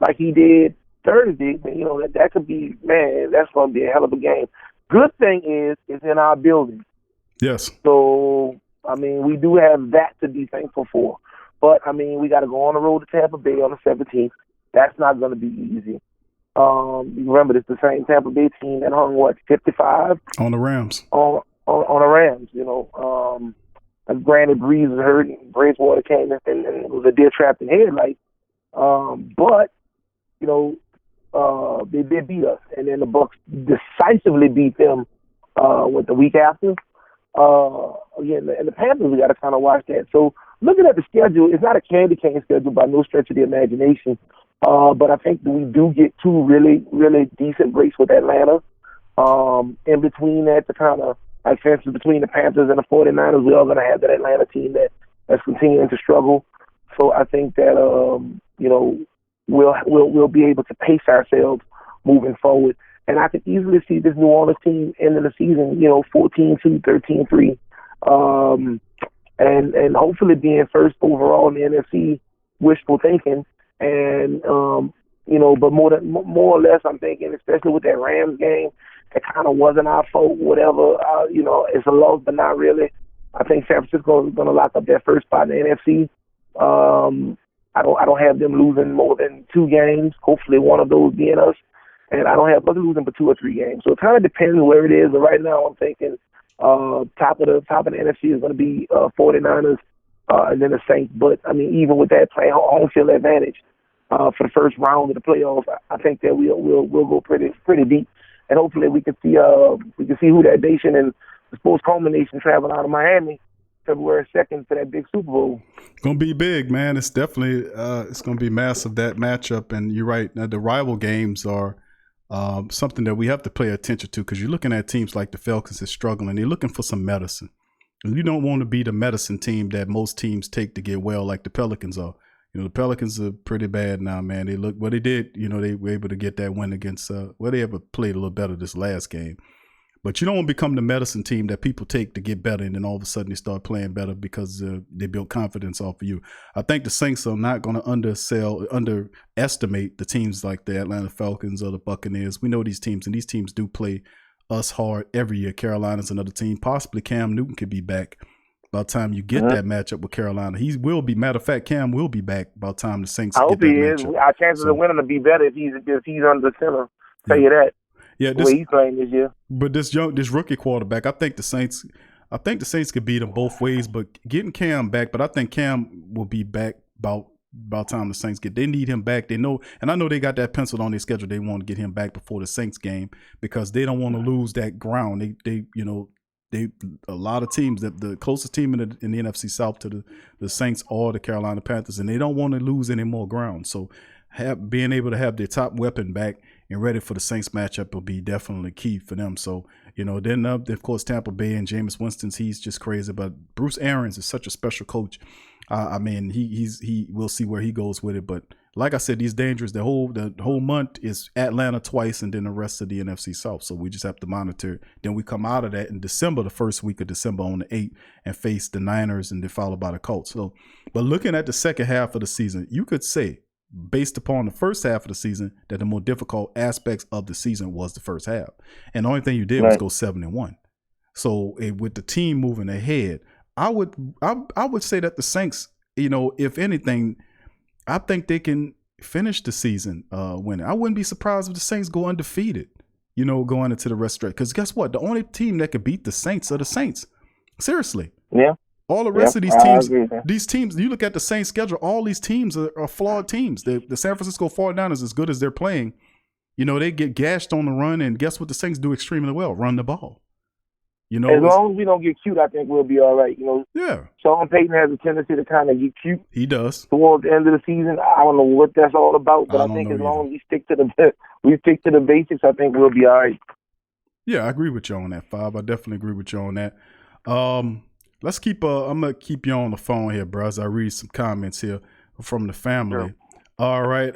like he did Thursday, then that could be, man, that's going to be a hell of a game. Good thing is it's in our building. Yes. So we do have that to be thankful for. But we got to go on the road to Tampa Bay on the 17th. That's not going to be easy. Remember, it's the same Tampa Bay team that hung 55 on the Rams. On the Rams, Granted, Breeze was hurt, and Bridgewater came in and it was a deer trapped in headlights. But they did beat us, and then the Bucs decisively beat them the week after. Again, and the Panthers, we got to kind of watch that. So looking at the schedule, it's not a candy cane schedule by no stretch of the imagination. But I think that we do get two really, really decent breaks with Atlanta. In between that, the kind of, like, for instance, between the Panthers and the 49ers, we are going to have that Atlanta team that's continuing to struggle. So I think that, we'll be able to pace ourselves moving forward. And I could easily see this New Orleans team ending the season, 14-2, 13-3. And hopefully being first overall in the NFC, wishful thinking. And, but more or less, I'm thinking, especially with that Rams game, it kind of wasn't our fault, whatever. It's a loss, but not really. I think San Francisco is going to lock up their first spot in the NFC. I don't have them losing more than 2 games, hopefully one of those being us. And I don't have us losing but 2 or 3 games. So it kind of depends where it is. But right now I'm thinking top of the NFC is going to be 49ers and then the Saints. But, I mean, even with that playing home field advantage for the first round of the playoffs, I think that we'll go pretty deep. And hopefully we can see who that nation and the sports culmination traveling out of Miami February 2nd for that big Super Bowl. Gonna be big, man. It's definitely it's gonna be massive, that matchup. And you're right. Now, the rival games are something that we have to pay attention to, because you're looking at teams like the Falcons is struggling. They're looking for some medicine. And you don't want to be the medicine team that most teams take to get well, like the Pelicans are. The Pelicans are pretty bad now, man. They look what they did. They were able to get that win against. They ever played a little better this last game. But you don't want to become the medicine team that people take to get better, and then all of a sudden they start playing better because they build confidence off of you. I think the Saints are not going to underestimate the teams like the Atlanta Falcons or the Buccaneers. We know these teams, and these teams do play us hard every year. Carolina's another team. Possibly Cam Newton could be back by the time you get that matchup with Carolina. He will be. Matter of fact, Cam will be back by the time the Saints get that matchup. I hope he is. Our chances of winning will be better if he's under center. Tell you that. Yeah, the way he's playing this year. But this rookie quarterback, I think the Saints could beat him both ways. But getting Cam back, but I think Cam will be back about time the Saints they need him back. They know, and I know they got that penciled on their schedule. They want to get him back before the Saints game because they don't want to lose that ground. They a lot of teams, the closest team in the NFC South to the Saints are the Carolina Panthers, and they don't want to lose any more ground. So being able to have their top weapon back and ready for the Saints matchup will be definitely key for them. So, then of course Tampa Bay and Jameis Winston, he's just crazy. But Bruce Arians is such a special coach. I mean, we'll see where he goes with it. But like I said, he's dangerous. The whole month is Atlanta twice, and then the rest of the NFC South. So we just have to monitor it. Then we come out of that in December, the first week of December on the 8th, and face the Niners, and then followed by the Colts. So, but looking at the second half of the season, you could say, based upon the first half of the season, that the more difficult aspects of the season was the first half. And the only thing you did was go 7-1. So with the team moving ahead, I would say that the Saints, if anything, I think they can finish the season winning. I wouldn't be surprised if the Saints go undefeated, going into the rest stretch. Because guess what? The only team that could beat the Saints are the Saints. Seriously. Yeah. All the rest of these teams, you look at the Saints schedule, all these teams are flawed teams. The San Francisco 49ers, as good as they're playing, they get gashed on the run, and guess what the Saints do extremely well? Run the ball. As long as we don't get cute, I think we'll be all right. Yeah. Sean Payton has a tendency to kind of get cute. He does. Towards the end of the season, I don't know what that's all about, but I think as long as we stick to the basics, I think we'll be all right. Yeah, I agree with you on that, Five. I definitely agree with you on that. Let's keep. I'm gonna keep you on the phone here, bro, as I read some comments here from the family. Sure. All right.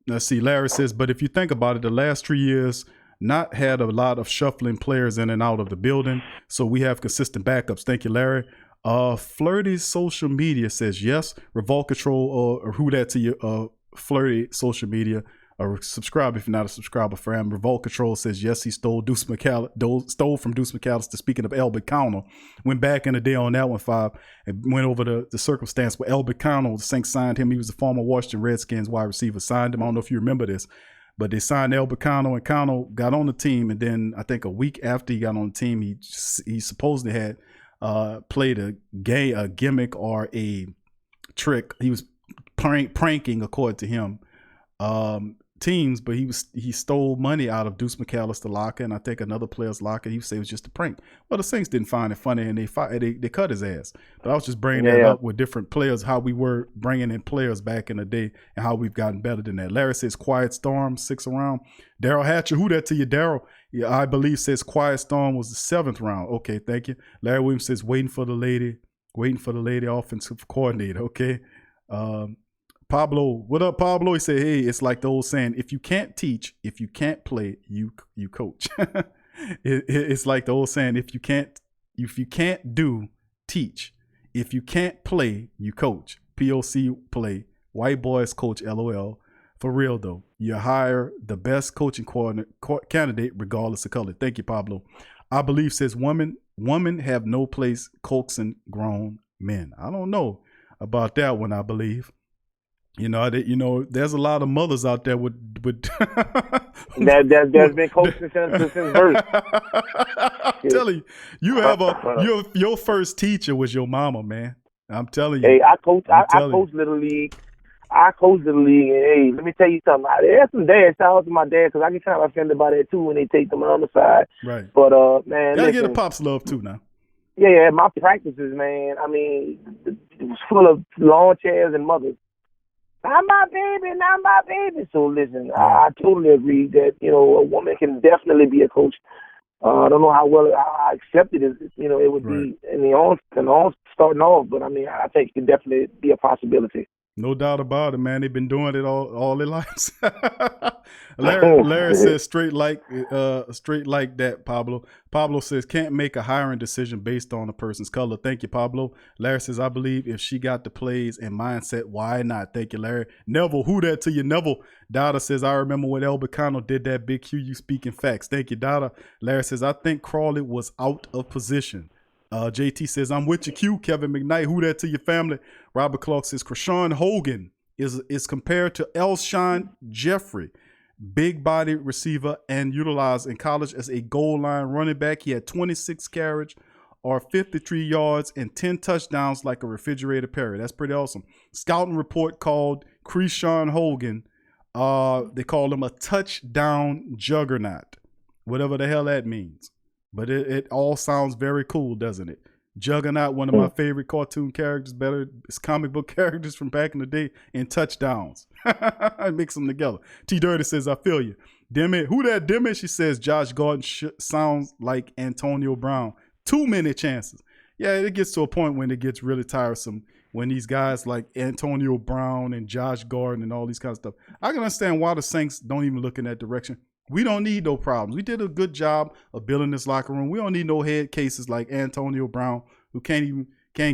Let's see. Larry says, but if you think about it, the last 3 years not had a lot of shuffling players in and out of the building, so we have consistent backups. Thank you, Larry. Flirty Social Media says yes. Revolt Control or who that to you? Flirty Social Media. Or subscribe if you're not a subscriber for him. Revolt Control says yes, he stole from Deuce McAllister. Speaking of Albert Connell, went back in the day on that one, Five, and went over the circumstance where Albert Connell, the Saints signed him. He was the former Washington Redskins wide receiver, signed him. I don't know if you remember this, but they signed Albert Connell, and Connell got on the team, and then I think a week after he got on the team, he supposedly had played a gimmick or a trick. He was pranking, according to him, teams, but he stole money out of Deuce McAllister's locker and I think another player's locker. He said it was just a prank. Well, the Saints didn't find it funny and they cut his ass. But I was just bringing that up with different players, how we were bringing in players back in the day and how we've gotten better than that. Larry says Quiet Storm, 6th round. Daryl Hatcher, who that to you, Daryl? Yeah, I believe says Quiet Storm was the 7th round. Okay, thank you. Larry Williams says waiting for the lady offensive coordinator. Okay. Pablo, what up, Pablo? He said, hey, it's like the old saying, if you can't teach, if you can't play, you coach. It's like the old saying, if you can't do, teach. If you can't play, you coach. POC play. White boys coach, LOL. For real, though, you hire the best coaching candidate regardless of color. Thank you, Pablo. I believe says women have no place coaxing grown men. I don't know about that one, I believe. There's a lot of mothers out there with that's been coaching since birth. I'm telling you, your first teacher was your mama, man. I'm telling you. Hey, I coach Little League. I coach Little League, and hey, let me tell you something. There's some dads. Shout out to my dad because I get kind of offended by that too when they take them on the side. Right. But man, gotta get a pops love too now. Yeah, my practices, man. I mean, it was full of lawn chairs and mothers. Not my baby. So listen, I totally agree that, a woman can definitely be a coach. I don't know how well I accepted it, it would be in the on starting off, but I mean, I think it can definitely be a possibility. No doubt about it, man. They've been doing it all their lives. Larry says straight like that, Pablo. Pablo says can't make a hiring decision based on a person's color. Thank you, Pablo. Larry says I believe if she got the plays and mindset, why not? Thank you, Larry. Neville, who that to you, Neville? Dada says I remember when El Bacano did that big Q. You speaking facts. Thank you, Dada. Larry says I think Crawley was out of position. JT says, I'm with you, Q. Kevin McKnight, who that to your family? Robert Clark says, Krishan Hogan is compared to Elshon Jeffrey, big body receiver and utilized in college as a goal line running back. He had 26 carries or 53 yards and 10 touchdowns like a refrigerator Perry. That's pretty awesome. Scouting report called Krishan Hogan. They called him a touchdown juggernaut, whatever the hell that means. But it all sounds very cool, doesn't it? Juggernaut, one of my favorite cartoon characters, it's comic book characters from back in the day, and touchdowns. I mix them together. T Dirty says, I feel you. Demi, who that Demi? She says, Josh Gordon sounds like Antonio Brown. Too many chances. Yeah, it gets to a point when it gets really tiresome when these guys like Antonio Brown and Josh Gordon and all these kinds of stuff. I can understand why the Saints don't even look in that direction. We don't need no problems. We did a good job of building this locker room. We don't need no head cases like Antonio Brown who can't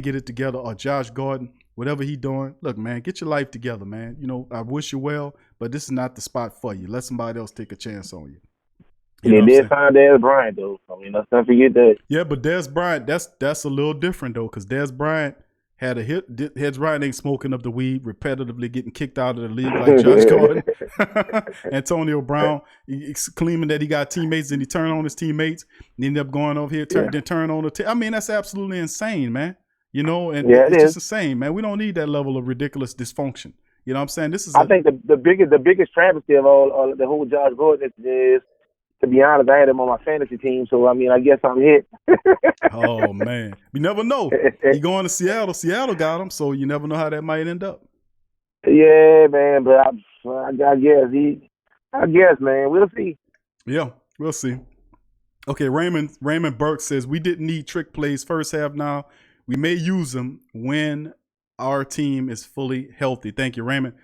get it together, or Josh Gordon, whatever he doing. Look, man, get your life together, man. I wish you well, but this is not the spot for you. Let somebody else take a chance on you. They did find Dez Bryant though. I mean, let's not forget that. Yeah, but Dez Bryant, that's a little different though, because Dez Bryant had a hit. Dez Bryant ain't smoking up the weed, repetitively getting kicked out of the league like Josh Gordon. Antonio Brown, he's claiming that he got teammates and he turned on his teammates and ended up going over here, then turn on the I mean, that's absolutely insane, man. And it's just insane, man. We don't need that level of ridiculous dysfunction. You know what I'm saying? This is I think the biggest travesty of all the whole Josh Gordon is, to be honest, I had him on my fantasy team, so I mean, I guess I'm hit. Oh man, you never know. He going to Seattle. Seattle got him, so you never know how that might end up. Yeah, man, but I guess, man, we'll see. Yeah, we'll see. Okay, Raymond Burke says we didn't need trick plays first half. Now we may use them when our team is fully healthy. Thank you, Raymond.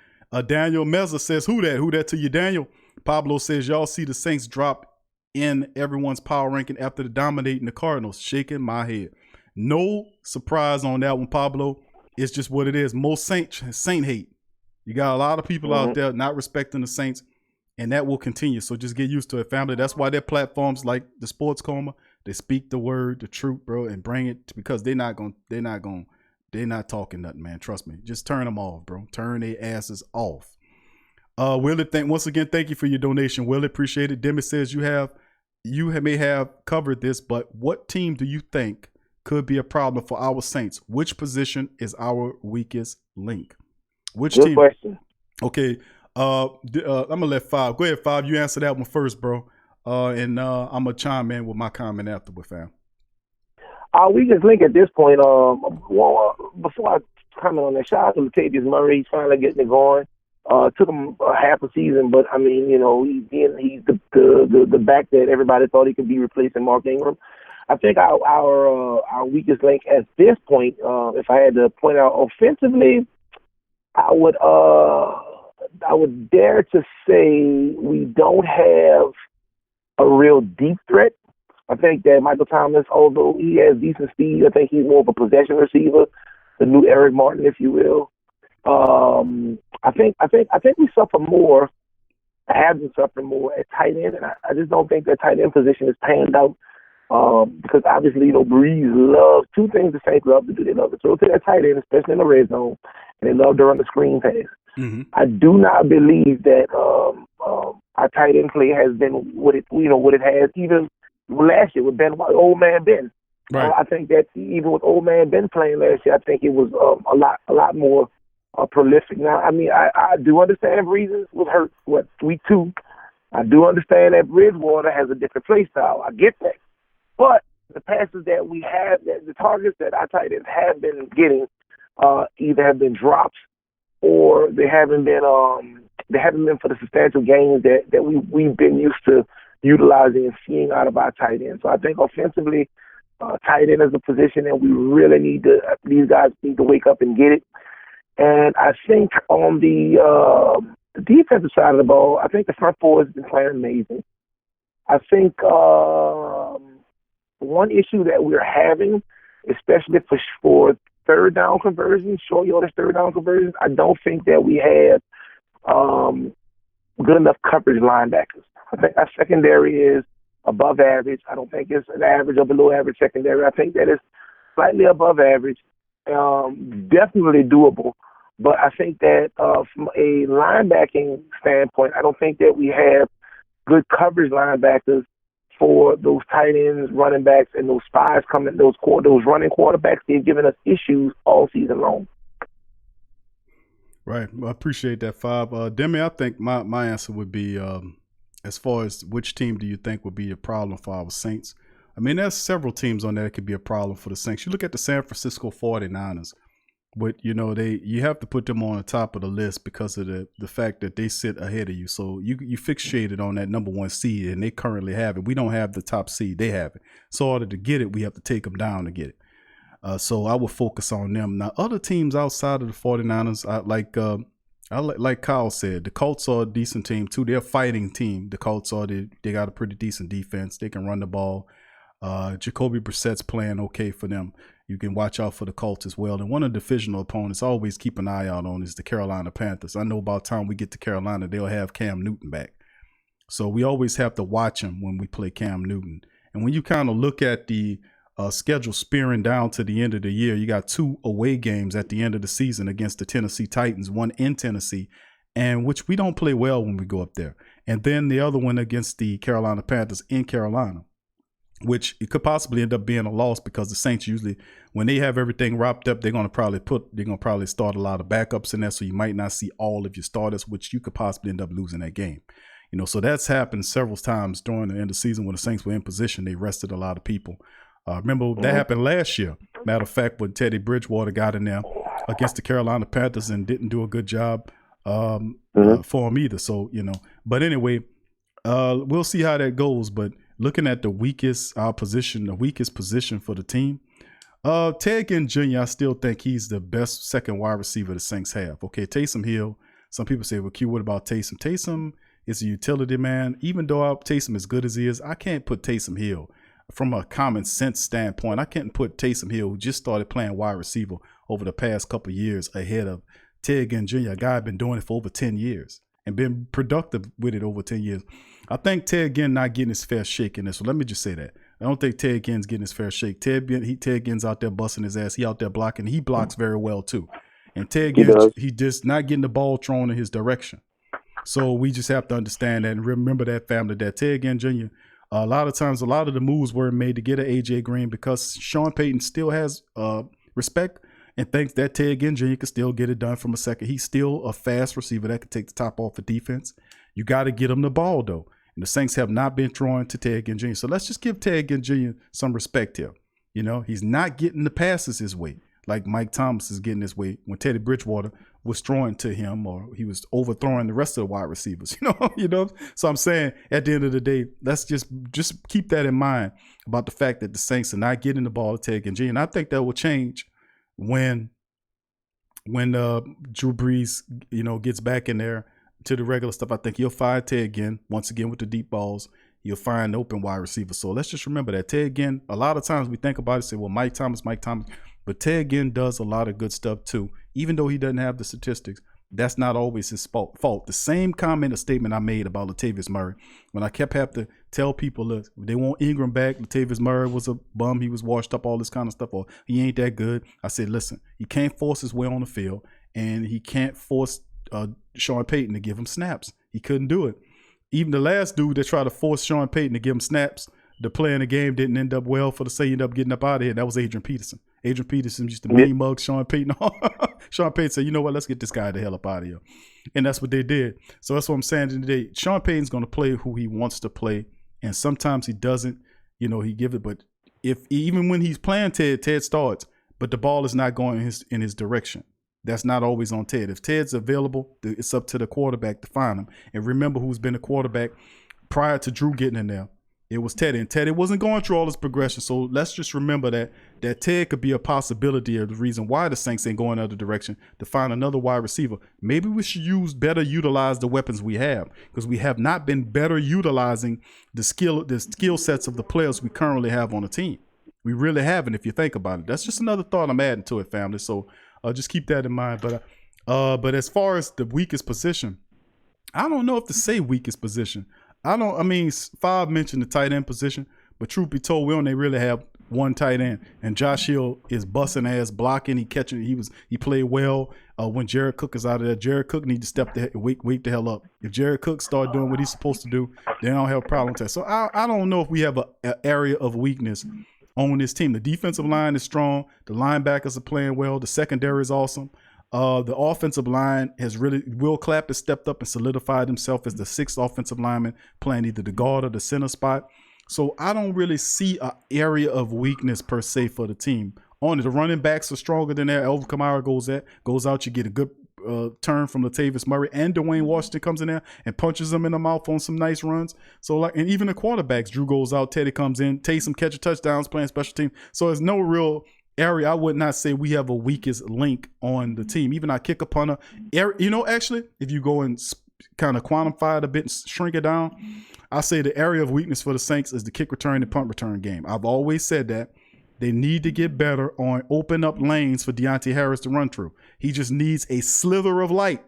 Daniel Meza says, who that to you, Daniel? Pablo says, y'all see the Saints drop in everyone's power ranking after the dominating the Cardinals. Shaking my head. No surprise on that one, Pablo. It's just what it is. Most Saint hate. You got a lot of people out there not respecting the Saints, and that will continue. So just get used to it, family. That's why their platforms like the Sports Coma, they speak the word, the truth, bro, and bring it because they're not talking nothing, man. Trust me. Just turn them off, bro. Turn their asses off. Willie, once again, thank you for your donation. Willie, appreciate it. Demi says you may have covered this, but what team do you think could be a problem for our Saints. Which position is our weakest link? Which Good team? question. Okay. I'm gonna let Five. Go ahead, Five. You answer that one first, bro. And I'm gonna chime in with my comment afterward, fam. Our weakest link at this point, before I comment on that, shout out to Latavius Murray. He's finally getting it going. Took him half a season, but I mean, you know, he's the back that everybody thought he could be replacing Mark Ingram. I think our weakest link at this point, if I had to point out offensively, I would dare to say we don't have a real deep threat. I think that Michael Thomas, although he has decent speed, I think he's more of a possession receiver, the new Eric Martin, if you will. I think we suffer more. I have been suffering more at tight end, and I just don't think that tight end position is panned out. Because obviously, you know, Breeze loves two things the Saints love to do. They love to throw to that tight end, especially in the red zone, and they love to run the screen pass. Mm-hmm. I do not believe that our tight end play has been what it has even last year with old man Ben. Right. I think that even with old man Ben playing last year, I think it was a lot more prolific. Now, I mean, I do understand Breeze was hurt week 2. I do understand that Bridgewater has a different play style. I get that. But the passes that we have, the targets that our tight ends have been getting, either have been drops or they haven't been for the substantial gains that we've been used to utilizing and seeing out of our tight end. So I think offensively, tight end is a position that we really these guys need to wake up and get it. And I think on the defensive side of the ball, I think the front four has been playing amazing. I think one issue that we're having, especially for third down conversions, short yardage third down conversions, I don't think that we have good enough coverage linebackers. I think our secondary is above average. I don't think it's an average or below average secondary. I think that it's slightly above average, definitely doable. But I think that from a linebacking standpoint, I don't think that we have good coverage linebackers for those tight ends, running backs, and those spies coming, those running quarterbacks. They've given us issues all season long. Right. Well, I appreciate that, Five. Demi, I think my answer would be, as far as which team do you think would be a problem for our Saints? I mean, there's several teams on there that could be a problem for the Saints. You look at the San Francisco 49ers, but, you know, you have to put them on the top of the list because of the fact that they sit ahead of you. So you fixated on that number 1 seed, and they currently have it. We don't have the top seed. They have it. So in order to get it, we have to take them down to get it. So I will focus on them. Now, other teams outside of the 49ers, like Kyle said, the Colts are a decent team too. They're a fighting team. The Colts they got a pretty decent defense. They can run the ball. Jacoby Brissett's playing okay for them. You can watch out for the Colts as well. And one of the divisional opponents always keep an eye out on is the Carolina Panthers. I know about time we get to Carolina, they'll have Cam Newton back. So we always have to watch him when we play Cam Newton. And when you kind of look at the schedule spearing down to the end of the year, you got 2 away games at the end of the season against the Tennessee Titans, one in Tennessee, and which we don't play well when we go up there. And then the other one against the Carolina Panthers in Carolina, which it could possibly end up being a loss because the Saints usually, when they have everything wrapped up, they're gonna probably start a lot of backups in there, so you might not see all of your starters, which you could possibly end up losing that game. You know, so that's happened several times during the end of the season when the Saints were in position. They rested a lot of people. Remember that happened last year. Matter of fact, when Teddy Bridgewater got in there against the Carolina Panthers and didn't do a good job for him either. So, you know, but anyway, we'll see how that goes. But looking at the weakest position for the team, Ted Ginn Jr., I still think he's the best second wide receiver the Saints have. Okay, Taysom Hill. Some people say, well, Q, what about Taysom? Taysom is a utility man. Even though Taysom as good as he is, I can't put Taysom Hill from a common sense standpoint. I can't put Taysom Hill, who just started playing wide receiver over the past couple of years, ahead of Ted Ginn Jr., a guy who's been doing it for over 10 years and been productive with it over 10 years. I think Ted Ginn not getting his fair shake in this. So let me just say that. I don't think Ted Ginn's getting his fair shake. Ted Ginn's out there busting his ass. He out there blocking. He blocks very well too. And Ted Ginn, he just not getting the ball thrown in his direction. So we just have to understand that and remember that, family, that Ted Ginn Jr., A lot of times, a lot of the moves were made to get an AJ Green because Sean Payton still has respect and thinks that Ted Ginn Jr. can still get it done from a second. He's still a fast receiver that can take the top off of defense. You got to get him the ball, though. And the Saints have not been throwing to Ted Ginn Jr. So let's just give Ted Ginn Jr. some respect here. You know, he's not getting the passes his way like Mike Thomas is getting his way when Teddy Bridgewater was throwing to him, or he was overthrowing the rest of the wide receivers. You know. So I'm saying at the end of the day, let's just keep that in mind about the fact that the Saints are not getting the ball to Ted Ginn Jr. And I think that will change when Drew Brees, you know, gets back in there to the regular stuff. I think he'll find Ted Ginn once again with the deep balls. He'll find open wide receivers. So let's just remember that Ted Ginn, a lot of times we think about it, say, well, Mike Thomas, but Ted Ginn does a lot of good stuff too. Even though he doesn't have the statistics, that's not always his fault. The same comment or statement I made about Latavius Murray, when I kept having to tell people, look, they want Ingram back. Latavius Murray was a bum. He was washed up, all this kind of stuff, or he ain't that good. I said, listen, he can't force his way on the field, and he can't force Sean Payton to give him snaps. He couldn't do it. Even the last dude that tried to force Sean Payton to give him snaps, the play in the game didn't end up well for the say he ended up getting up out of here. That was Adrian Peterson. Adrian Peterson used to mean mug Sean Payton. Sean Payton said, you know what, let's get this guy the hell up out of here. And that's what they did. So that's what I'm saying today. Sean Payton's going to play who he wants to play. And sometimes he doesn't, you know, he give it. But even when he's playing Ted starts, but the ball is not going in his direction. That's not always on Ted. If Ted's available, it's up to the quarterback to find him. And remember who's been the quarterback prior to Drew getting in there. It was Teddy. And Teddy wasn't going through all this progression. So let's just remember that Ted could be a possibility of the reason why the Saints ain't going other direction to find another wide receiver. Maybe we should utilize the weapons we have, because we have not been better utilizing the skill sets of the players we currently have on the team. We really haven't, if you think about it. That's just another thought I'm adding to it, family. So just keep that in mind. But as far as the weakest position, I don't know if to say weakest position. Five mentioned the tight end position, but truth be told, we only really have one tight end, and Josh Hill is busting ass blocking. He played well when Jared Cook is out of there. Jared Cook needs to wake the hell up. If Jared Cook start doing what he's supposed to do, then I don't have a problem with that. So I don't know if we have an area of weakness on this team. The defensive line is strong. The linebackers are playing well. The secondary is awesome. The offensive line Will Clapp has stepped up and solidified himself as the sixth offensive lineman, playing either the guard or the center spot. So I don't really see an area of weakness per se for the team. On it, the running backs are stronger than that. Elvin Kamara goes out. You get a good turn from Latavius Murray, and Dwayne Washington comes in there and punches them in the mouth on some nice runs. So and even the quarterbacks, Drew goes out, Teddy comes in, Taysom catches touchdowns, playing special team. So there's no real area. I would not say we have a weakest link on the team. Even our kicker punter, actually, if you go and kind of quantify it a bit and shrink it down, I say the area of weakness for the Saints is the kick return and punt return game. I've always said that they need to get better on open up lanes for Deontay Harris to run through. He just needs a slither of light,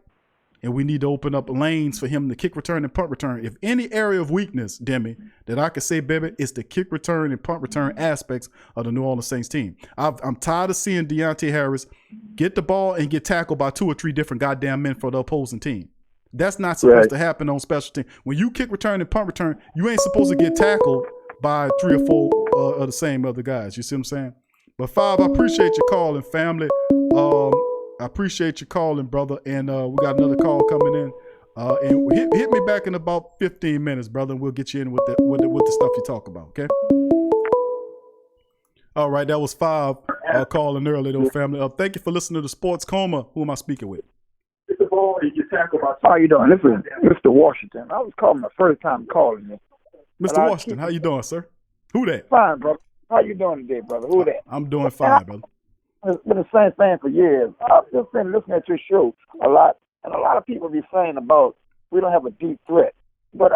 and we need to open up lanes for him to kick return and punt return. If any area of weakness, Demi, that I could say, baby, is the kick return and punt return aspects of the New Orleans Saints team. I'm tired of seeing Deontay Harris get the ball and get tackled by 2 or 3 different goddamn men for the opposing team. That's not supposed to happen on special team. When you kick return and punt return, you ain't supposed to get tackled by 3 or 4 of the same other guys. You see what I'm saying? But Five, I appreciate your calling, family. I appreciate you calling, brother. And we got another call coming in. And hit me back in about 15 minutes, brother, and we'll get you in with the stuff you talk about, okay? All right, that was Five calling early, though, family. Thank you for listening to Sports Coma. Who am I speaking with? How you doing? This is Mr. Washington. I was calling the first time calling you. Mr. Washington, how you doing, sir? Who that? Fine, brother. How you doing today, brother? Who that? I'm doing fine, brother. It's been the same thing for years. I've just been listening at your show a lot, and a lot of people be saying about we don't have a deep threat. But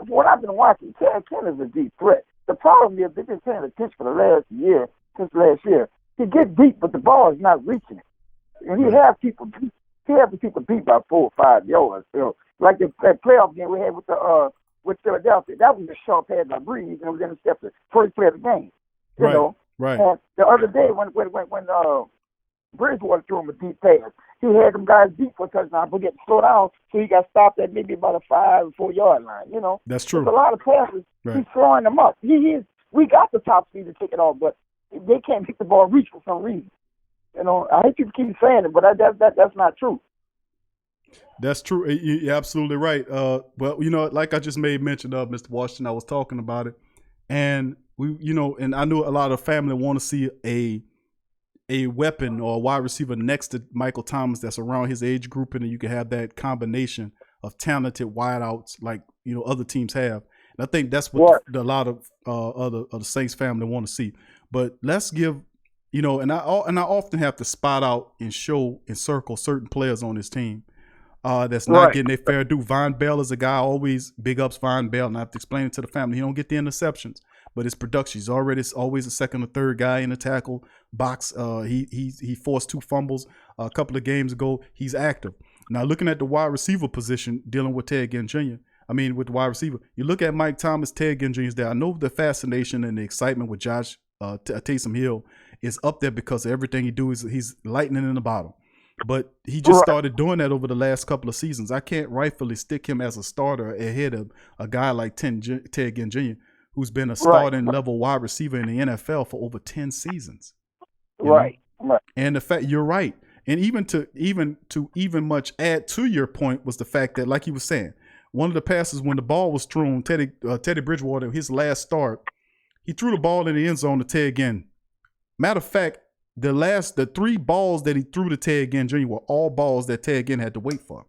what I've been watching, Ted Ginn is a deep threat. The problem is they've been paying attention for the last year, since last year. He gets deep, but the ball is not reaching it. And he has people beat. He has the people beat by 4 or 5 yards. Like that playoff game we had with Philadelphia, that was a sharp head by Breeze, and it was intercepted first play of the game. You know. Right. And the other day when Bridgewater threw him a deep pass. He had them guys deep for a touchdown, but getting slowed down, so he got stopped at maybe about a 5 or 4 yard line. You know, That's true. There's a lot of passes. Right. He's throwing them up. We got the top speed to take it off, but they can't hit the ball reach for some reason. You know, I hate you to keep saying it, but that's not true. That's true. You're absolutely right. But you know, like I just made mention of, Mr. Washington, I was talking about it, and and I knew a lot of family want to see a weapon or a wide receiver next to Michael Thomas that's around his age group, and you can have that combination of talented wideouts like other teams have. And I think that's what a lot of the Saints family want to see. But let's give and I often have to spot out and show and circle certain players on this team that's not getting their fair due. Von Bell is a guy, always big ups Von Bell, and I have to explain it to the family. He don't get the interceptions, but his production, he's always a second or third guy in the tackle box. He forced 2 fumbles a couple of games ago. He's active. Now looking at the wide receiver position, dealing with Ted Ginn Jr., with the wide receiver, you look at Mike Thomas, Ted Ginn Jr. is there. I know the fascination and the excitement with Josh Taysom Hill is up there because of everything he do. He's lightning in the bottle. But he just started doing that over the last couple of seasons. I can't rightfully stick him as a starter ahead of a guy like Ted Ginn Jr., who's been a starting level wide receiver in the NFL for over 10 seasons. Right. And the fact, you're right. And even much add to your point was the fact that, like he was saying, one of the passes when the ball was thrown, Teddy Bridgewater, his last start, he threw the ball in the end zone to Ted Ginn. Matter of fact, the 3 balls that he threw to Ted Ginn Jr. were all balls that Ted Ginn had to wait for.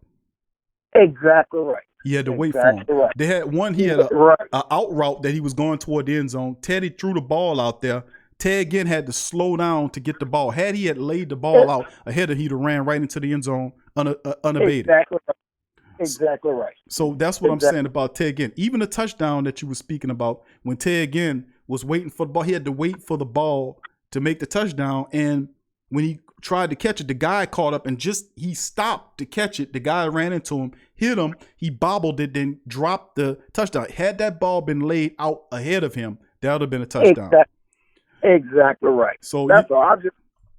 Exactly right. He had to wait for him. Right. They had one. He had a out route that he was going toward the end zone. Teddy threw the ball out there. Ted Ginn had to slow down to get the ball. Had he had laid the ball out ahead of, he'd have ran right into the end zone unabated. Exactly right. So that's what I'm saying about Ted Ginn. Even the touchdown that you were speaking about, when Ted Ginn was waiting for the ball, he had to wait for the ball to make the touchdown. And when he tried to catch it, the guy caught up and he stopped to catch it. The guy ran into him, hit him, he bobbled it, then dropped the touchdown. Had that ball been laid out ahead of him, that would have been a touchdown. Exactly right. So that's all.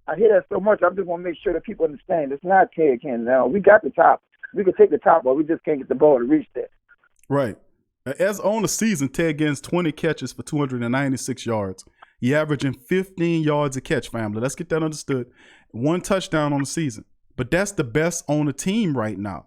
I hear that so much. I just want to make sure that people understand it's not Ted Ginn now. We got the top. We can take the top, but we just can't get the ball to reach there. Right. As on the season, Ted Ginn's 20 catches for 296 yards. He averaging 15 yards a catch, family. Let's get that understood. 1 touchdown on the season. But that's the best on the team right now.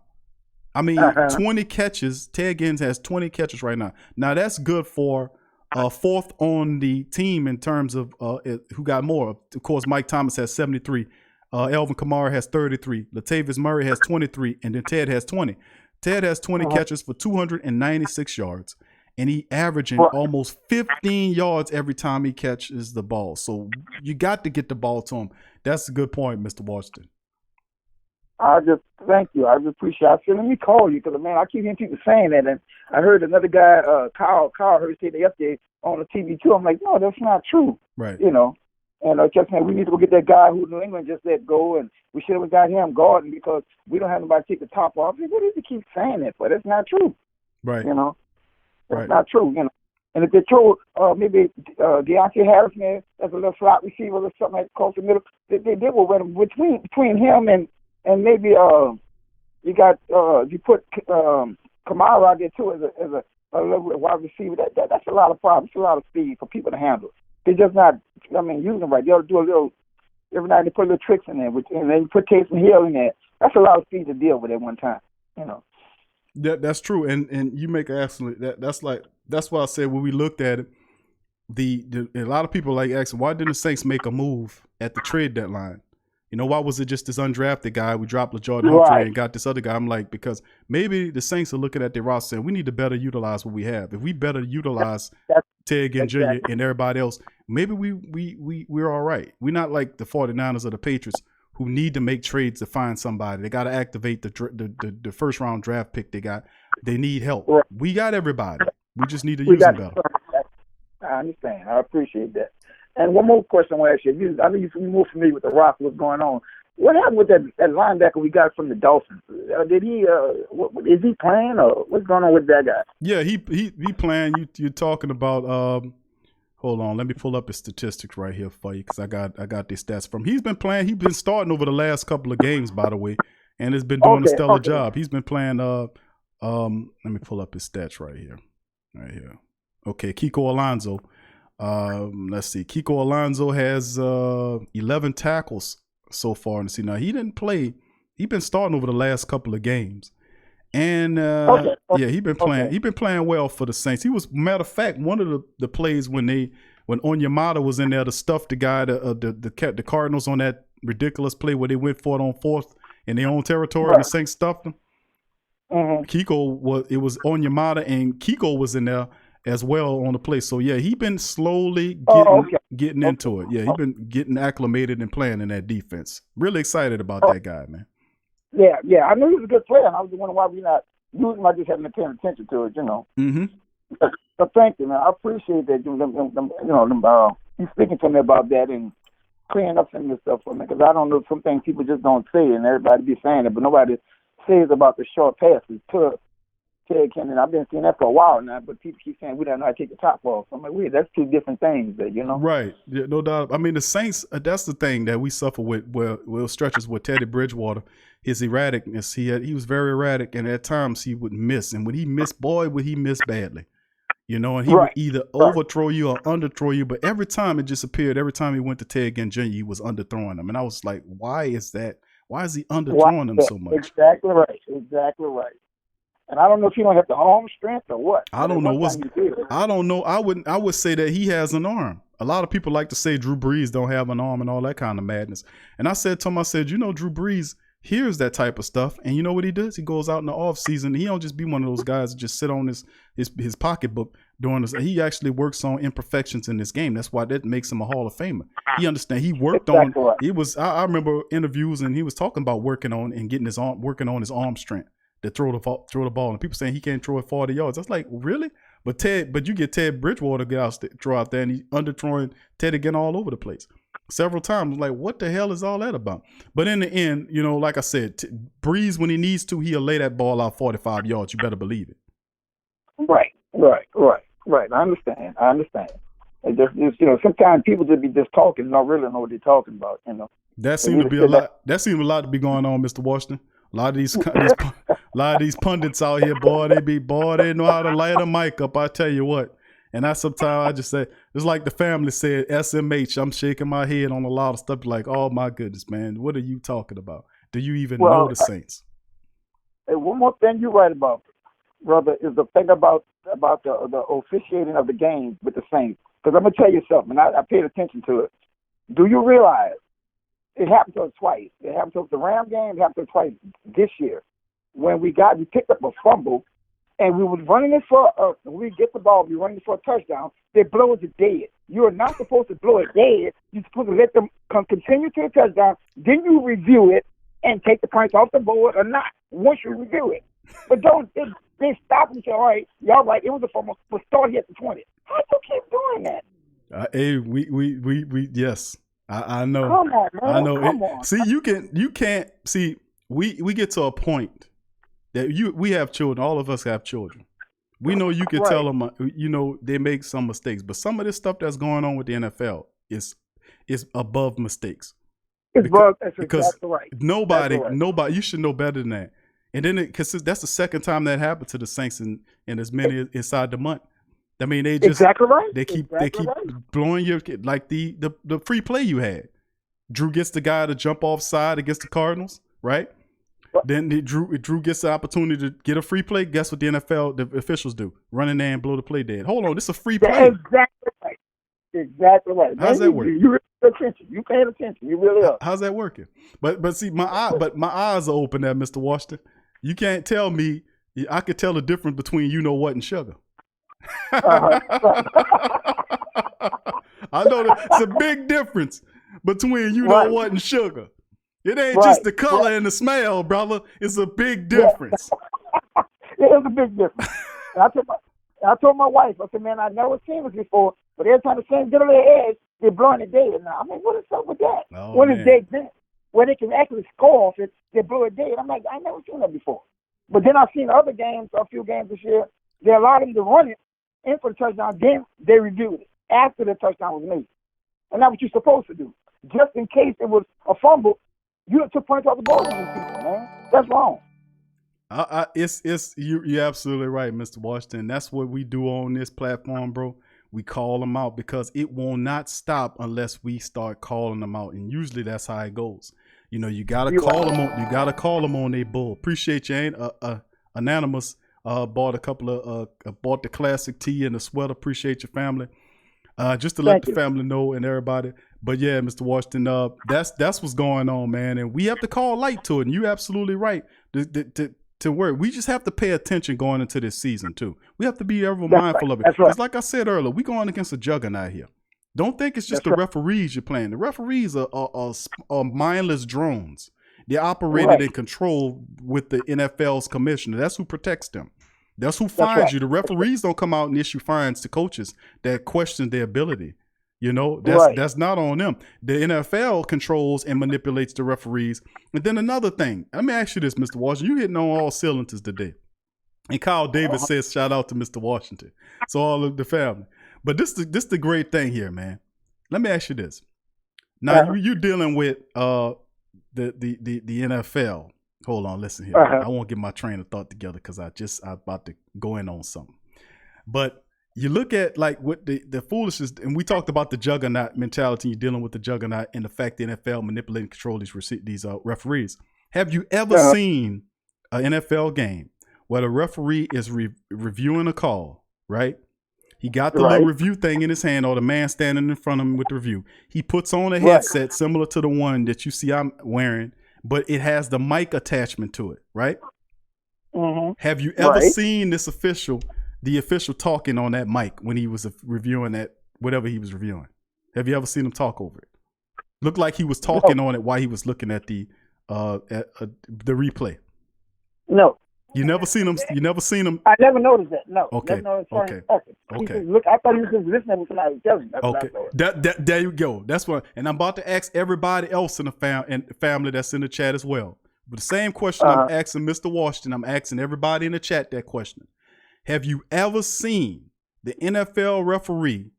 20 catches. Ted Ginn has 20 catches right now. Now, that's good for 4th on the team in terms of who got more. Of course, Mike Thomas has 73. Elvin Kamara has 33. Latavius Murray has 23. And then Ted has 20. Ted has 20 catches for 296 yards. And he averaging almost 15 yards every time he catches the ball. So you got to get the ball to him. That's a good point, Mr. Washington. Thank you. I just appreciate it. I said, let me call you because, man, I keep hearing people saying that. And I heard another guy, Kyle heard say the yesterday on the TV too. I'm like, no, that's not true. Right. And I kept saying, we need to go get that guy who New England just let go, and we should have got him Gordon because we don't have nobody to take the top off. What does he keep saying that for? That's not true. Right. That's not true. And if they throw maybe Deontay Harris, man, as a little slot receiver or something like across the middle, they will win him between him and maybe you put Kamara out there too as a little wide receiver. That's a lot of problems. It's a lot of speed for people to handle. They're just not, using them right. They'll do a little, every night they put little tricks in there, and then you put Taysom Hill in there. That's a lot of speed to deal with at one time, That's true, and you make absolutely that's why I said when we looked at it, a lot of people like asking, why didn't the Saints make a move at the trade deadline? Why was it just this undrafted guy? We dropped LaJordan Humphrey and got this other guy. I'm like, because maybe the Saints are looking at their roster and we need to better utilize what we have. If we better utilize Ted Ginn Jr. and everybody else, maybe we're all right. We're not like the 49ers or the Patriots who need to make trades to find somebody. They got to activate the first round draft pick they got. They need help. We got everybody. We just need to use them better. I understand. I appreciate that. And one more question I want to ask you. I know you're more familiar with the roster, what's going on. What happened with that linebacker we got from the Dolphins? Did he? Is he playing, or what's going on with that guy? Yeah, he playing. You're talking about Hold on, let me pull up his statistics right here for you because I got these stats from. He's been starting over the last couple of games, by the way, and has been doing a stellar job. He's been playing. Let me pull up his stats right here. Okay, Kiko Alonso. Let's see. Kiko Alonso has 11 tackles so far in the season. Now he didn't play. He's been starting over the last couple of games. And yeah, he's been playing. He's been playing well for the Saints. He was, matter of fact, one of the plays when Onyemata was in there to stuff the guy, the Cardinals on that ridiculous play where they went for it on fourth in their own territory and the Saints stuffed them. It was Onyemata and Kiko was in there as well on the play. So yeah, he's been slowly getting into it. Yeah, he's been getting acclimated and playing in that defense. Really excited about that guy, man. Yeah. I knew he was a good player, and I was wondering why we're not using him. I just haven't been paying attention to it, you know. Mm-hmm. But thank you, man. I appreciate that. You speaking to me about that and clearing up some of this stuff for me, because I don't know, some things people just don't say, and everybody be saying it, but nobody says about the short passes to Ted Kennedy. I've been seeing that for a while now, but people keep saying we don't know how to take the top off. I'm like, wait, that's two different things, you know? Right. Yeah, no doubt. I mean, the Saints, that's the thing that we suffer with, well, stretches with Teddy Bridgewater. His erraticness, he was very erratic, and at times he would miss. And when he missed, boy, would he miss badly. You know, and he would either overthrow you or underthrow you. But every time it just appeared, every time he went to Ted Ginn Jr., he was underthrowing him. And I was like, why is that? Why is he underthrowing him so much? Exactly right. And I don't know if he don't have the arm strength or what. I don't know. I don't know. I would say that he has an arm. A lot of people like to say Drew Brees don't have an arm and all that kind of madness. And I said to him, you know, Drew Brees hears that type of stuff, and you know what he does? He goes out in the off season. He don't just be one of those guys that just sit on his pocketbook doing this. He actually works on imperfections in this game. That's why that makes him a Hall of Famer. He understands. He worked on. It was. I remember interviews, and he was talking about working on his arm strength to throw the ball. And people saying he can't throw it 40 yards. I was like, really? But you get Ted Bridgewater throw out there, and he's underthrowing Ted again all over the place. Several times, like, what the hell is all that about? But in the end, you know, like I said, Breeze, when he needs to, he'll lay that ball out 45 yards. You better believe it. Right. I understand. It just you know, sometimes people just be just talking and don't really know what they're talking about, you know. That seems to be a lot. That seems a lot to be going on, Mr. Washington. A lot of these pundits out here, they know how to light a mic up. I tell you what. And sometimes I just say, it's like the family said, SMH. I'm shaking my head on a lot of stuff like, oh my goodness, man, what are you talking about? Do you even know the Saints? Hey, one more thing you're right about, brother, is the thing about the officiating of the game with the Saints. Because I'm going to tell you something, and I paid attention to it. Do you realize it happened to us twice? It happened to us the Ram game, it happened to us twice this year. When we picked up a fumble, and we was running it when we get the ball, we running it for a touchdown, they blow it dead. You are not supposed to blow it dead. You're supposed to let them continue to a touchdown, then you review it and take the points off the board or not, once you review it. But they stop and say, all right, y'all right, it was a fumble, but start here at the 20. How do you keep doing that? Hey, we yes. I know. Come on, man. I know. Come on. See, you can't see, we get to a point that we have children. All of us have children. We know you can tell them, you know, they make some mistakes, but some of this stuff that's going on with the NFL is above mistakes. Because exactly right. Nobody, you should know better than that. And then because that's the second time that happened to the Saints in as many inside the month. I mean, they just they keep blowing your, like the free play you had. Drew gets the guy to jump offside against the Cardinals, right? Then Drew gets the opportunity to get a free play. Guess what the officials do? Run in there and blow the play dead. Hold on, this is a free play. Exactly right. How's that work? You really pay attention. You paying attention. You really are. How's that working? But see, my eyes are open there, Mr. Washington. You can't tell me. I could tell the difference between you know what and sugar. I know it's a big difference between you know what and sugar. It ain't just the color and the smell, brother. It's a big difference. It is a big difference. And I told my wife, I said, man, I've never seen this before, but every time the Saints get on their edge, they're blowing it dead. Now, I mean, what is up with that? When is they where they can actually score off it, they blow it dead. I'm like, I never seen that before. But then I've seen other games, a few games this year, they allowed them to run it in for the touchdown, then they reviewed it. after the touchdown was made. And that's what you're supposed to do. Just in case it was a fumble, you took points off the ball from these people, man. That's wrong. You're absolutely right, Mr. Washington. That's what we do on this platform, bro. We call them out because it will not stop unless we start calling them out, and usually that's how it goes. You know, you gotta call them on. You gotta call them on their bull. Appreciate you, ain't anonymous. Bought a couple of bought the classic tee and the sweater. Appreciate your family. Just to let the family know and everybody. But yeah, Mr. Washington, that's what's going on, man. And we have to call light to it. And you're absolutely right. To work, we just have to pay attention going into this season too. We have to be ever mindful of it. Because like I said earlier, we're going against a juggernaut here. Don't think it's just the referees you're playing. The referees are mindless drones. They're operated and controlled with the NFL's commissioner. That's who protects them. That's who fines you. The referees don't come out and issue fines to coaches that question their ability. You know, that's not on them. The NFL controls and manipulates the referees. And then another thing, let me ask you this, Mr. Washington. You hitting on all cylinders today. And Kyle Davis says, shout out to Mr. Washington. So all of the family. But this the great thing here, man. Let me ask you this. Now you're dealing with the NFL. Hold on, listen here. I won't get my train of thought together because I'm about to go in on something. But you look at like what the foolishness, and we talked about the juggernaut mentality. You're dealing with the juggernaut and the fact the NFL manipulating and control these referees. Have you ever seen an NFL game where the referee is reviewing a call, right? He got the little review thing in his hand, or the man standing in front of him with the review. He puts on a headset similar to the one that you see I'm wearing, but it has the mic attachment to it, right? Mm-hmm. Have you ever seen the official talking on that mic when he was reviewing that, whatever he was reviewing? Have you ever seen him talk over it? Looked like he was talking on it while he was looking at the replay. No. You never seen him? You never seen him? I never noticed that. No. Okay. Okay. Look, I thought he was just listening to somebody telling me. Okay. There you go. That's what. And I'm about to ask everybody else in the family that's in the chat as well. But the same question I'm asking Mr. Washington, I'm asking everybody in the chat that question. Have you ever seen the NFL referee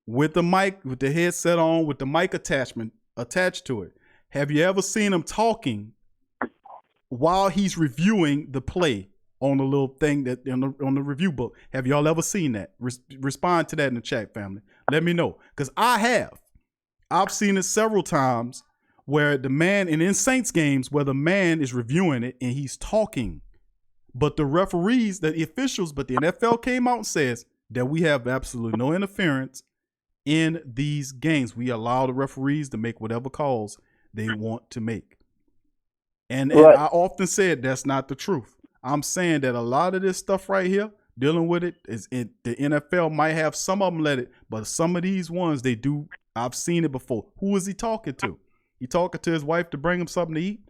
with the mic, with the headset on, with the mic attachment attached to it? Have you ever seen him talking while he's reviewing the play on the little thing that on the review book? Have y'all ever seen that? Respond to that in the chat, family. Let me know, because I have. I've seen it several times where the man, and in Saints games, where the man is reviewing it and he's talking. But the referees, the officials, but the NFL came out and says that we have absolutely no interference in these games. We allow the referees to make whatever calls they want to make. And I often said that's not the truth. I'm saying that a lot of this stuff right here, dealing with it, the NFL might have some of them let it, but some of these ones they do. I've seen it before. Who is he talking to? He talking to his wife to bring him something to eat?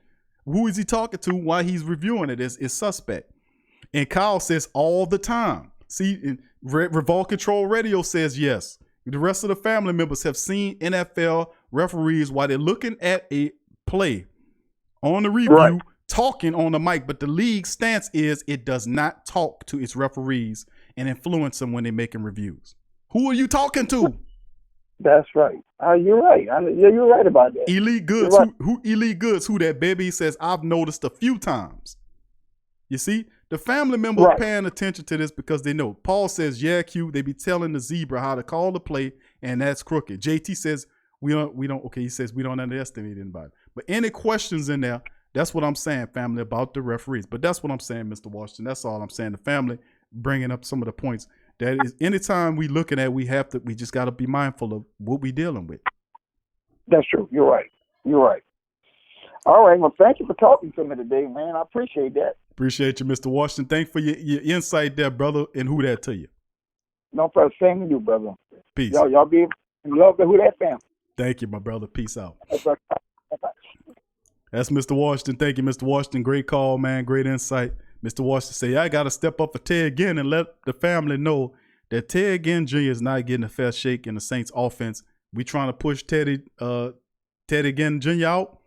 Who is he talking to while he's reviewing it? Is suspect. And Kyle says all the time. See, Revolt Control Radio says yes. The rest of the family members have seen NFL referees while they're looking at a play on the review, talking on the mic. But the league's stance is it does not talk to its referees and influence them when they're making reviews. Who are you talking to? That's right. You're right. You're right about that. Elite Goods. Right. Who Elite Goods? Who that baby says I've noticed a few times. You see, the family members are paying attention to this because they know. Paul says, yeah, Q, they be telling the zebra how to call the play, and that's crooked. JT says we don't. Okay, he says we don't underestimate anybody. But any questions in there? That's what I'm saying, family, about the referees. But that's what I'm saying, Mr. Washington. That's all I'm saying. The family bringing up some of the points. That is, anytime we looking at, we just got to be mindful of what we dealing with. That's true. You're right. All right. Well, thank you for talking to me today, man. I appreciate that. Appreciate you, Mr. Washington. Thanks for your insight there, brother. And who that to you? No problem. Same to you, brother. Peace. Y'all be in love to who that family. Thank you, my brother. Peace out. That's Mr. Washington. Thank you, Mr. Washington. Great call, man. Great insight. Mr. Washington say, I got to step up for Ted Ginn and let the family know that Ted Ginn Jr. is not getting a fair shake in the Saints offense. We trying to push Teddy Ginn Jr. out.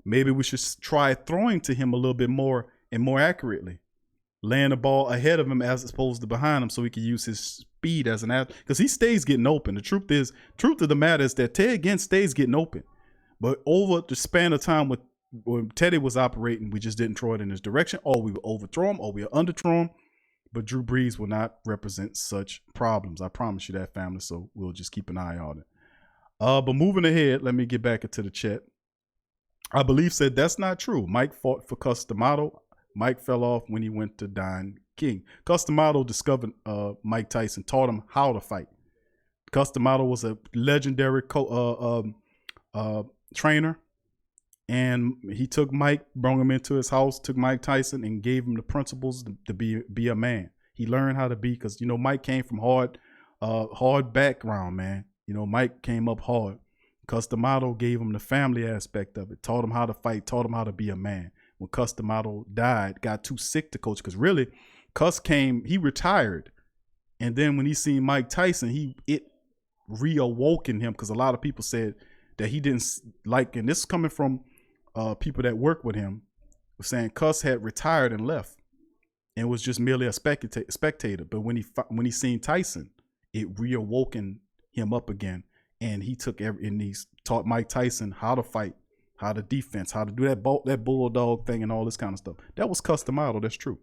Maybe we should try throwing to him a little bit more and more accurately, laying the ball ahead of him as opposed to behind him so he can use his speed as an athlete because he stays getting open. The truth of the matter is that Ted Ginn stays getting open. But over the span of time when Teddy was operating, we just didn't throw it in his direction, or we would overthrow him, or we would underthrow him. But Drew Brees will not represent such problems. I promise you that, family. So we'll just keep an eye on it. But moving ahead, let me get back into the chat. I believe said that's not true. Mike fought for Cus D'Amato. Mike fell off when he went to Don King. Cus D'Amato discovered Mike Tyson, taught him how to fight. Cus D'Amato was a legendary trainer. And he took Mike, brought him into his house, took Mike Tyson and gave him the principles to be a man. He learned how to be, because, Mike came from hard background, man. Mike came up hard. Cus D'Amato gave him the family aspect of it, taught him how to fight, taught him how to be a man. When Cus D'Amato died, got too sick to coach, because really, Cus he retired. And then when he seen Mike Tyson, it reawoke in him, because a lot of people said that he didn't like, and this is coming from people that work with him, were saying Cus had retired and left and was just merely a spectator. But when he seen Tyson, it reawoken him up again, and he taught Mike Tyson how to fight, how to defense, how to do that bulldog thing and all this kind of stuff. That was Cus D'Amato, that's true.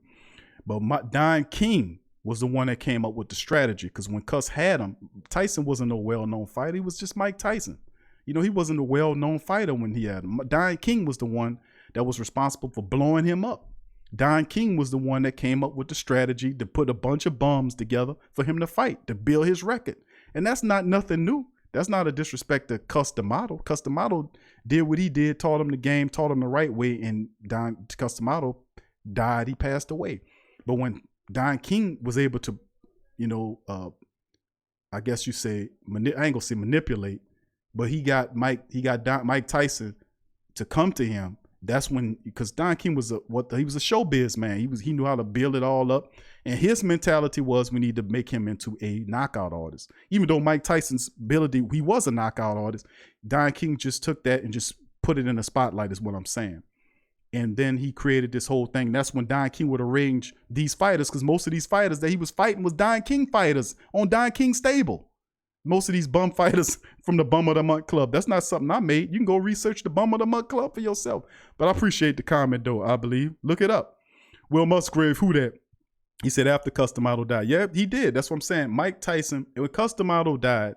But Don King was the one that came up with the strategy, because when Cus had him, Tyson wasn't a well-known fighter. He was just Mike Tyson. He wasn't a well-known fighter when he had him. Don King was the one that was responsible for blowing him up. Don King was the one that came up with the strategy to put a bunch of bums together for him to fight, to build his record. And that's not nothing new. That's not a disrespect to Cus D'Amato. Cus D'Amato did what he did, taught him the game, taught him the right way, and Cus D'Amato died. He passed away. But when Don King was able to, I guess you say, I ain't gonna say manipulate, but he got Mike Tyson to come to him. That's when, because Don King was he was a showbiz man. He knew how to build it all up, and his mentality was we need to make him into a knockout artist. Even though Mike Tyson's ability, he was a knockout artist, Don King just took that and just put it in the spotlight, is what I'm saying. And then he created this whole thing. That's when Don King would arrange these fighters, because most of these fighters that he was fighting was Don King fighters on Don King's stable. Most of these bum fighters from the Bum of the Month Club. That's not something I made. You can go research the Bum of the Month Club for yourself. But I appreciate the comment, though, I believe. Look it up. Will Musgrave, who that? He said after Cus D'Amato died. Yeah, he did. That's what I'm saying. Mike Tyson, when Cus D'Amato died,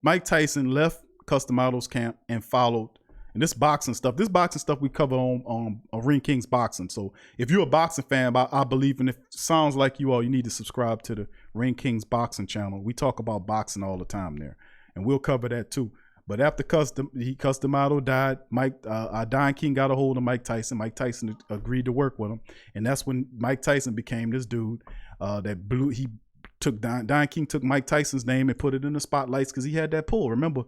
Mike Tyson left Cus D'Amato's camp and followed. And this boxing stuff we cover on Ring Kings Boxing. So if you're a boxing fan, I believe, and if it sounds like you need to subscribe to the Ring Kings Boxing channel. We talk about boxing all the time there, and we'll cover that too. But after Cus D'Amato died, Don King got a hold of Mike Tyson. Mike Tyson agreed to work with him, and that's when Mike Tyson became this dude that blew. He took Don King took Mike Tyson's name and put it in the spotlights because he had that pull. Remember,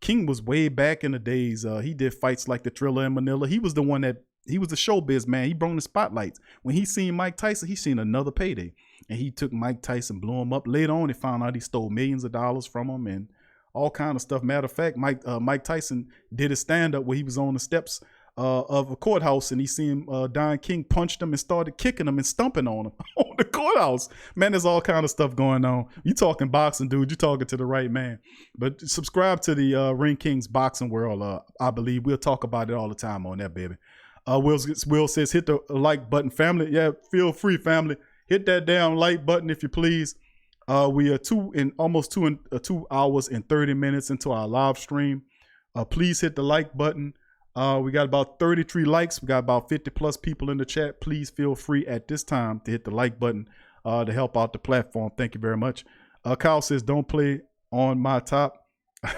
King was way back in the days. He did fights like the Thriller in Manila. He was the one he was the showbiz man. He brought the spotlights. When he seen Mike Tyson, he seen another payday. And he took Mike Tyson, blew him up. Later on, he found out he stole millions of dollars from him and all kind of stuff. Matter of fact, Mike Tyson did a stand-up where he was on the steps of a courthouse, and he seen Don King punched him and started kicking him and stomping on him on the courthouse. Man, there's all kind of stuff going on. You talking boxing, dude. You talking to the right man. But subscribe to the Ring Kings Boxing World. I believe we'll talk about it all the time on that, baby. Will says, hit the like button, family. Yeah, feel free, family. Hit that damn like button if you please. We are 2 hours and 30 minutes into our live stream. Please hit the like button. We got about 33 likes. We got about 50 plus people in the chat. Please feel free at this time to hit the like button to help out the platform. Thank you very much. Kyle says, don't play on my top.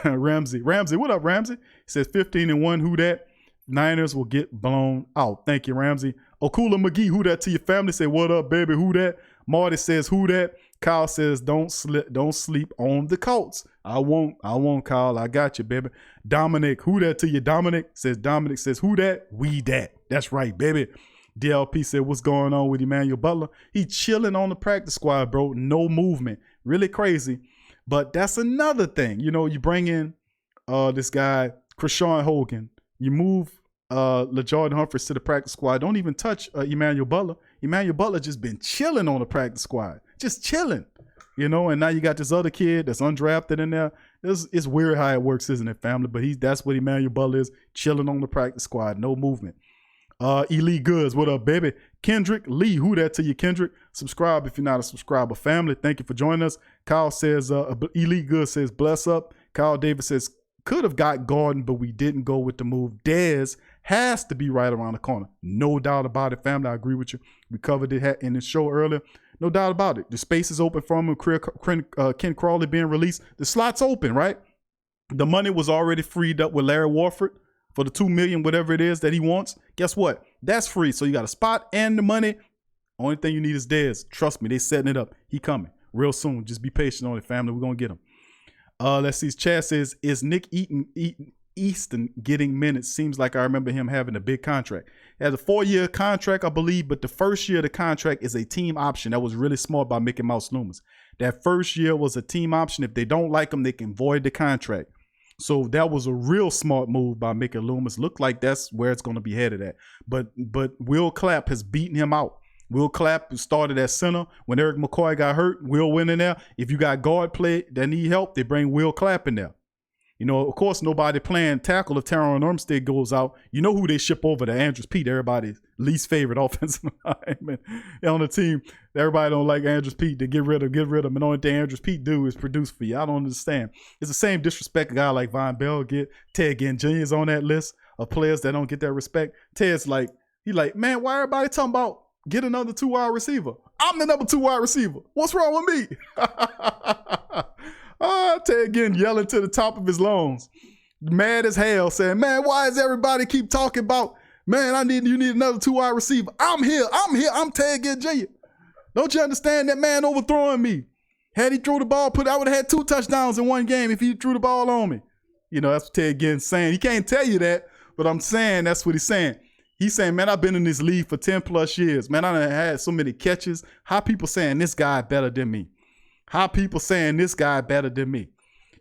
Ramsey, what up, Ramsey? He says 15-1. Who that? Niners will get blown out. Thank you, Ramsey. Okula McGee, who that to your family? Say, what up, baby? Who that? Marty says, who that? Kyle says, don't sleep on the Colts. I won't, Kyle. I got you, baby. Dominic, who that to you? Dominic says, who that? We that. That's right, baby. DLP said, what's going on with Emmanuel Butler? He chilling on the practice squad, bro. No movement. Really crazy. But that's another thing. You bring in this guy, Krishawn Hogan. You move LaJordan Humphries to the practice squad. Don't even touch Emmanuel Butler. Emmanuel Butler just been chilling on the practice squad. Just chilling. you know, and now you got this other kid that's undrafted in there. It's weird how it works, isn't it, family? But that's what Emmanuel Butler is, chilling on the practice squad, no movement. Elite Goods, what up, baby? Kendrick Lee, who that to you, Kendrick? Subscribe if you're not a subscriber, family. Thank you for joining us. Kyle says, Elite Goods says, bless up. Kyle Davis says, could have got Gordon, but we didn't go with the move. Dez has to be right around the corner. No doubt about it, family. I agree with you. We covered it in the show earlier. No doubt about it. The space is open for him. Ken Crawley being released. The slot's open, right? The money was already freed up with Larry Warford for the $2 million, whatever it is that he wants. Guess what? That's free. So you got a spot and the money. Only thing you need is Dez. Trust me, they setting it up. He coming real soon. Just be patient on it, family. We're going to get him. Let's see. Chad says, is Nick Easton getting minutes? Seems like I remember him having a big contract. He has a 4-year contract, I believe, but the first year of the contract is a team option. That was really smart by Mickey Mouse Loomis. That first year was a team option. If they don't like him, they can void the contract. So that was a real smart move by Mickey Loomis. Looked like that's where it's going to be headed at. But Will Clapp has beaten him out. Will Clapp started at center. When Eric McCoy got hurt, Will went in there. If you got guard play that need help, they bring Will Clapp in there. You know, of course, nobody playing tackle if Taron Armstead goes out. You know who they ship over to? Andrews Pete, everybody's least favorite offensive lineman on the team. Everybody don't like Andrews Pete. They get rid of him. And the only thing Andrews Pete do is produce for you. I don't understand. It's the same disrespect a guy like Von Bell get. Ted Ginn Jr. is on that list of players that don't get that respect. Ted's like, man, why everybody talking about get another 2-wide receiver? I'm the number 2 wide receiver. What's wrong with me? Ted Ginn yelling to the top of his lungs, mad as hell, saying, man, why does everybody keep talking about, man, you need another 2-wide receiver? I'm here, I'm Ted Ginn Jr. Don't you understand that man overthrowing me? Had he threw the ball, I would have had 2 touchdowns in one game if he threw the ball on me. You know, that's what Ted Ginn's saying. He can't tell you that, but I'm saying that's what he's saying. He's saying, man, I've been in this league for 10 plus years. Man, I done had so many catches. How people saying this guy better than me? How people saying this guy better than me?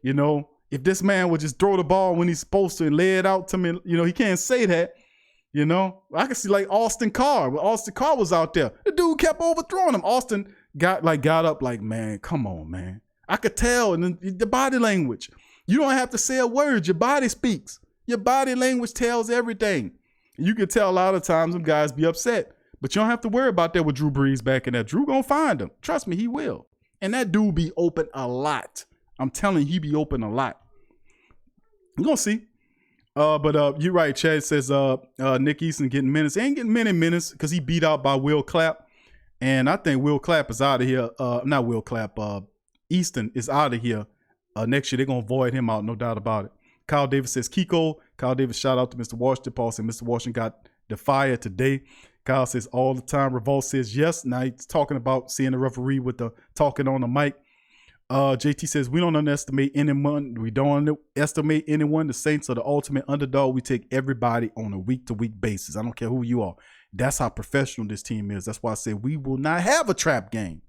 You know, if this man would just throw the ball when he's supposed to and lay it out to me, you know, he can't say that. You know, I can see like Austin Carr. When Austin Carr was out there, the dude kept overthrowing him. Austin got up like, man, come on, man. I could tell. And the body language. You don't have to say a word. Your body speaks. Your body language tells everything. You can tell a lot of times them guys be upset. But you don't have to worry about that with Drew Brees back in there. Drew gonna find him. Trust me, he will. And that dude be open a lot. I'm telling you, he be open a lot. We're gonna see. But you're right, Chad says Nick Easton getting minutes. He ain't getting many minutes because he beat out by Will Clapp. And I think Will Clapp is out of here. Not Will Clapp. Easton is out of here. Next year, they're going to void him out, no doubt about it. Kyle Davis says Kiko. Kyle Davis, shout out to Mr. Washington. Paul said Mr. Washington got the fire today. Kyle says all the time. Revolt says yes. Now he's talking about seeing the referee with the talking on the mic. JT says we don't underestimate anyone. We don't underestimate anyone. The Saints are the ultimate underdog. We take everybody on a week-to-week basis. I don't care who you are. That's how professional this team is. That's why I say we will not have a trap game.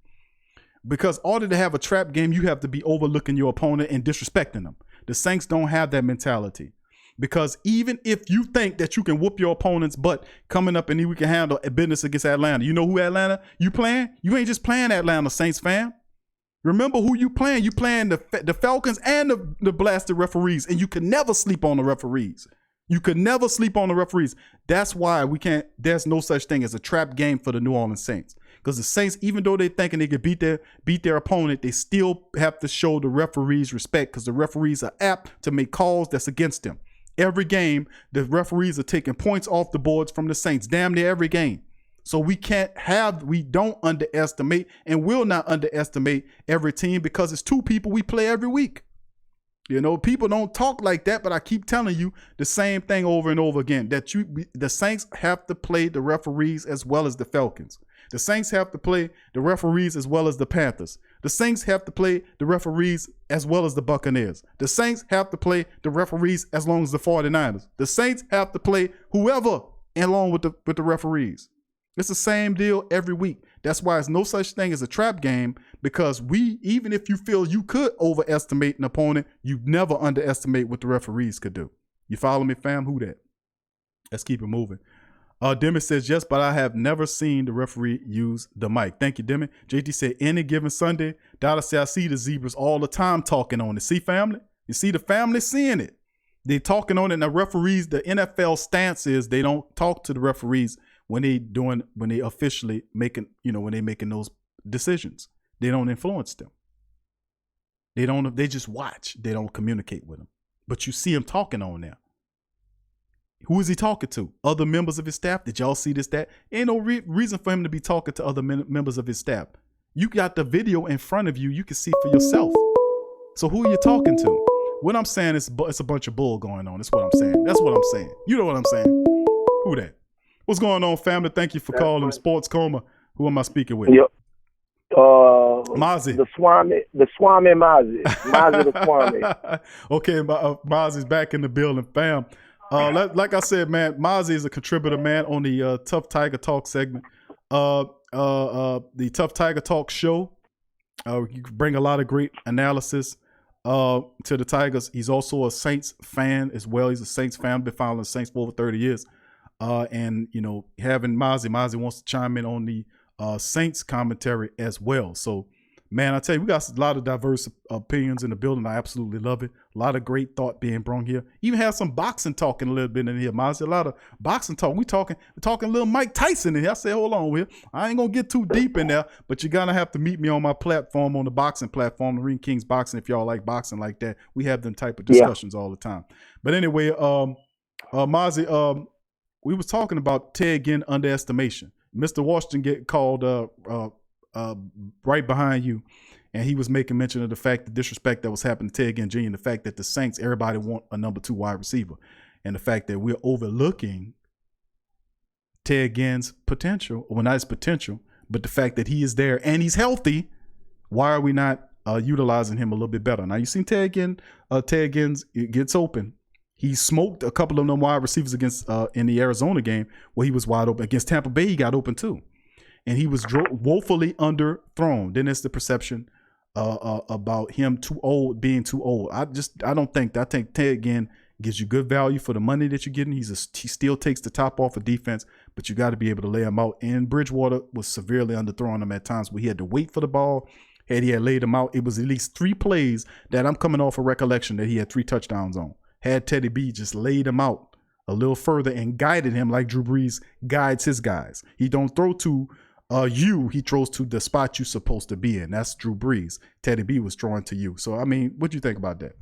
Because in order to have a trap game, you have to be overlooking your opponent and disrespecting them. The Saints don't have that mentality. Because even if you think that you can whoop your opponent's butt coming up and we can handle a business against Atlanta, you know who Atlanta you playing? You ain't just playing Atlanta, Saints fam. Remember who you playing. You playing the Falcons and the blasted referees, and you can never sleep on the referees. You could never sleep on the referees. That's why there's no such thing as a trap game for the New Orleans Saints. Because the Saints, even though they're thinking they could beat their opponent, they still have to show the referees respect because the referees are apt to make calls that's against them. Every game, the referees are taking points off the boards from the Saints, damn near every game. So we don't underestimate and will not underestimate every team because it's two people we play every week. You know, people don't talk like that, but I keep telling you the same thing over and over again, that the Saints have to play the referees as well as the Falcons. The Saints have to play the referees as well as the Panthers. The Saints have to play the referees as well as the Buccaneers. The Saints have to play the referees as long as the 49ers. The Saints have to play whoever along with the referees. It's the same deal every week. That's why it's no such thing as a trap game, because even if you feel you could overestimate an opponent, you never underestimate what the referees could do. You follow me, fam? Who that? Let's keep it moving. Demi says, yes, but I have never seen the referee use the mic. Thank you, Demi. JT said, any given Sunday, Dada said, I see the Zebras all the time talking on it. See, family? You see the family seeing it. They talking on it. And the referees, the NFL stance is they don't talk to the referees when they officially making, when they making those decisions. They don't influence them. They just watch. They don't communicate with them. But you see him talking on there. Who is he talking to? Other members of his staff? Did y'all see this, that? Ain't no reason for him to be talking to other members of his staff. You got the video in front of you. You can see for yourself. So who are you talking to? What I'm saying is it's a bunch of bull going on. That's what I'm saying. That's what I'm saying. You know what I'm saying? Who that? What's going on, family? Thank you for calling Sports Coma. Who am I speaking with? Yep. Mazi. The Swami Mazi. Mazi the Swami. Okay, Mazi's back in the building, fam. Like I said, man, Mazi is a contributor, man, on the Tough Tiger Talk segment. The Tough Tiger Talk show. You bring a lot of great analysis to the Tigers. He's also a Saints fan as well. He's a Saints fan. Been following the Saints for over 30 years. And having Mazi wants to chime in on the Saints commentary as well. So, man, I tell you, we got a lot of diverse opinions in the building. I absolutely love it. A lot of great thought being brought here. Even have some boxing talking a little bit in here, Mazi. A lot of boxing talk. We're talking little Mike Tyson in here. I said, hold on, Will. I ain't gonna get too deep in there, but you're gonna have to meet me on my platform, on the boxing platform, the Ring Kings Boxing. If y'all like boxing like that, we have them type of discussions all the time. But anyway, Mazi, we was talking about Ted Ginn underestimation. Mr. Washington get called right behind you, and he was making mention of the fact, the disrespect that was happening to Ted Ginn Jr., and the fact that the Saints, everybody want a number 2 wide receiver, and the fact that we're overlooking Ted Ginn's potential, well, not his potential, but the fact that he is there and he's healthy. Why are we not utilizing him a little bit better? Now, you seen Ted Ginn gets open. He smoked a couple of them wide receivers against in the Arizona game where he was wide open. Against Tampa Bay, he got open too. And he was woefully underthrown. Then there's the perception about him being too old. I think Ted Ginn gives you good value for the money that you're getting. He still takes the top off of defense, but you got to be able to lay him out. And Bridgewater was severely underthrowing him at times where he had to wait for the ball. Had he had laid him out, it was at least 3 plays that I'm coming off a recollection that he had 3 touchdowns on. Had Teddy B just laid him out a little further and guided him like Drew Brees guides his guys. He don't throw to he throws to the spot you're supposed to be in. That's Drew Brees. Teddy B was throwing to you. So, I mean, what do you think about that?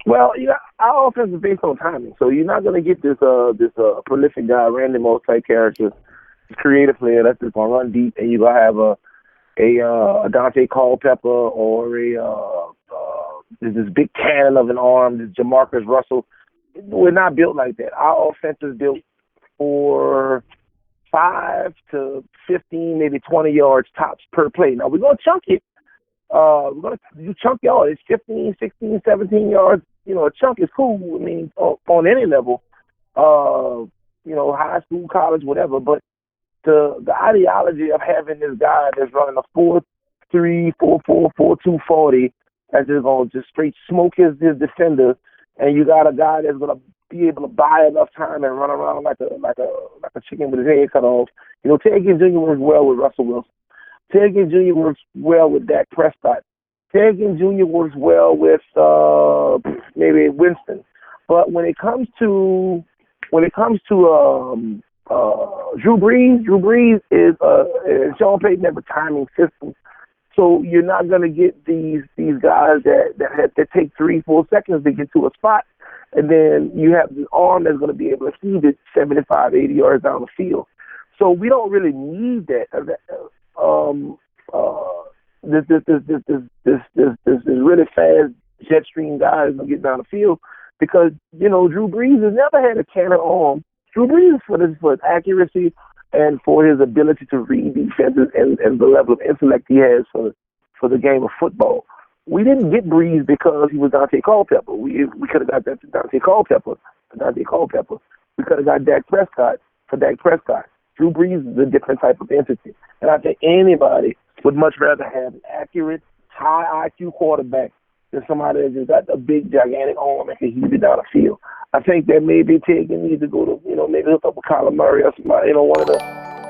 Well, our offense is based on timing. So you're not going to get this prolific guy, Randy Moss type character, creative player that's just going to run deep, and you're going to have a Dante Culpepper or this big cannon of an arm, this Jamarcus Russell. We're not built like that. Our offense is built for 5 to 15, maybe 20 yards tops per play. Now, we're going to chunk it. We're going to chunk yards. It's 15, 16, 17 yards. A chunk is cool, I mean, on any level, high school, college, whatever. But the ideology of having this guy that's running a 4.3, 4.4, 4.2 40 that's just going to just straight smoke his defender, and you got a guy that's going to be able to buy enough time and run around like a chicken with his head cut off. Ted Ginn Jr. works well with Russell Wilson. Ted Ginn Jr. works well with Dak Prescott. Ted Ginn Jr. works well with maybe Winston. But when it comes to Drew Brees is Sean Payton have a timing system. So you're not going to get these guys that take 3-4 seconds to get to a spot, and then you have the arm that's going to be able to feed it 75, 80 yards down the field. So we don't really need that. This really fast jet stream guy is going to get down the field because Drew Brees has never had a cannon arm. Drew Brees for his accuracy and for his ability to read defenses and the level of intellect he has for the game of football. We didn't get Brees because he was Dante Culpepper. We could have got that to Dante Culpepper for Dante Culpepper. We could have got Dak Prescott for Dak Prescott. Drew Brees is a different type of entity. And I think anybody would much rather have an accurate, high IQ quarterback than somebody that just got a big, gigantic arm and can heave it down the field. I think that maybe Tegan needs to go to, maybe hook up with Kyler Murray or somebody, one of the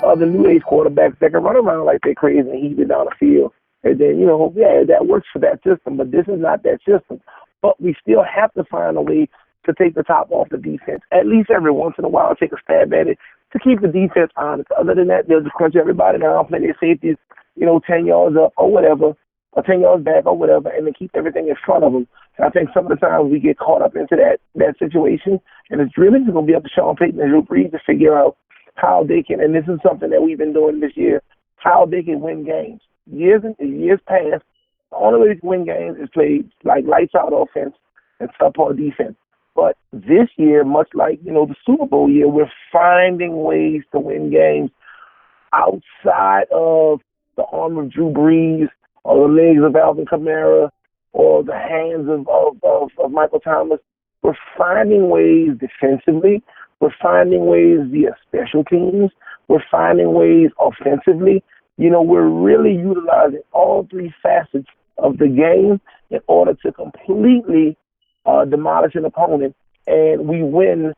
other new age quarterbacks that can run around like they're crazy and heave it down the field. And then, that works for that system, but this is not that system. But we still have to find a way to take the top off the defense, at least every once in a while, take a stab at it to keep the defense honest. Other than that, they'll just crunch everybody down, play their safeties, 10 yards up or whatever, or 10 yards back or whatever, and then keep everything in front of them. And I think some of the times we get caught up into that situation, and it's really just going to be up to Sean Payton and Drew Brees to figure out how they can, and this is something that we've been doing this year, how they can win games. Years past, the only way they can win games is play like lights-out offense and subpar defense. But this year, much like, the Super Bowl year, we're finding ways to win games outside of the arm of Drew Brees or the legs of Alvin Kamara or the hands of Michael Thomas. We're finding ways defensively. We're finding ways via special teams. We're finding ways offensively. We're really utilizing all three facets of the game in order to completely demolish an opponent, and we win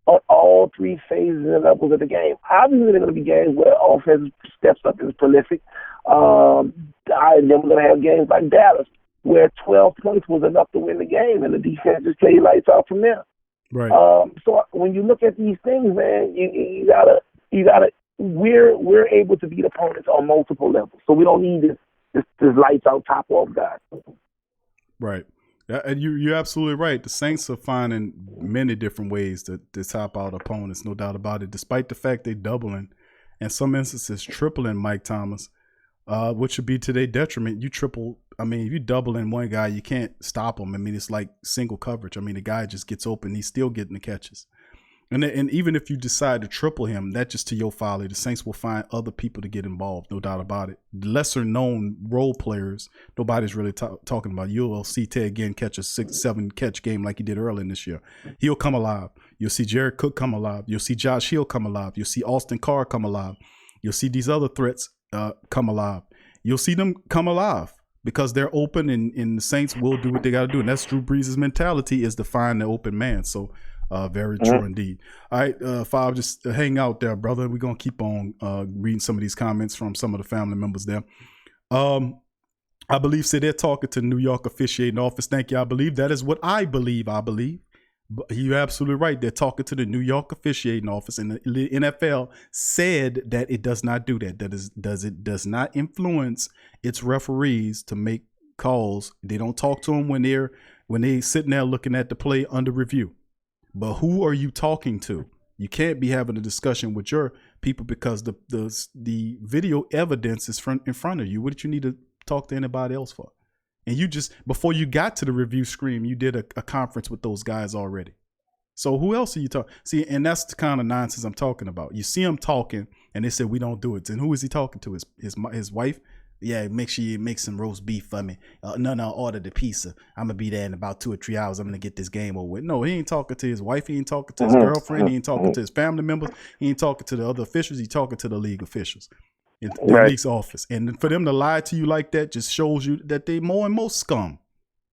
on all three phases and levels of the game. Obviously, there are going to be games where offense steps up and is prolific. Then we're going to have games like Dallas, where 12 points was enough to win the game, and the defense just played lights out from there. Right. So when you look at these things, man, you gotta. We're able to beat opponents on multiple levels, so we don't need this lights out top off guy. Right. And you're absolutely right. The Saints are finding many different ways to top out opponents, no doubt about it, despite the fact they're doubling, in some instances tripling Mike Thomas, which would be to their detriment. If you double in one guy, you can't stop him. It's like single coverage. The guy just gets open. He's still getting the catches. And even if you decide to triple him, that's just to your folly. The Saints will find other people to get involved, no doubt about it. Lesser known role players, nobody's really talking about. You'll see Ted Ginn catch a 6-7 catch game like he did early in this year. He'll come alive. You'll see Jared Cook come alive. You'll see Josh Hill come alive. You'll see Austin Carr come alive. You'll see these other threats come alive. You'll see them come alive because they're open, and the Saints will do what they got to do. And that's Drew Brees' mentality, is to find the open man. So very true indeed. All right, Fab, just hang out there, brother. We're going to keep on reading some of these comments from some of the family members there. I believe, they're talking to New York officiating office. Thank you. I believe that is what I believe. But you're absolutely right. They're talking to the New York officiating office, and the NFL said that it does not do that. It does not influence its referees to make calls. They don't talk to them when they sitting there looking at the play under review. But who are you talking to? You can't be having a discussion with your people because the video evidence is in front of you. What did you need to talk to anybody else for? And you just, before you got to the review screen, you did a conference with those guys already. So who else are you talking? See, and that's the kind of nonsense I'm talking about. You see them talking, and they said we don't do it. And who is he talking to? His wife? Yeah, make sure you make some roast beef for me. No, order the pizza. I'm going to be there in about 2 or 3 hours. I'm going to get this game over with. No, he ain't talking to his wife. He ain't talking to his girlfriend. He ain't talking to his family members. He ain't talking to the other officials. He's talking to the league officials in the league's office. And for them to lie to you like that just shows you that they more and more scum.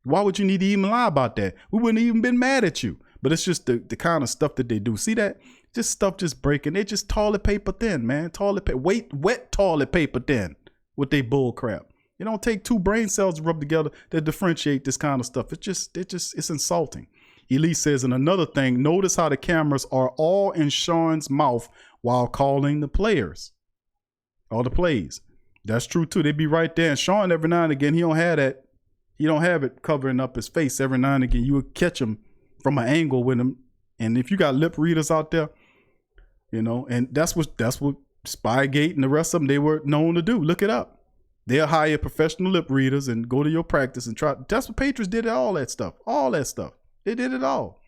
Why would you need to even lie about that? We wouldn't even been mad at you. But it's just the kind of stuff that they do. See that? Just stuff just breaking. They're just toilet paper thin, man. Wet toilet paper thin with they bull crap. It don't take 2 brain cells to rub together to differentiate this kind of stuff. It's insulting. Elise says, and another thing, notice how the cameras are all in Sean's mouth while calling the players. All the plays. That's true too. They be right there. And Sean, every now and again, he don't have that. He don't have it covering up his face. Every now and again, you would catch him from an angle with him. And if you got lip readers out there, and that's what Spygate and the rest of them, they were known to do. Look it up. They'll hire professional lip readers and go to your practice and try. That's what Patriots did. All that stuff. They did it all.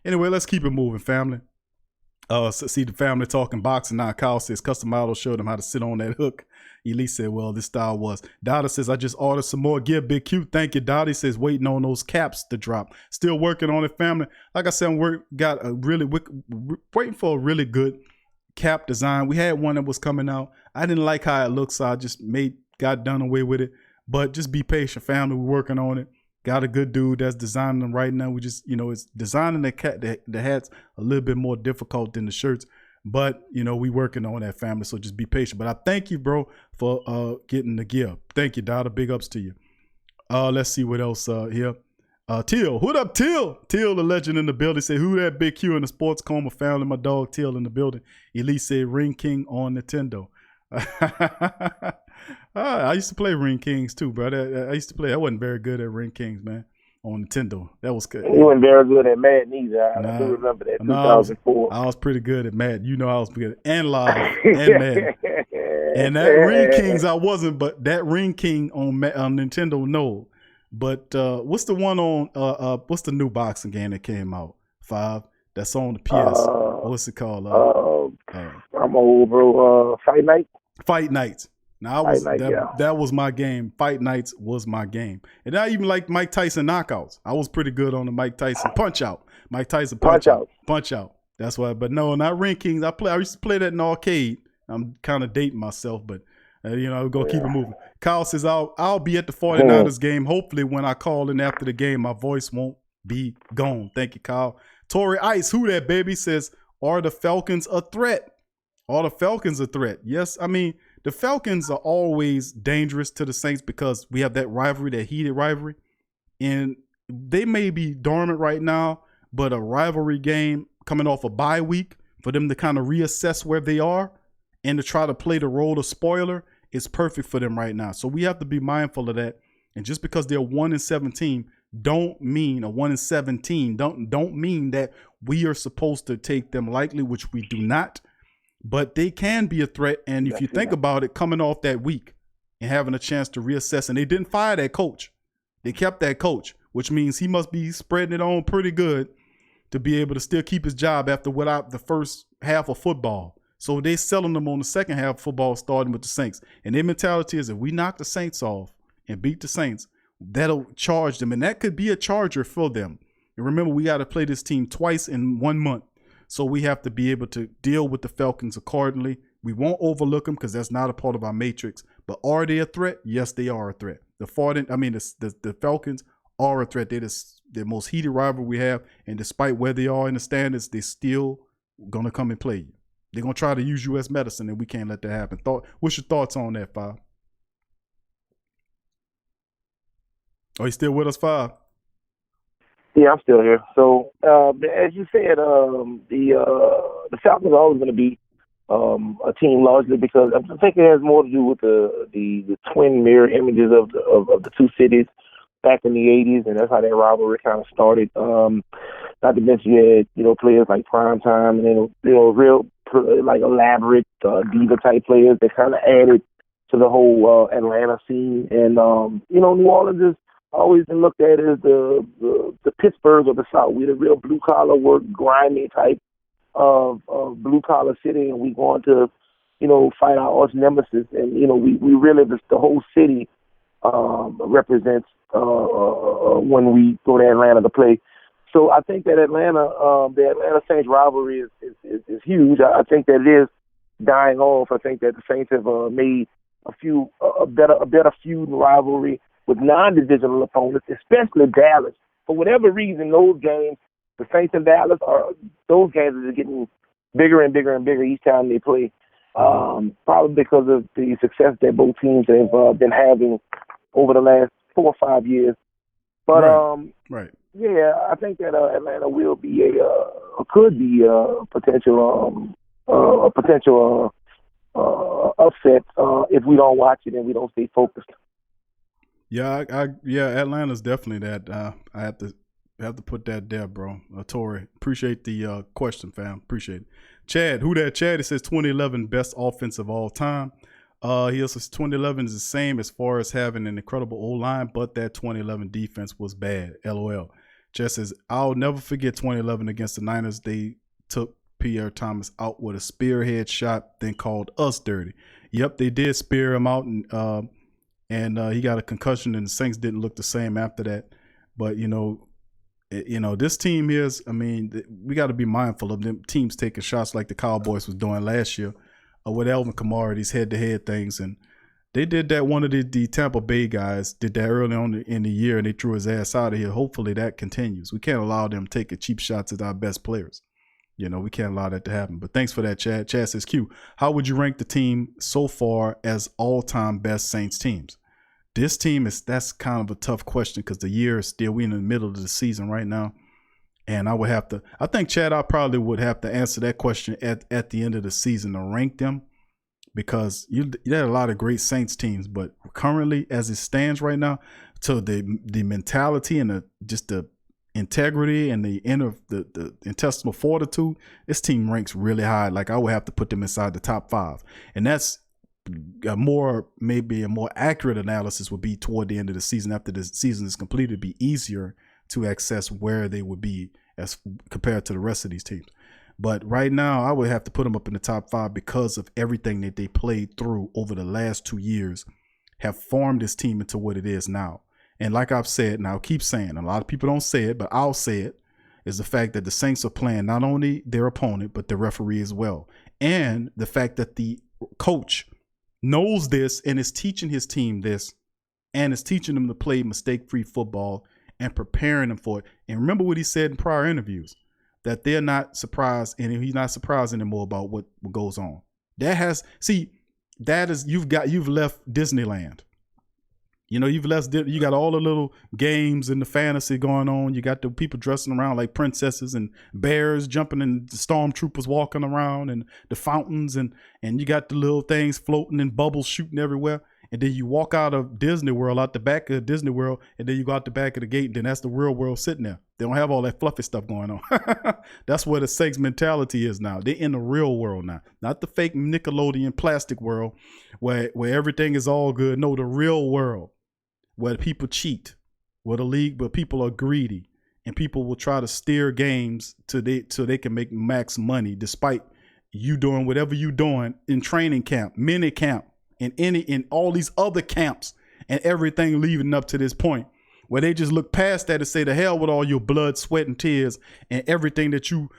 Anyway, let's keep it moving, family. See the family talking boxing now. Kyle says custom model showed them how to sit on that hook. Elise said, well, this style was. Dottie says, I just ordered some more gear. Big cute. Thank you. Dottie says, waiting on those caps to drop. Still working on it, family. Like I said, waiting for a really good cap design. We had one that was coming out. I didn't like how it looked, so I just got done away with it. But just be patient, family. We're working on it. Got a good dude that's designing them right now. We just, it's designing the hats a little bit more difficult than the shirts. But, we working on that, family, so just be patient. But I thank you, bro, for getting the gear. Thank you, Dada. Big ups to you. Let's see what else here. Teal, what up, Teal? Teal, the legend in the building, said, who that Big Q in the Sports Coma family? My dog Teal in the building. Elise said, Ring King on Nintendo. I used to play Ring Kings too, bro. I used to play. I wasn't very good at Ring Kings, man, on Nintendo. That was good. You weren't very good at Madden either. I do remember that, 2004. I was pretty good at Madden. I was good. And Live and Madden. And that Ring Kings, I wasn't, but that Ring King on Nintendo, no. But what's the one on, what's the new boxing game that came out? 5? That's on the PS. What's it called? I'm old, bro. Fight Night? Fight Nights. Now that was my game. Fight Nights was my game. And I even like Mike Tyson knockouts. I was pretty good on the Mike Tyson punch out. Mike Tyson punch out. That's why. But no, not Ring Kings. I used to play that in arcade. I'm kind of dating myself, but we're gonna keep it moving. Kyle says I'll be at the 49ers game. Hopefully when I call in after the game, my voice won't be gone. Thank you, Kyle. Tori Ice, who that baby, says, are the Falcons a threat? Are the Falcons a threat? Yes, I mean, the Falcons are always dangerous to the Saints because we have that rivalry, that heated rivalry. And they may be dormant right now, but a rivalry game coming off a bye week for them to kind of reassess where they are and to try to play the role of spoiler is perfect for them right now. So we have to be mindful of that. And just because they're 1-17 don't mean a 1-17 don't mean that we are supposed to take them lightly, which we do not. But they can be a threat. And if you think about it, coming off that week and having a chance to reassess, and they didn't fire that coach. They kept that coach, which means he must be spreading it on pretty good to be able to still keep his job after the first half of football. So they're selling them on the second half of football, starting with the Saints. And their mentality is if we knock the Saints off and beat the Saints, that'll charge them. And that could be a charger for them. And remember, we got to play this team twice in 1 month. So we have to be able to deal with the Falcons accordingly. We won't overlook them because that's not a part of our matrix. But are they a threat? Yes, they are a threat. The Falcons are a threat. They're the most heated rival we have. And despite where they are in the standings, they're still going to come and play you. They're going to try to use U.S. medicine, and we can't let that happen. What's your thoughts on that, Five? Are you still with us, Five? Yeah, I'm still here. So, as you said, the Falcons are always going to be a team largely because I think it has more to do with the twin mirror images of the two cities back in the 80s, and that's how that rivalry kind of started. Not to mention you had, players like Primetime and then, real like elaborate diva type players that kind of added to the whole Atlanta scene. And New Orleans is always been looked at as the Pittsburgh of the South. We're the real blue collar work, grimy type of blue collar city, and we going to fight our arch nemesis. And we really the whole city represents when we go to Atlanta to play. So I think that the Atlanta Saints rivalry is huge. I think that it is dying off. I think that the Saints have made a better feud and rivalry with non-divisional opponents, especially Dallas. For whatever reason, those games, the Saints and Dallas, those games are getting bigger and bigger and bigger each time they play. Probably because of the success that both teams have been having over the last 4 or 5 years. But right. Yeah, I think that Atlanta will be could be a potential upset if we don't watch it and we don't stay focused. Yeah, Atlanta's definitely that. I have to put that there, bro. Tori, appreciate the question, fam. Appreciate it. Chad, who that? Chad, it says 2011 best offense of all time. He also says 2011 is the same as far as having an incredible O-line, but that 2011 defense was bad. LOL. Chad says, I'll never forget 2011 against the Niners. They took Pierre Thomas out with a spearhead shot, then called us dirty. Yep, they did spear him out, and he got a concussion, and the Saints didn't look the same after that. But, this team is, we got to be mindful of them teams taking shots like the Cowboys was doing last year with Alvin Kamara, these head-to-head things. And They did that. One of the Tampa Bay guys did that early on in the year, and they threw his ass out of here. Hopefully that continues. We can't allow them taking cheap shots at our best players. You know, we can't allow that to happen. But thanks for that, Chad. Chad says, Q, how would you rank the team so far as all-time best Saints teams? This team that's kind of a tough question because the year is still, we in the middle of the season right now. And I think, Chad, I probably would have to answer that question at the end of the season to rank them. Because you had a lot of great Saints teams, but currently, as it stands right now, to the mentality and the integrity and the intestinal fortitude, this team ranks really high. Like I would have to put them inside the top 5, and that's maybe a more accurate analysis would be toward the end of the season. After the season is completed, it'd be easier to access where they would be as compared to the rest of these teams. But right now, I would have to put them up in the top 5 because of everything that they played through over the last 2 years have formed this team into what it is now. And like I've said, and I'll keep saying, a lot of people don't say it, but I'll say it, is the fact that the Saints are playing not only their opponent, but the referee as well. And the fact that the coach knows this and is teaching his team this and is teaching them to play mistake-free football and preparing them for it. And remember what he said in prior interviews, that they're not surprised, and he's not surprised anymore about what goes on. You've left Disneyland. You know, you got all the little games and the fantasy going on. You got the people dressing around like princesses and bears jumping and the stormtroopers walking around and the fountains and you got the little things floating and bubbles shooting everywhere. And then you walk out of Disney World, out the back of Disney World, and then you go out the back of the gate, and then that's the real world sitting there. They don't have all that fluffy stuff going on. That's where the Saints mentality is now. They're in the real world now, not the fake Nickelodeon plastic world where everything is all good. No, the real world where people cheat, where people are greedy, and people will try to steer games so they can make max money, despite you doing whatever you're doing in training camp, mini camp, in all these other camps and everything leading up to this point where they just look past that and say, to hell with all your blood, sweat, and tears and everything that you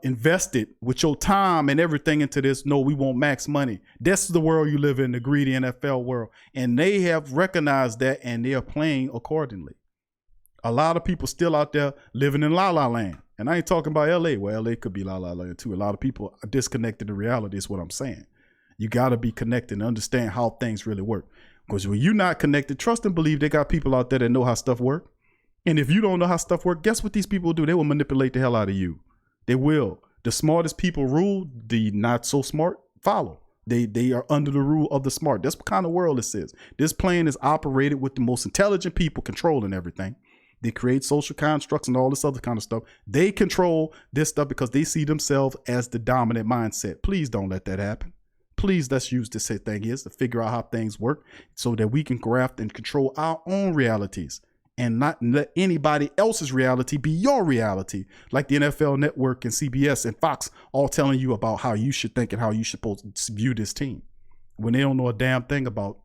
invested with your time and everything into this. No, we want max money. This is the world you live in, the greedy NFL world. And they have recognized that and they are playing accordingly. A lot of people still out there living in La La Land. And I ain't talking about LA. Well, LA could be La La Land too. A lot of people are disconnected to reality is what I'm saying. You got to be connected and understand how things really work. Because when you're not connected, trust and believe they got people out there that know how stuff work. And if you don't know how stuff work, guess what these people do? They will manipulate the hell out of you. They will. The smartest people rule, the not so smart follow. They are under the rule of the smart. That's what kind of world this is. This plane is operated with the most intelligent people controlling everything. They create social constructs and all this other kind of stuff. They control this stuff because they see themselves as the dominant mindset. Please don't let that happen. Please, let's use this thing is to figure out how things work so that we can graft and control our own realities and not let anybody else's reality be your reality, like the NFL Network and CBS and Fox all telling you about how you should think and how you should supposed to view this team when they don't know a damn thing about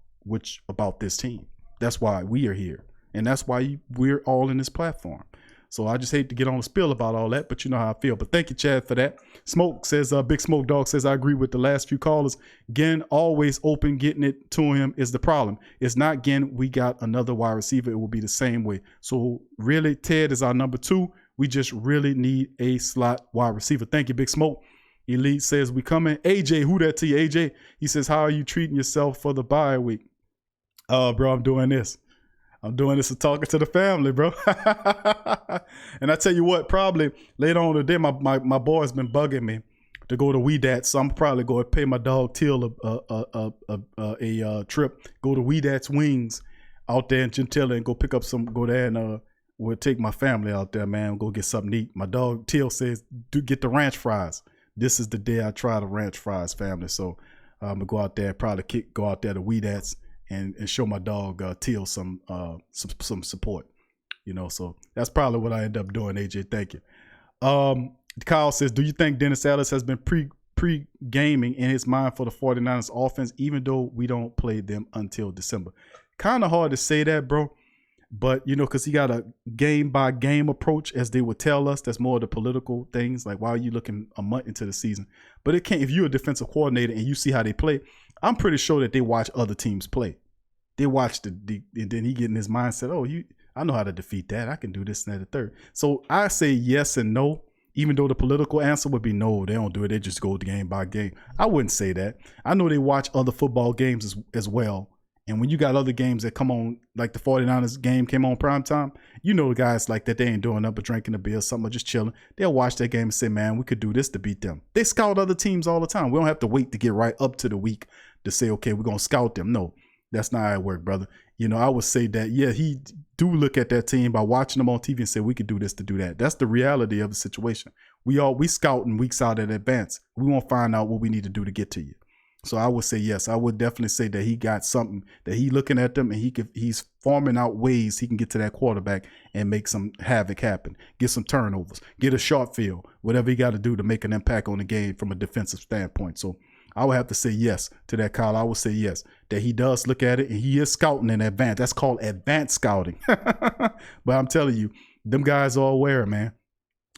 this team. That's why we are here. And that's why we're all in this platform. So I just hate to get on the spill about all that, but you know how I feel. But thank you, Chad, for that. Smoke says, Big Smoke Dog says, I agree with the last few callers. Ginn always open, getting it to him is the problem. It's not Ginn. We got another wide receiver. It will be the same way. So really, Ted is our number 2. We just really need a slot wide receiver. Thank you, Big Smoke. Elite says, we coming. AJ, who that to you, AJ? He says, how are you treating yourself for the bye week? Bro, I'm doing this and talking to the family, bro. And I tell you what, probably later on today, my boy's been bugging me to go to DAT, so I'm probably going to pay my dog Till a trip, go to DAT's Wings out there in Gentilla and go pick up go there and we'll take my family out there, man, go get something to eat. My dog Till says, do get the ranch fries. This is the day I try the ranch fries, family. So I'm going to go out there, probably go out there to DAT's and show my dog Teal some support, you know. So that's probably what I end up doing. AJ, thank you. Kyle says, do you think Dennis Ellis has been pre-gaming in his mind for the 49ers offense, even though we don't play them until December? Kind of hard to say that, bro. But, because he got a game-by-game approach, as they would tell us. That's more of the political things, like why are you looking a month into the season? But it can't. If you're a defensive coordinator and you see how they play, I'm pretty sure that they watch other teams play. They watch and then he get in his mindset, I know how to defeat that. I can do this and that, the third. So I say yes and no, even though the political answer would be no, they don't do it. They just go game by game. I wouldn't say that. I know they watch other football games as well. And when you got other games that come on, like the 49ers game came on primetime, the guys like that, they ain't doing nothing but drinking a beer, something, or just chilling. They'll watch that game and say, man, we could do this to beat them. They scout other teams all the time. We don't have to wait to get right up to the week to say, okay, we're going to scout them. No, that's not how it works, brother. I would say that, yeah, he do look at that team by watching them on TV and say, we could do this to do that. That's the reality of the situation. We scouting weeks out in advance. We won't find out what we need to do to get to you. So I would say yes. I would definitely say that he got something that he looking at them and he's forming out ways he can get to that quarterback and make some havoc happen, get some turnovers, get a short field, whatever he got to do to make an impact on the game from a defensive standpoint. So I would have to say yes to that, Kyle. I would say yes, that he does look at it and he is scouting in advance. That's called advanced scouting. But I'm telling you, them guys are aware, man.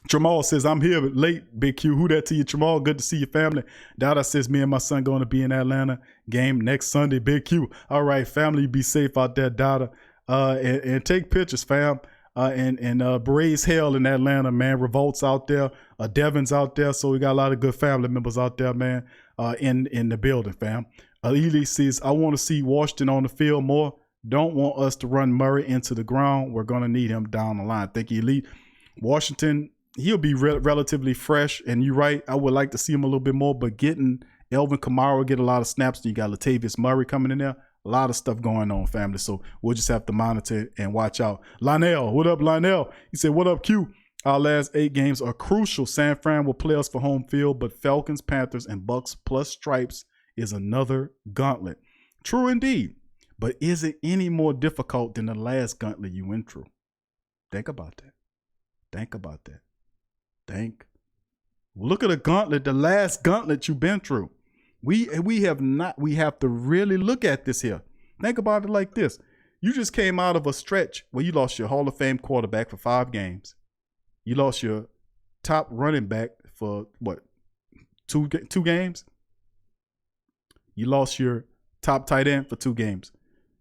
Tramal says, I'm here late, Big Q. Who that to you, Tramal? Good to see your family. Dada says, me and my son going to be in Atlanta game next Sunday, Big Q. All right, family, be safe out there, Dada. And take pictures, fam. And Braves Hell in Atlanta, man. Revolt's out there. Devin's out there. So we got a lot of good family members out there, man, in the building, fam. Ely says, I want to see Washington on the field more. Don't want us to run Murray into the ground. We're going to need him down the line. Thank you, Elite. Washington, he'll be relatively fresh, and you're right. I would like to see him a little bit more, but getting Elvin Kamara get a lot of snaps. You got Latavius Murray coming in there. A lot of stuff going on, family. So we'll just have to monitor and watch out. Lionel, what up, Lionel? He said, what up, Q? Our last 8 games are crucial. San Fran will play us for home field, but Falcons, Panthers, and Bucks plus stripes is another gauntlet. True indeed. But is it any more difficult than the last gauntlet you went through? Think about that. Think about that. Look at the gauntlet, the last gauntlet you've been through. We have to really look at this here. Think about it like this. You just came out of a stretch where you lost your Hall of Fame quarterback for 5 games. You lost your top running back for what? 2 games? You lost your top tight end for 2 games.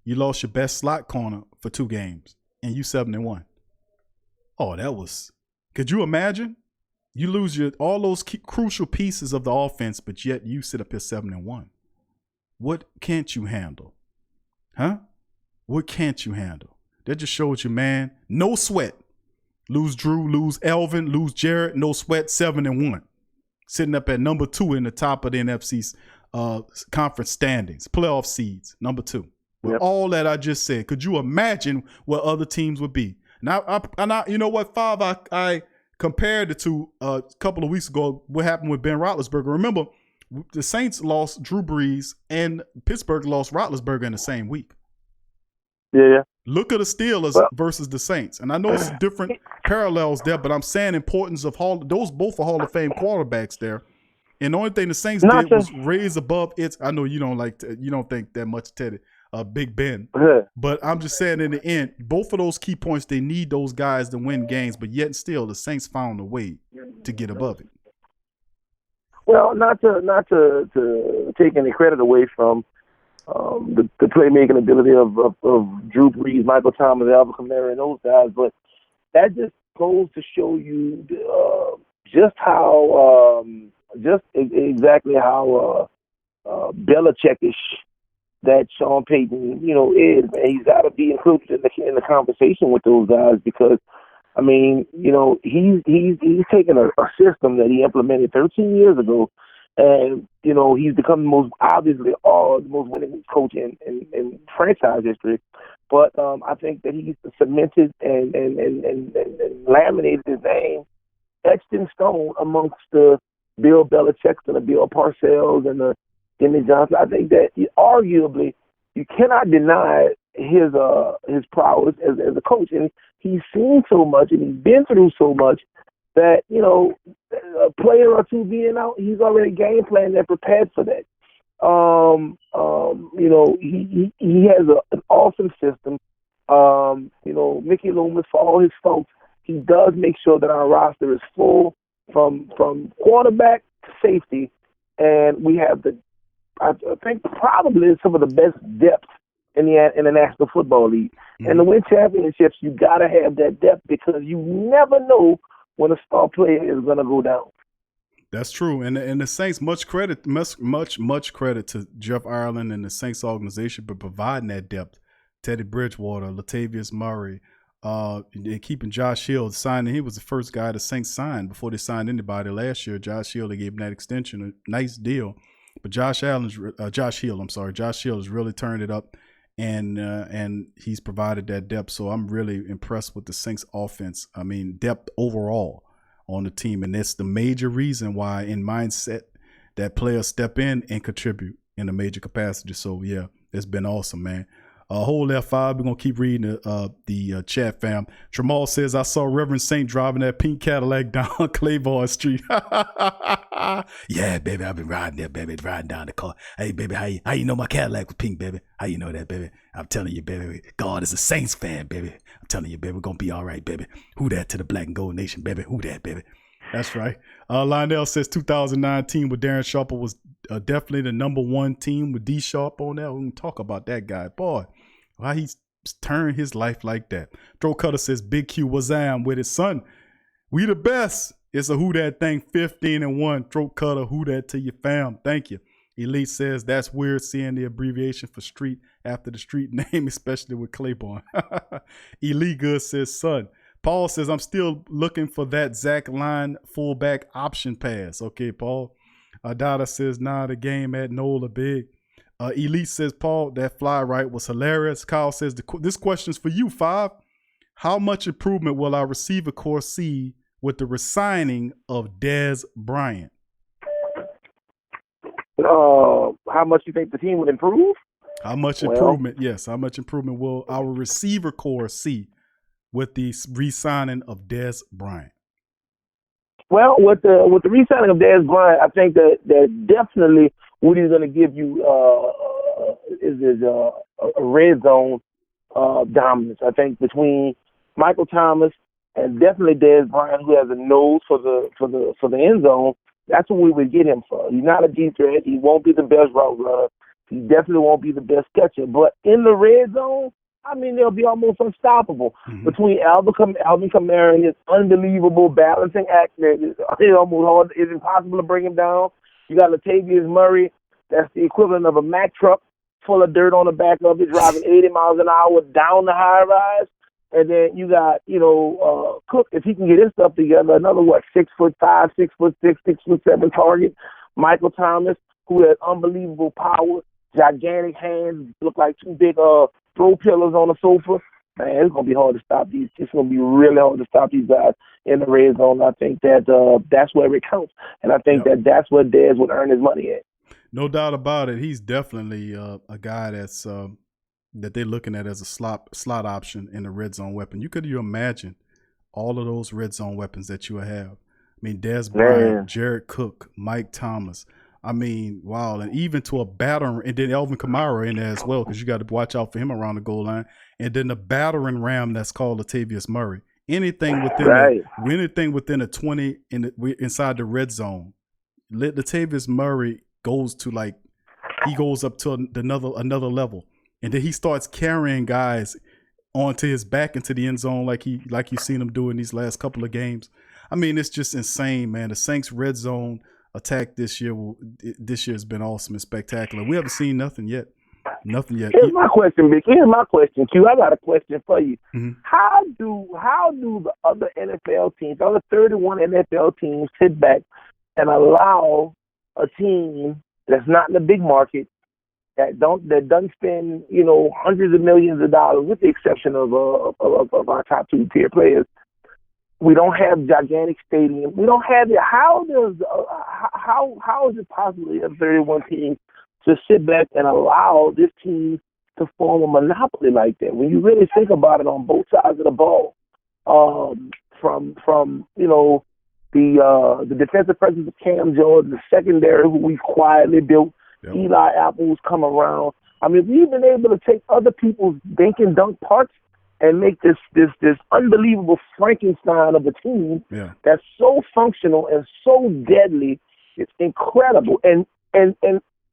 You lost your best slot corner for 2 games. And you 7-1. Oh, could you imagine? You lose all those crucial pieces of the offense, but yet you sit up here 7-1. What can't you handle? Huh? What can't you handle? That just shows you, man, no sweat. Lose Drew, lose Elvin, lose Jared, no sweat, 7-1. Sitting up at number 2 in the top of the NFC's conference standings, playoff seeds, number 2. With all that I just said, could you imagine what other teams would be? Now, you know what, Five, I compared it to a couple of weeks ago, what happened with Ben Roethlisberger. Remember, the Saints lost Drew Brees and Pittsburgh lost Roethlisberger in the same week. Yeah. Look at the Steelers versus the Saints. And I know it's different parallels there, but I'm saying importance of those both are Hall of Fame quarterbacks there. And the only thing the Saints did was raise above its. I know you don't think that much Teddy, Big Ben. But I'm just saying in the end, both of those key points, they need those guys to win games, but yet still the Saints found a way to get above it. Well, not to take any credit away from the playmaking ability of Drew Brees, Michael Thomas, Alvin Kamara, and those guys, but that just goes to show you just exactly how Belichickish that Sean Payton, is. And he's got to be included in the conversation with those guys because, I mean, he's taken a system that he implemented 13 years ago, and he's become the most winning coach in franchise history. But I think that he's cemented and laminated his name, etched in stone amongst the Bill Belichick's and the Bill Parcells and the Jimmy Johnson. I think that arguably you cannot deny his prowess as a coach, and he's seen so much and he's been through so much that a player or two being out, he's already game planned and prepared for that. He has an awesome system. Mickey Loomis, for all his faults, he does make sure that our roster is full from quarterback to safety, and we have I think probably some of the best depth in the National Football League. Mm-hmm. And to win championships, you got to have that depth because you never know when a star player is going to go down. That's true, and the Saints, much credit to Jeff Ireland and the Saints organization for providing that depth. Teddy Bridgewater, Latavius Murray, and keeping Josh Hill signing. He was the first guy the Saints signed before they signed anybody last year. Josh Hill, they gave him that extension, a nice deal. But Josh Hill has really turned it up, and he's provided that depth. So I'm really impressed with the Saints offense. I mean, depth overall on the team, and that's the major reason why in mindset that players step in and contribute in a major capacity. So yeah, it's been awesome, man. Whole F5, we're going to keep reading the chat, fam. Tramal says, I saw Reverend Saint driving that pink Cadillac down Claiborne Street. Yeah, baby, I've been riding there, baby, riding down the car. Hey, baby, how you know my Cadillac was pink, baby? How you know that, baby? I'm telling you, baby, God is a Saints fan, baby. I'm telling you, baby, we're going to be all right, baby. Who that to the Black and Gold Nation, baby? Who that, baby? That's right. Lionel says 2009 with Darren Sharper was definitely the number one team with D Sharp on there. We can talk about that guy. Boy, why he's turned his life like that. Throw Cutter says Big Q Wazam with his son. We the best. It's a who that thing 15-1. Throat Cutter, who that to your fam. Thank you. Elite says that's weird seeing the abbreviation for street after the street name, especially with Claiborne. Elite Good says son. Paul says, I'm still looking for that Zach Line fullback option pass. Okay, Paul. Dada says, nah, the game at Nola big. Elite says, Paul, that fly right was hilarious. Kyle says, this question's for you, 5. How much improvement will our receiver core see with the resigning of Dez Bryant? How much you think the team would improve? How much improvement, yes. How much improvement will our receiver core see with the re-signing of Dez Bryant? Well, with the re-signing of Dez Bryant, I think that definitely what he's going to give you is a red zone dominance. I think between Michael Thomas and definitely Dez Bryant, who has a nose for the end zone, that's what we would get him for. He's not a deep threat. He won't be the best route runner. He definitely won't be the best catcher. But in the red zone, I mean, they'll be almost unstoppable. Mm-hmm. Between Alvin Kamara and his unbelievable balancing act, it's almost hard. It's impossible to bring him down. You got Latavius Murray. That's the equivalent of a Mack truck full of dirt on the back of it, driving 80 miles an hour down the high rise. And then you got, Cook, if he can get his stuff together, another, 6'5", 6'6", 6'7" target. Michael Thomas, who has unbelievable power, gigantic hands, look like two big throw pillars on a sofa. Man, it's going to be hard to stop these. It's going to be really hard to stop these guys in the red zone. I think that that's where it counts. And I think that's where Dez would earn his money at. No doubt about it. He's definitely a guy that's that they're looking at as a slot option in the red zone weapon. Could you imagine all of those red zone weapons that you have? I mean, Dez Bryant, Jared Cook, Mike Thomas. I mean, wow. And even to a battering, and then Alvin Kamara in there as well, because you got to watch out for him around the goal line. And then the battering ram that's called Latavius Murray. Anything within a 20 inside the red zone, Latavius Murray goes to he goes up to another level. And then he starts carrying guys onto his back into the end zone like you've seen him do in these last couple of games. I mean, it's just insane, man. The Saints red zone attack this year has been awesome and spectacular. We haven't seen nothing yet. Here's my question, Vic. Here's my question, Q. I got a question for you. Mm-hmm. How do the other NFL teams, the other 31 NFL teams, sit back and allow a team that's not in the big market, that doesn't spend hundreds of millions of dollars, with the exception of our top 2-tier players? We don't have gigantic stadiums. We don't have it. How is it possible that 31 teams to sit back and allow this team to form a monopoly like that? When you really think about it, on both sides of the ball, from the defensive presence of Cam Jordan, the secondary who we've quietly built, Eli Apple's come around. I mean, we've been able to take other people's dink and dunk parts and make this unbelievable Frankenstein of a team that's so functional and so deadly. It's incredible. And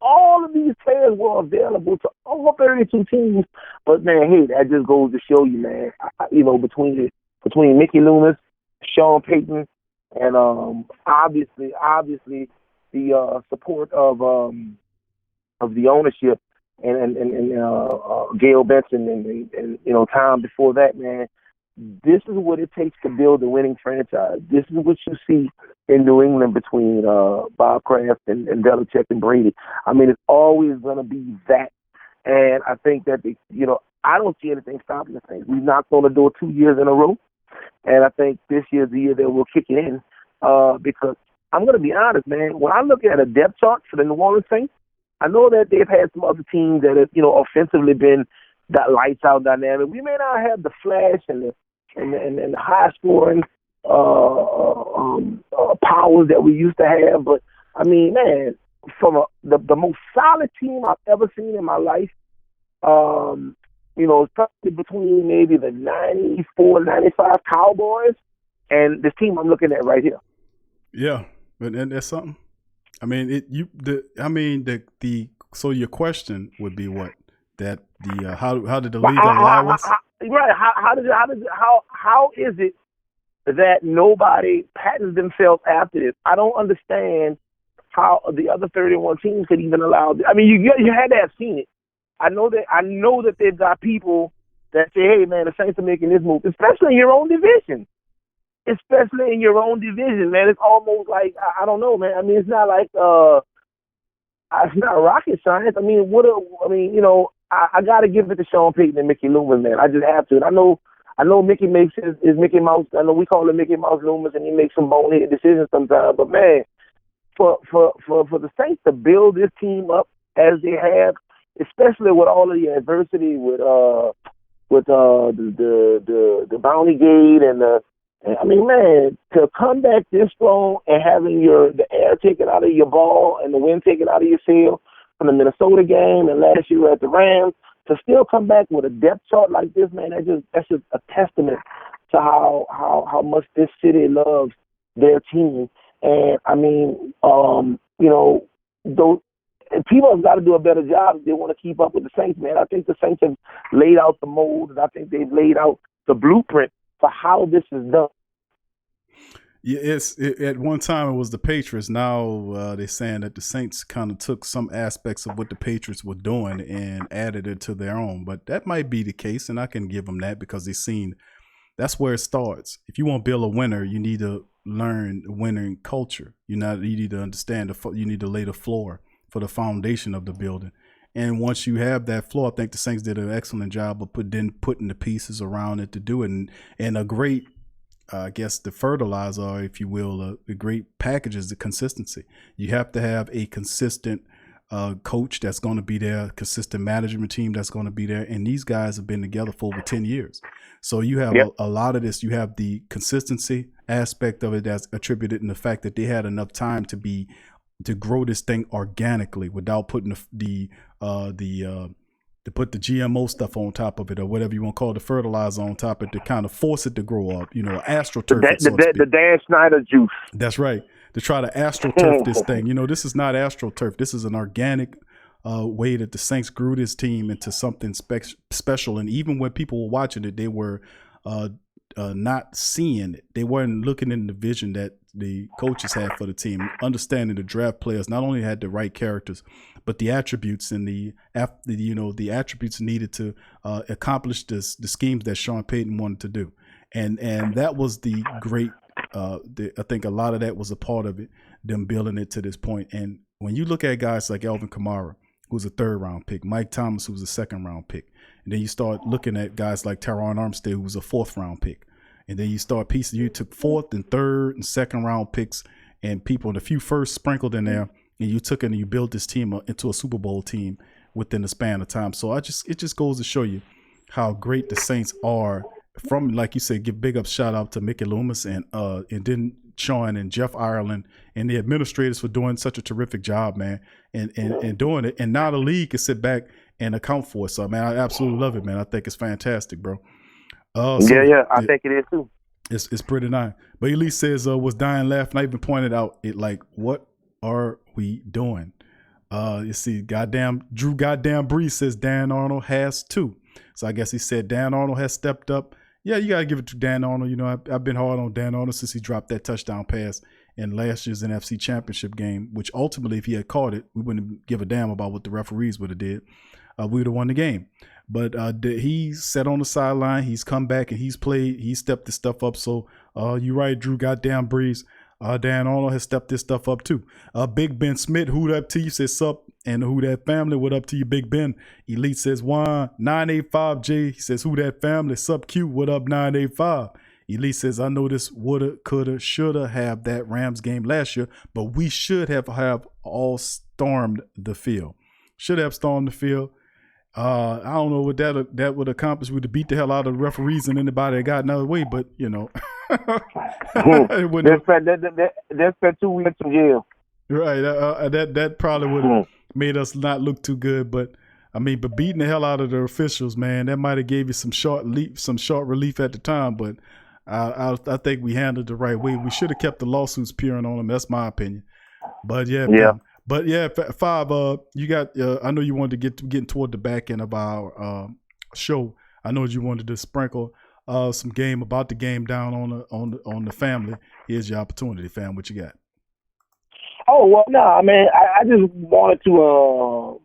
all of these players were available to all 32 teams. But, man, hey, that just goes to show you, man, between Mickey Loomis, Sean Payton, and obviously the support of the ownership and Gail Benson and time before that, man. This is what it takes to build a winning franchise. This is what you see in New England between Bob Kraft and Belichick and Brady. I mean, it's always going to be that. And I think that, I don't see anything stopping the Saints. We've knocked on the door 2 years in a row. And I think this year's the year that we'll kick it in because I'm going to be honest, man. When I look at a depth chart for the New Orleans Saints, I know that they've had some other teams that have, offensively been that lights out dynamic. We may not have the flash and the high scoring powers that we used to have, but I mean, man, from the most solid team I've ever seen in my life, it's probably between maybe the 94, 95 Cowboys and this team I'm looking at right here. Yeah, and that's something. I mean, so your question would be what? That how did the league allow us? Right. How is it that nobody patents themselves after this? I don't understand how the other 31 teams could even allow this. I mean, you had to have seen it. I know that they've got people that say, hey, man, the Saints are making this move, especially in your own division. Especially in your own division, man. It's almost like, I don't know, man. I mean, it's not like, it's not rocket science. I mean, I got to give it to Sean Payton and Mickey Loomis, man. I just have to. And I know Mickey makes his Mickey Mouse. I know we call him Mickey Mouse Loomis, and he makes some bonehead decisions sometimes. But man, for the Saints to build this team up as they have, especially with all of the adversity with the Bounty Gate and I mean, man, to come back this strong and having the air taken out of your ball and the wind taken out of your sail from the Minnesota game and last year at the Rams, to still come back with a depth chart like this, man, that's just a testament to how much this city loves their team. And I mean, those people have got to do a better job if they want to keep up with the Saints, man. I think the Saints have laid out the mold, and I think they've laid out the blueprint for how this is done. Yeah, at one time it was the Patriots. Now they're saying that the Saints kind of took some aspects of what the Patriots were doing and added it to their own. But that might be the case, and I can give them that because they've seen that's where it starts. If you want to build a winner, you need to learn winning culture. You need to understand you need to lay the floor for the foundation of the building. And once you have that floor, I think the Saints did an excellent job of putting the pieces around it to do it. And a great, I guess, the fertilizer, if you will, the great package is the consistency. You have to have a consistent coach that's going to be there, consistent management team that's going to be there. And these guys have been together for over 10 years. So you have a lot of this. You have the consistency aspect of it that's attributed in the fact that they had enough time to grow this thing organically without putting to put the GMO stuff on top of it or whatever you want to call it, the fertilizer on top of it to kind of force it to grow up, AstroTurf. The Dan Snyder juice. That's right. To try to AstroTurf this thing. This is not AstroTurf. This is an organic way that the Saints grew this team into something special. And even when people were watching it, they were not seeing it. They weren't looking in the vision that the coaches had for the team, understanding the draft players not only had the right characters, but the attributes and the attributes needed to accomplish the schemes that Sean Payton wanted to do. And that was the great, I think a lot of that was a part of it, them building it to this point. And when you look at guys like Alvin Kamara, who's a 3rd round pick, Mike Thomas, who's a 2nd round pick, and then you start looking at guys like Teron Armstead, who was a 4th round pick. And then you start piecing, you took 4th and 3rd and 2nd round picks and people and a few firsts sprinkled in there, and you took it and you built this team into a Super Bowl team within the span of time. So it just goes to show you how great the Saints are. From, like you said, give big up shout out to Mickey Loomis and then Sean and Jeff Ireland and the administrators for doing such a terrific job, man, and doing it. And now the league can sit back and account for it. So, man, I absolutely love it, man. I think it's fantastic, bro. I think it is too. It's pretty nice. But Elise says, was dying laughing. I even pointed out what are we doing? You see, goddamn Breeze says Dan Arnold has too. So I guess he said Dan Arnold has stepped up. Yeah, you got to give it to Dan Arnold. You know, I've been hard on Dan Arnold since he dropped that touchdown pass in last year's NFC Championship game, which ultimately, if he had caught it, we wouldn't give a damn about what the referees would have did. We would have won the game. But he sat on the sideline. He's come back and he's played. He stepped this stuff up. So you're right, Drew. Goddamn Breeze. Dan Arnold has stepped this stuff up too. Big Ben Smith, who'd up to you? Says sup. And who that family? What up to you, Big Ben? Elite says 985J. He says who that family? Sup Q. What up 985? Elite says I know this woulda, coulda, shoulda have that Rams game last year, but we should have all stormed the field. Should have stormed the field. I don't know what that would accomplish. We'd beat the hell out of the referees and anybody that got another way, but you know. They spent 2 weeks in jail. Right. That probably would have made us not look too good, but beating the hell out of the officials, man, that might have gave you some short relief at the time, but I think we handled it the right way. We should have kept the lawsuits peering on them. That's my opinion. But yeah. But yeah, Five. You got. I know you wanted to getting toward the back end of our show. I know you wanted to sprinkle some game about the game down on the family. Here's your opportunity, fam. What you got? Oh well, I just wanted to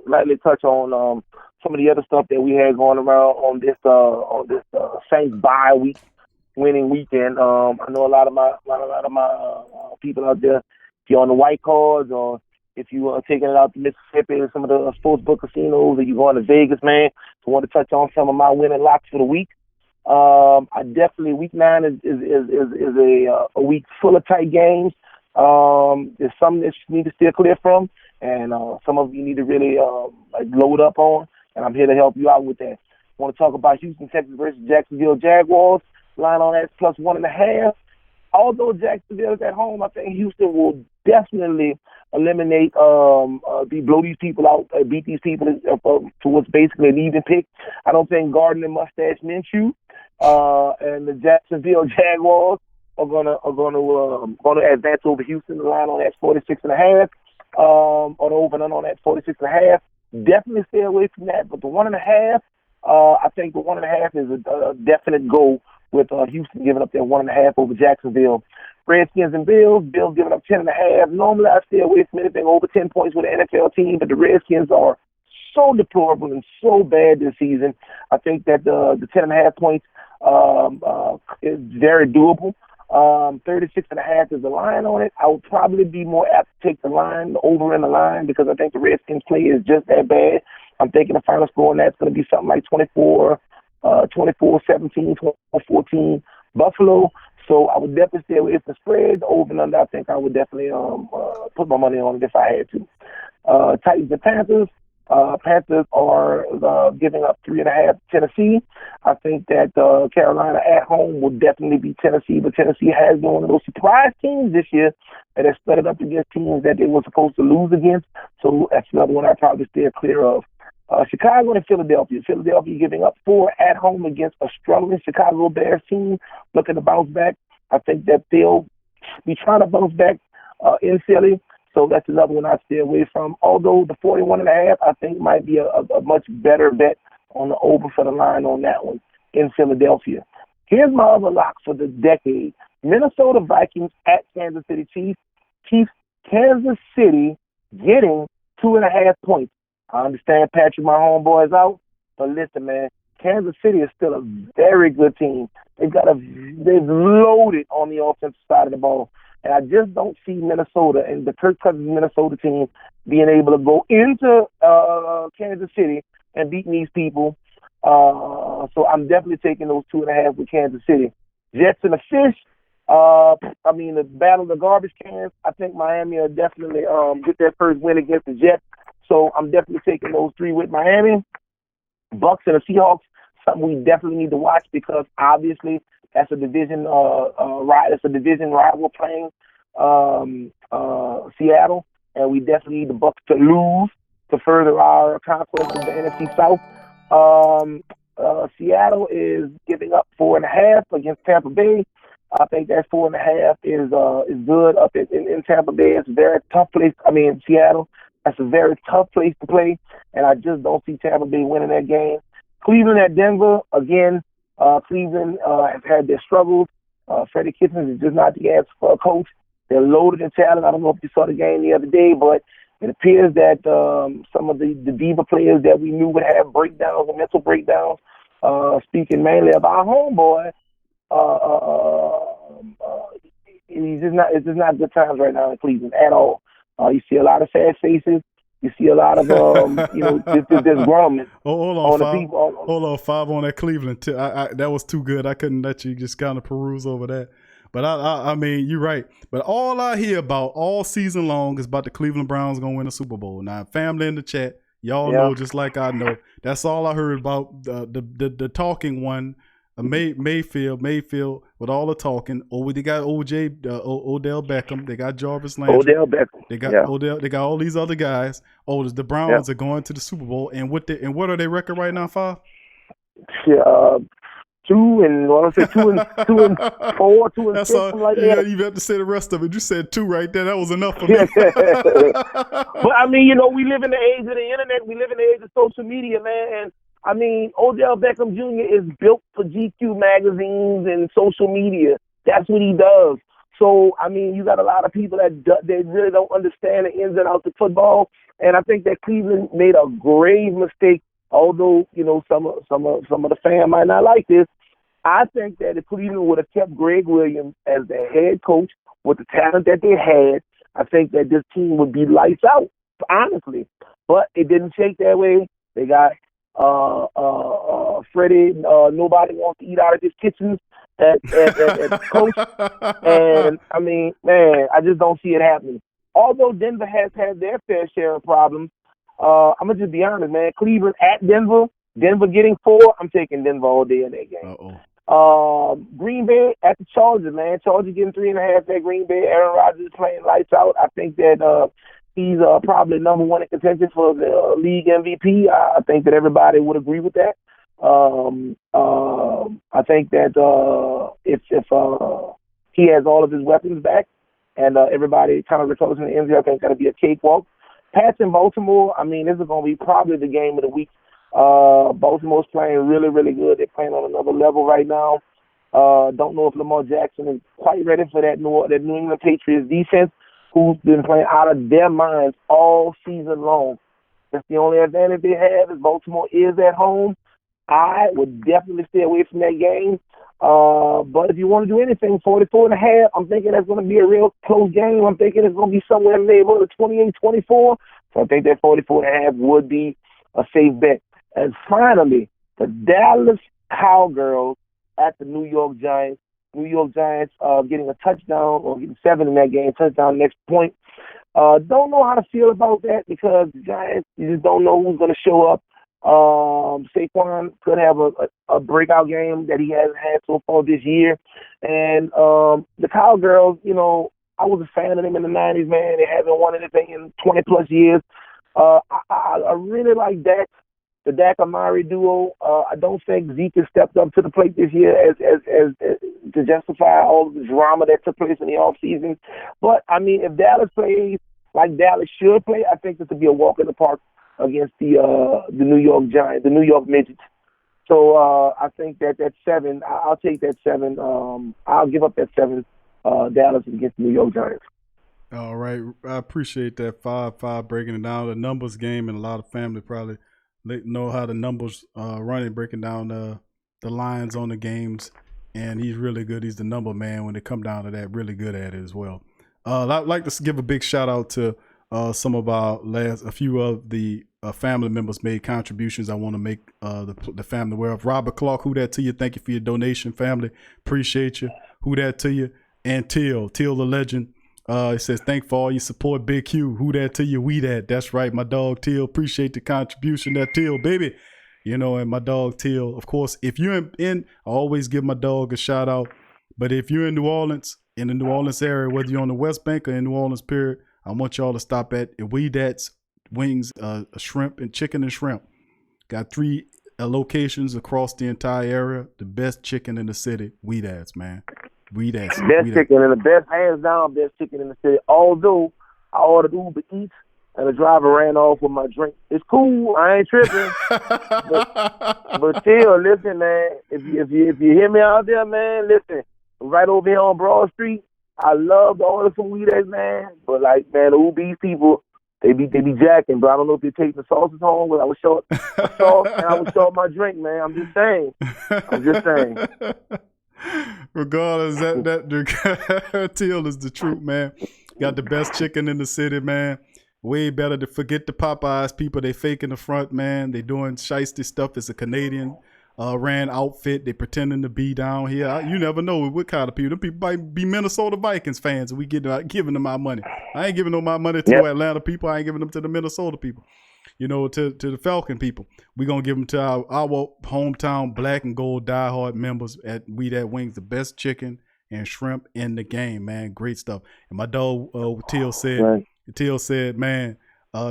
lightly touch on some of the other stuff that we had going around on this Saints bye week, winning weekend. I know a lot of my people out there. If you're on the white cards or if you are taking it out to Mississippi or some of the sports book casinos or you're going to Vegas, man, so I want to touch on some of my winning locks for the week. I definitely, week 9 is a week full of tight games. There's some that you need to steer clear from, and some of you need to really load up on, and I'm here to help you out with that. I want to talk about Houston Texans versus Jacksonville Jaguars. Line on that +1.5. Although Jacksonville is at home, I think Houston will definitely eliminate, blow these people out, beat these people to what's basically an even pick. I don't think Gardner and Mustache Minshew and the Jacksonville Jaguars are gonna advance over Houston. The line on that 46.5, or the over and on that 46.5. Definitely stay away from that. But the 1.5, I think the 1.5 is a definite goal, with Houston giving up their 1.5 over Jacksonville. Redskins and Bills giving up 10.5. Normally I stay away from anything over 10 points with an NFL team, but the Redskins are so deplorable and so bad this season. I think that the 10.5 points is very doable. 36.5 is the line on it. I would probably be more apt to take the line over in the line because I think the Redskins play is just that bad. I'm thinking the final score on that's going to be something like 24-17, 24-14 Buffalo. So I would definitely stay away from the spread. Over and under, I think I would definitely put my money on it if I had to. Titans and Panthers. Panthers are giving up 3.5 to Tennessee. I think that Carolina at home will definitely beat Tennessee, but Tennessee has been one of those surprise teams this year that has split it up against teams that they were supposed to lose against. So that's another one I'd probably steer clear of. Chicago and Philadelphia. Philadelphia giving up 4 at home against a struggling Chicago Bears team looking to bounce back. I think that they'll be trying to bounce back in Philly. So that's another one I stay away from. Although the 41.5, I think might be a much better bet on the over for the line on that one in Philadelphia. Here's my other lock for the decade. Minnesota Vikings at Kansas City Chiefs. Kansas City getting 2.5 points. I understand Patrick, my homeboy, is out, but listen, man, Kansas City is still a very good team. They've loaded on the offensive side of the ball, and I just don't see Minnesota and the Kirk Cousins Minnesota team being able to go into Kansas City and beating these people. So I'm definitely taking those 2.5 with Kansas City. Jets and the Fish. The battle of the garbage cans. I think Miami will definitely get their first win against the Jets. So I'm definitely taking those 3 with Miami. Bucks and the Seahawks, something we definitely need to watch because obviously that's a division it's a division rival playing Seattle, and we definitely need the Bucks to lose to further our conquest of the NFC South. Seattle is giving up 4.5 against Tampa Bay. I think that 4.5 is good up in Tampa Bay. It's a very tough place. I mean, Seattle. That's a very tough place to play, and I just don't see Tampa Bay winning that game. Cleveland at Denver again. Cleveland has had their struggles. Freddie Kitchens is just not the answer for a coach. They're loaded in talent. I don't know if you saw the game the other day, but it appears that some of the diva players that we knew would have breakdowns and mental breakdowns. Speaking mainly of our homeboy, it's just not good times right now in Cleveland at all. You see a lot of sad faces. You see a lot of disgruntlement. Hold on, Five on that Cleveland. That was too good. I couldn't let you just kind of peruse over that. But I mean, you're right. But all I hear about all season long is about the Cleveland Browns gonna win a Super Bowl. Now, family in the chat, y'all know just like I know. That's all I heard about the talking one. Mayfield with all the talking. Oh, they got Odell Beckham. They got Jarvis Landry. Odell Beckham. They got Odell. They got all these other guys. Oh, the Browns are going to the Super Bowl. And what are their record right now, Five? 2 and 4, 2 and 6, something like that. You have to say the rest of it. You said 2 right there. That was enough for me. But I mean, we live in the age of the internet. We live in the age of social media, man. And I mean, Odell Beckham Jr. is built for GQ magazines and social media. That's what he does. So, I mean, you got a lot of people that they really don't understand the ins and outs of football. And I think that Cleveland made a grave mistake. Although, some of the fans might not like this, I think that if Cleveland would have kept Greg Williams as their head coach with the talent that they had, I think that this team would be lights out, honestly. But it didn't shake that way. They got Freddie. Nobody wants to eat out of his kitchens at coach. And, I mean, man, I just don't see it happening. Although Denver has had their fair share of problems, I'm going to just be honest, man. Cleveland at Denver getting 4, I'm taking Denver all day in that game. Green Bay at the Chargers, man. Chargers getting 3.5 at Green Bay. Aaron Rodgers is playing lights out. I think that he's probably number 1 in contention for the league MVP. I think that everybody would agree with that. I think that if he has all of his weapons back and everybody kind of recovers from the injury, I think that'll be a cakewalk. Pats in Baltimore, I mean, this is going to be probably the game of the week. Baltimore's playing really, really good. They're playing on another level right now. Don't know if Lamar Jackson is quite ready for that New England Patriots defense, who's been playing out of their minds all season long. That's the only advantage they have is Baltimore is at home. I would definitely stay away from that game. But if you want to do anything, 44.5, I'm thinking that's going to be a real close game. I'm thinking it's going to be somewhere in the neighborhood of 28-24. So I think that 44.5 would be a safe bet. And finally, the Dallas Cowgirls at the New York Giants. New York Giants getting a touchdown or getting 7 in that game, touchdown next point. Don't know how to feel about that because the Giants, you just don't know who's going to show up. Saquon could have a breakout game that he hasn't had so far this year. And the Cowgirls, I was a fan of them in the 90s, man. They haven't won anything in 20-plus years. I really like Dak, the Dak Amari duo. I don't think Zeke has stepped up to the plate this year as to justify all of the drama that took place in the offseason. But, I mean, if Dallas plays like Dallas should play, I think this would be a walk in the park against the New York Giants, the New York Midgets. So I think that 7, I'll take that 7. I'll give up that 7, Dallas against the New York Giants. All right. I appreciate that 5-5 breaking it down. The numbers game, and a lot of family probably know how the numbers running, breaking down the lines on the games. And he's really good. He's the number man when it come down to that, really good at it as well. I'd like to give a big shout out to some of a few of the family members made contributions. I want to make the family aware of. Robert Clark, who that to you? Thank you for your donation, family. Appreciate you. Who that to you? And Till the legend. It says, thank for all your support, Big Q. Who that to you? We that. That's right, my dog Till. Appreciate the contribution, that Till, baby. And my dog Till. Of course, if you're I always give my dog a shout out. But if you're in New Orleans, in the New Orleans area, whether you're on the West Bank or in New Orleans, period, I want y'all to stop at We That's Wings, shrimp and chicken and shrimp. Got 3 locations across the entire area. The best chicken in the city, We Dad's, man. We Dad's. Best chicken and the best, hands down, best chicken in the city. Although I ordered Uber Eats and the driver ran off with my drink. It's cool. I ain't tripping. but still, listen, man. If you hear me out there, man, listen. Right over here on Broad Street, I love to order some We Dad's, man. But like, man, the Uber Eats people, they be jacking, but I don't know if they're taking the sauces home, but I was short sauce and I was short my drink, man. I'm just saying. Regardless, that Till is the truth, man. Got the best chicken in the city, man. Way better to forget the Popeyes people. They fake in the front, man. They doing shiesty stuff. It's a Canadian ran outfit. They pretending to be down here. You never know what kind of people. Them people might be Minnesota Vikings fans, and we giving them our money. I ain't giving no my money to the Atlanta people. I ain't giving them to the Minnesota people. You know, to the Falcon people. We gonna give them to our hometown black and gold diehard members at We That Wings, the best chicken and shrimp in the game, man. Great stuff. And my dog Till said, man,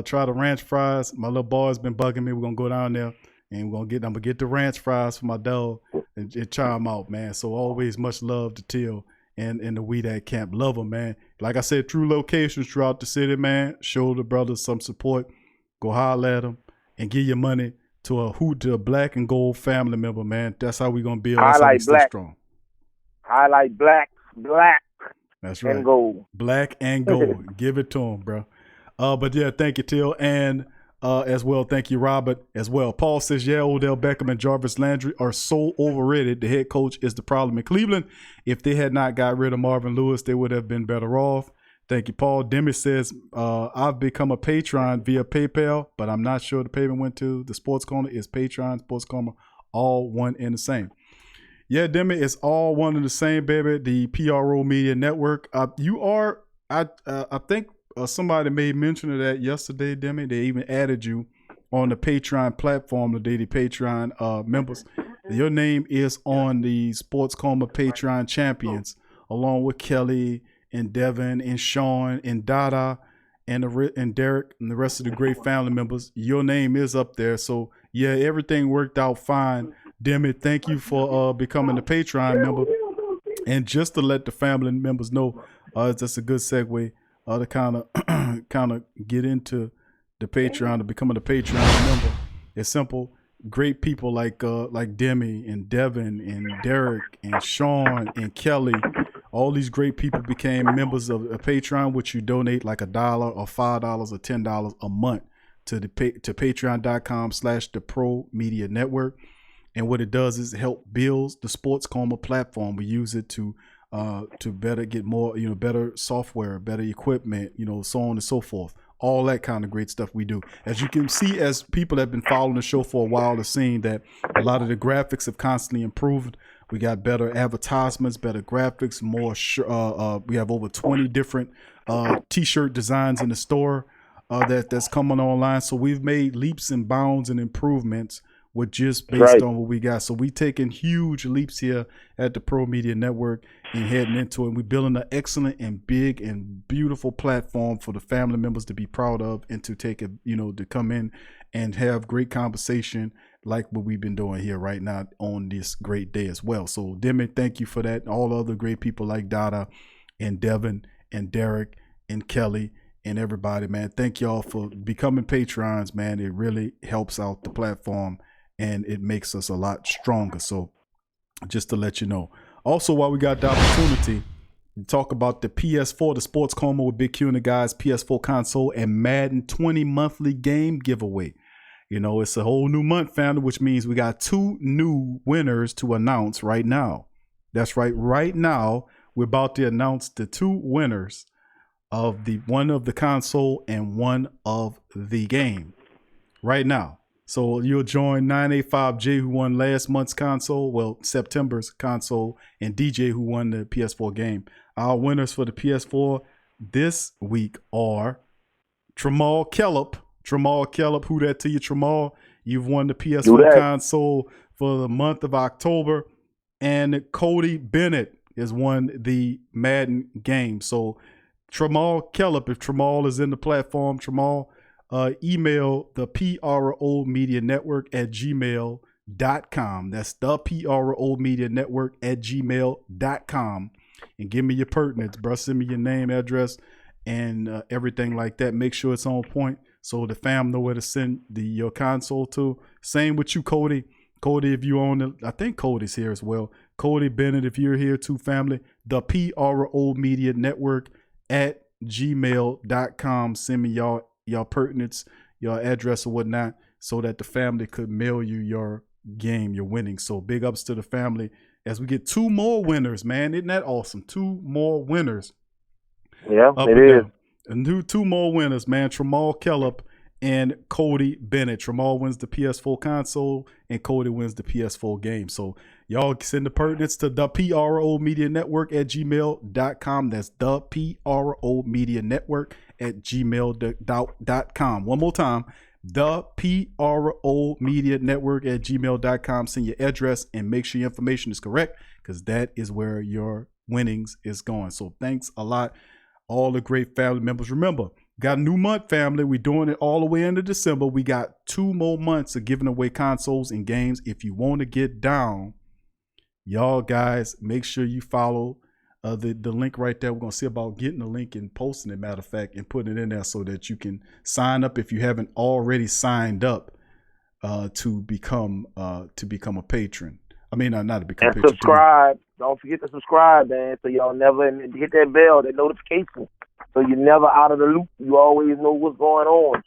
try the ranch fries. My little boy's been bugging me. We're gonna go down there and I'm gonna get the ranch fries for my dog and try them out, man. So always much love to Till and the We That camp. Love them, man. Like I said, true locations throughout the city, man. Show the brothers some support. Go holler at them and give your money to a black and gold family member, man. That's how we gonna build. That's how we stay strong. Highlight black. That's right. And gold. Black and gold. Give it to them, bro. But yeah, thank you, Till. And as well, thank you, Robert, as well. Paul says, yeah, Odell Beckham and Jarvis Landry are so overrated. The head coach is the problem in Cleveland. If they had not got rid of Marvin Lewis, they would have been better off. Thank you, Paul. Demi says, I've become a patron via PayPal, but I'm not sure the payment went to the Sports Corner. Is Patron, Sports Corner, all one and the same? Yeah, Demi, it's all one and the same, baby. The PRO Media Network. I think somebody made mention of that yesterday, Demi. They even added you on the Patron platform today, the Patron members. Your name is on the Sports Coma Patron champions, along with Kelly and Devin and Sean and Dada and Derek and the rest of the great family members. Your name is up there. So yeah, everything worked out fine. Demi, thank you for becoming a Patreon member. And just to let the family members know, that's a good segue to kind of get into the Patreon, to becoming a Patreon member. It's simple. Great people like Demi and Devin and Derek and Sean and Kelly. All these great people became members of a Patreon, which you donate like $1 or $5 or $10 a month to patreon.com/the Pro Media Network. And what it does is help build the Sports Coma platform. We use it to better get more, better software, better equipment, so on and so forth. All that kind of great stuff we do. As you can see, as people have been following the show for a while, are seeing that a lot of the graphics have constantly improved. We got better advertisements, better graphics, more. We have over 20 different T-shirt designs in the store that's coming online. So we've made leaps and bounds and improvements with just based on what we got. So we taking huge leaps here at the Pro Media Network and heading into it. We're building an excellent and big and beautiful platform for the family members to be proud of and to take it, to come in and have great conversation like what we've been doing here right now on this great day as well. So Demi, thank you for that. All other great people like Dada and Devin and Derek and Kelly and everybody, man. Thank y'all for becoming patrons, man. It really helps out the platform and it makes us a lot stronger. So just to let you know. Also, while we got the opportunity to talk about the PS4, the Sports Coma with Big Q and the guys, PS4 console and Madden 20 monthly game giveaway. It's a whole new month, family, which means we got 2 new winners to announce right now. That's right. Right now, we're about to announce the 2 winners of one of the console and one of the game right now. So you'll join 985J, who won last month's console, September's console, and DJ, who won the PS4 game. Our winners for the PS4 this week are Tramal Kellop. Who that to you, Tramal? You've won the PS4 console for the month of October. And Cody Bennett has won the Madden game. So Tramal Kellop, if Tramal is in the platform, Tramal, email the PRO Media Network at gmail.com gmail.com. That's the PRO Media Network at gmail.com. And give me your pertinence, bro. Send me your name, address, and everything like that. Make sure it's on point so the fam know where to send your console to. Same with you, Cody. Cody, if you own it, I think Cody's here as well. Cody Bennett, if you're here too, family, the PRO Media Network at gmail.com. Send me y'all pertinence, your address or whatnot, so that the family could mail you your game, your winnings. So big ups to the family as we get 2 more winners, man. Isn't that awesome? 2 more winners. Yeah, it is. And 2 more winners, man. Tramal Kellop and Cody Bennett. Tramal wins the PS4 console and Cody wins the PS4 game. So y'all send the pertinence to the PRO Media Network at gmail.com. That's the PRO Media Network at gmail.com. One more time, the PRO Media Network at gmail.com. Send your address and make sure your information is correct, because that is where your winnings is going. So thanks a lot, all the great family members. Remember, got a new month, family. We're doing it all the way into December. We got 2 more months of giving away consoles and games. If you want to get down, y'all guys, make sure you follow the link right there. We're going to see about getting the link and posting it, matter of fact, and putting it in there so that you can sign up if you haven't already signed up to become a patron. I mean, not to become a patron. Subscribe. Don't forget to subscribe, man, so y'all never hit that bell, that notification. So you're never out of the loop. You always know what's going on.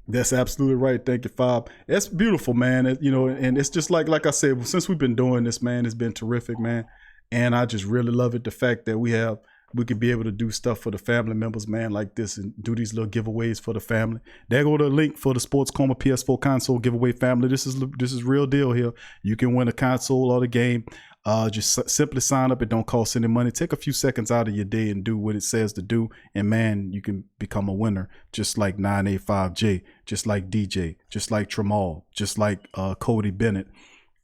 That's absolutely right. Thank you, Fob. It's beautiful, man. And it's just like I said, since we've been doing this, man, it's been terrific, man. And I just really love it. The fact that we could be able to do stuff for the family members, man, like this, and do these little giveaways for the family. There go the link for the Sports Coma PS4 console giveaway, family. This is real deal here. You can win a console or the game. Just simply sign up. It don't cost any money. Take a few seconds out of your day and do what it says to do. And man, you can become a winner, just like 985J, just like DJ, just like Tramal, just like Cody Bennett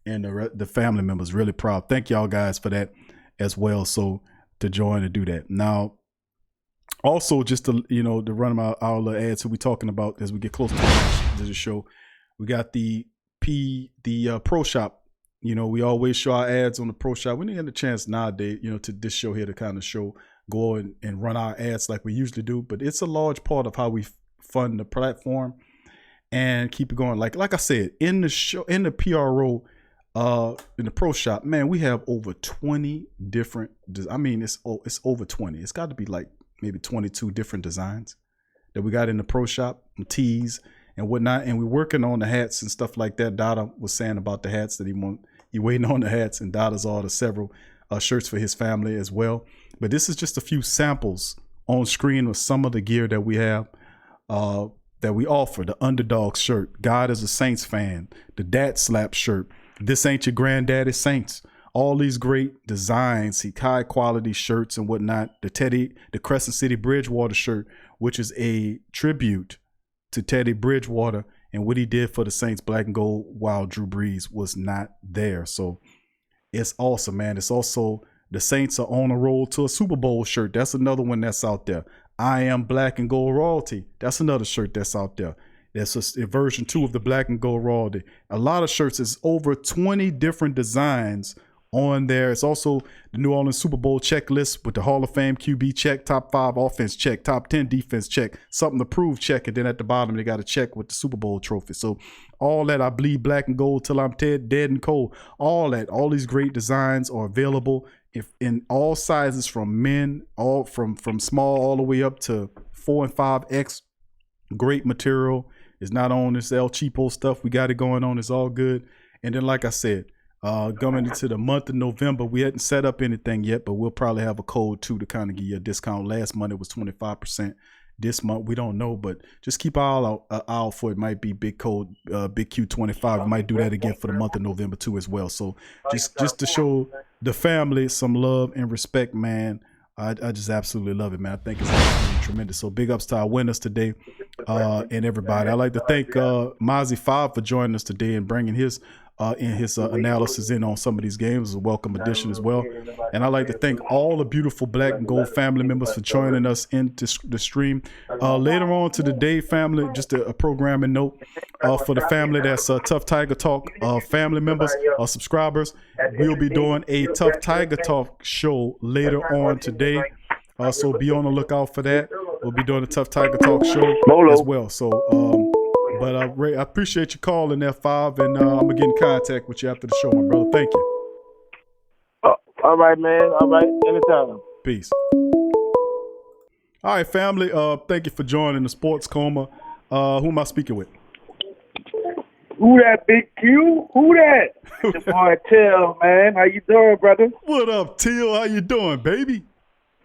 and the family members. Really proud. Thank y'all guys for that as well. So to join and do that. Now, also just to run our little ads. So we're talking about as we get close to the show, we got the Pro Shop. We always show our ads on the Pro Shop. We didn't get a chance nowadays, to this show here to kind of go and run our ads like we usually do. But it's a large part of how we fund the platform and keep it going. Like I said, in the show, in the PRO, in the Pro Shop, man, we have over 20 different. I mean, it's over 20. It's got to be like maybe 22 different designs that we got in the Pro Shop, tees and whatnot. And we're working on the hats and stuff like that. Dada was saying about the hats that he waiting on the hats, and Dada's ordered several shirts for his family as well. But this is just a few samples on screen of some of the gear that we have, that we offer. The Underdog shirt, God is a Saints fan, the Dat Slap shirt, This Ain't Your Granddaddy Saints, all these great designs, high quality shirts and whatnot. The Crescent City Bridgewater shirt, which is a tribute to Teddy Bridgewater and what he did for the Saints, black and gold, while Drew Brees was not there. So it's awesome, man. It's also the Saints are on a roll to a Super Bowl shirt. That's another one that's out there. I Am Black and Gold Royalty. That's another shirt that's out there. That's a version 2 of the Black and Gold Royalty. A lot of shirts. Is over 20 different designs on there. It's also the New Orleans Super Bowl checklist with the Hall of Fame QB check, top 5 offense check, top 10 defense check, something to prove check, and then at the bottom they got a check with the Super Bowl trophy. So all that, I bleed black and gold till I'm dead and cold. All these great designs are available in all sizes, from men, all from small all the way up to 4 and 5X. Great material. It's not on this El Cheapo stuff. We got it going on. It's all good. And then, like I said, going into the month of November, we hadn't set up anything yet, but we'll probably have a code too to kind of give you a discount. Last month it was 25%. This month we don't know, but just keep an eye out for it. Might be big code, big Q25. We might do that again for the month of November too as well. So just to show the family some love and respect, man. I just absolutely love it, man. I think it's absolutely tremendous. So big ups to our winners today, and everybody. I'd like to thank Mozzie 5 for joining us today and bringing his in his analysis in on some of these games. Is a welcome addition as well. And I'd like to thank all the beautiful Black and Gold family members for joining us into the stream. Later on to the day, family, just a programming note for the family that's Tough Tiger Talk family members or subscribers. We'll be doing a Tough Tiger Talk show later on today. So be on the lookout for that. We'll be doing a Tough Tiger Talk show as well. So, but Ray, I appreciate you calling F5, and I'm gonna get in contact with you after the show, my brother. Thank you. All right, man. All right. Anytime. Peace. All right, family. Thank you for joining the Sports Coma. Who am I speaking with? Who that, Big Q? Who that? It's your boy Till, man. How you doing, brother? What up, Till? How you doing, baby?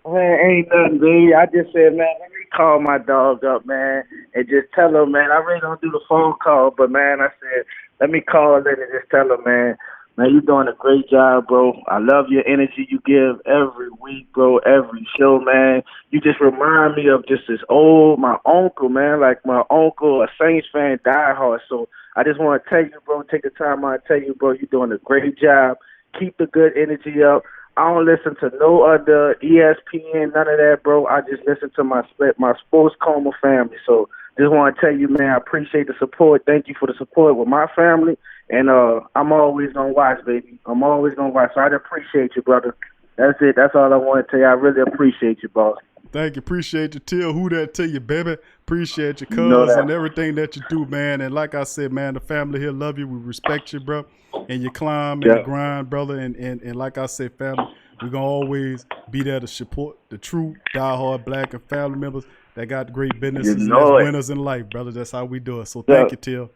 Man, ain't nothing, baby. I just said, man, let me call my dog up, man, and just tell him, man, I really don't do the phone call, but, man, I said, let me call in and just tell him, man, you're doing a great job, bro. I love your energy you give every week, bro, every show, man. You just remind me of just my uncle, man, like my uncle, a Saints fan, diehard. So I just want to tell you, bro, take the time out to tell you, bro, you're doing a great job. Keep the good energy up. I don't listen to no other ESPN, none of that, bro. I just listen to my Sports Coma family. So just want to tell you, man, I appreciate the support. Thank you for the support with my family. And I'm always going to watch, baby. I'm always going to watch. So I appreciate you, brother. That's it. That's all I want to tell you. I really appreciate you, boss. Thank you. Appreciate you, Till. Who that to you, baby? Appreciate your cuz and everything that you do, man. And like I said, man, the family here love you. We respect you, bro. And you climb and you grind, brother. And like I said, family, we're going to always be there to support the true diehard Black and family members that got great businesses and that's winners in life, brother. That's how we do it. So thank you, Till.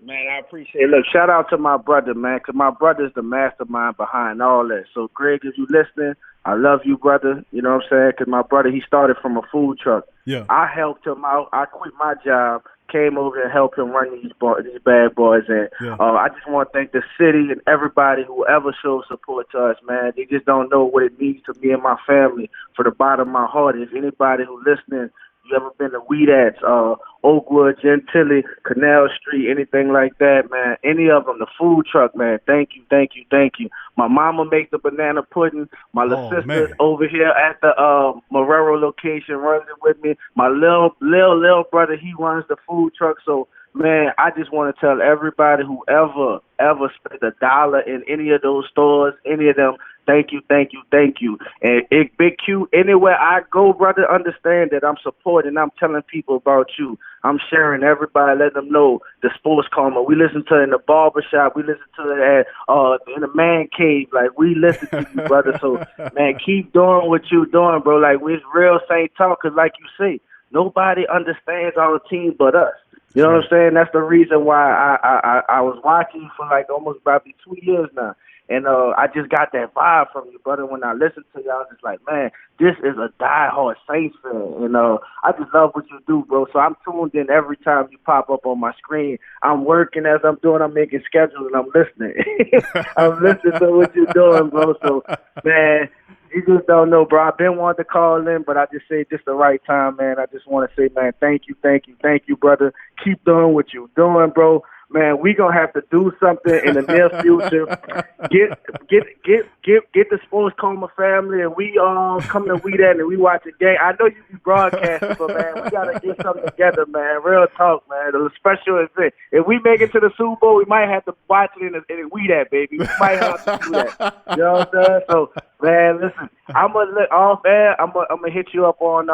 Man, I appreciate it. Look, shout out to my brother, man, because my brother's the mastermind behind all that. So, Greg, if you listening, I love you, brother. You know what I'm saying? Because my brother, he started from a food truck. Yeah. I helped him out. I quit my job, came over and helped him run these bad boys. And I just want to thank the city and everybody who ever shows support to us, man. They just don't know what it means to me and my family for the bottom of my heart. If anybody who listening, you ever been to Weedats, Oakwood, Gentilly, Canal Street, anything like that, man, any of them, the food truck, man, thank you, thank you, thank you. My mama makes the banana pudding. My little sister over here at the Marrero location runs it with me. My little brother, he runs the food truck. So, man, I just want to tell everybody who ever spent $1 in any of those stores, any of them, thank you, thank you, thank you. And Big Q, anywhere I go, brother, understand that I'm supporting. I'm telling people about you. I'm sharing everybody, letting them know the Sports Coma. We listen to it in the barbershop. We listen to it at in the man cave. Like, we listen to you, brother. So, man, keep doing what you're doing, bro. Like, it's real Saint talk, because like you say, nobody understands our team but us. You know what I'm saying? That's the reason why I was watching you for like almost probably 2 years now. And I just got that vibe from you, brother. When I listened to you, I was just like, man, this is a diehard Saints fan. And I just love what you do, bro. So I'm tuned in every time you pop up on my screen. I'm working as I'm doing. I'm making schedules, and I'm listening. I'm listening to what you're doing, bro. So, man, you just don't know, bro. I've been wanting to call in, but I just say just the right time, man. I just want to say, man, thank you, thank you, thank you, brother. Keep doing what you're doing, bro. Man, we gonna have to do something in the near future. Get the Sports Coma family, and we come to Weedats and we watch a game. I know you be broadcasting, but man, we gotta get something together, man. Real talk, man. A special event. If we make it to the Super Bowl, we might have to watch it in Weedats, baby. We might have to do that. You know what I'm saying? So, man, listen, I'm gonna hit you up on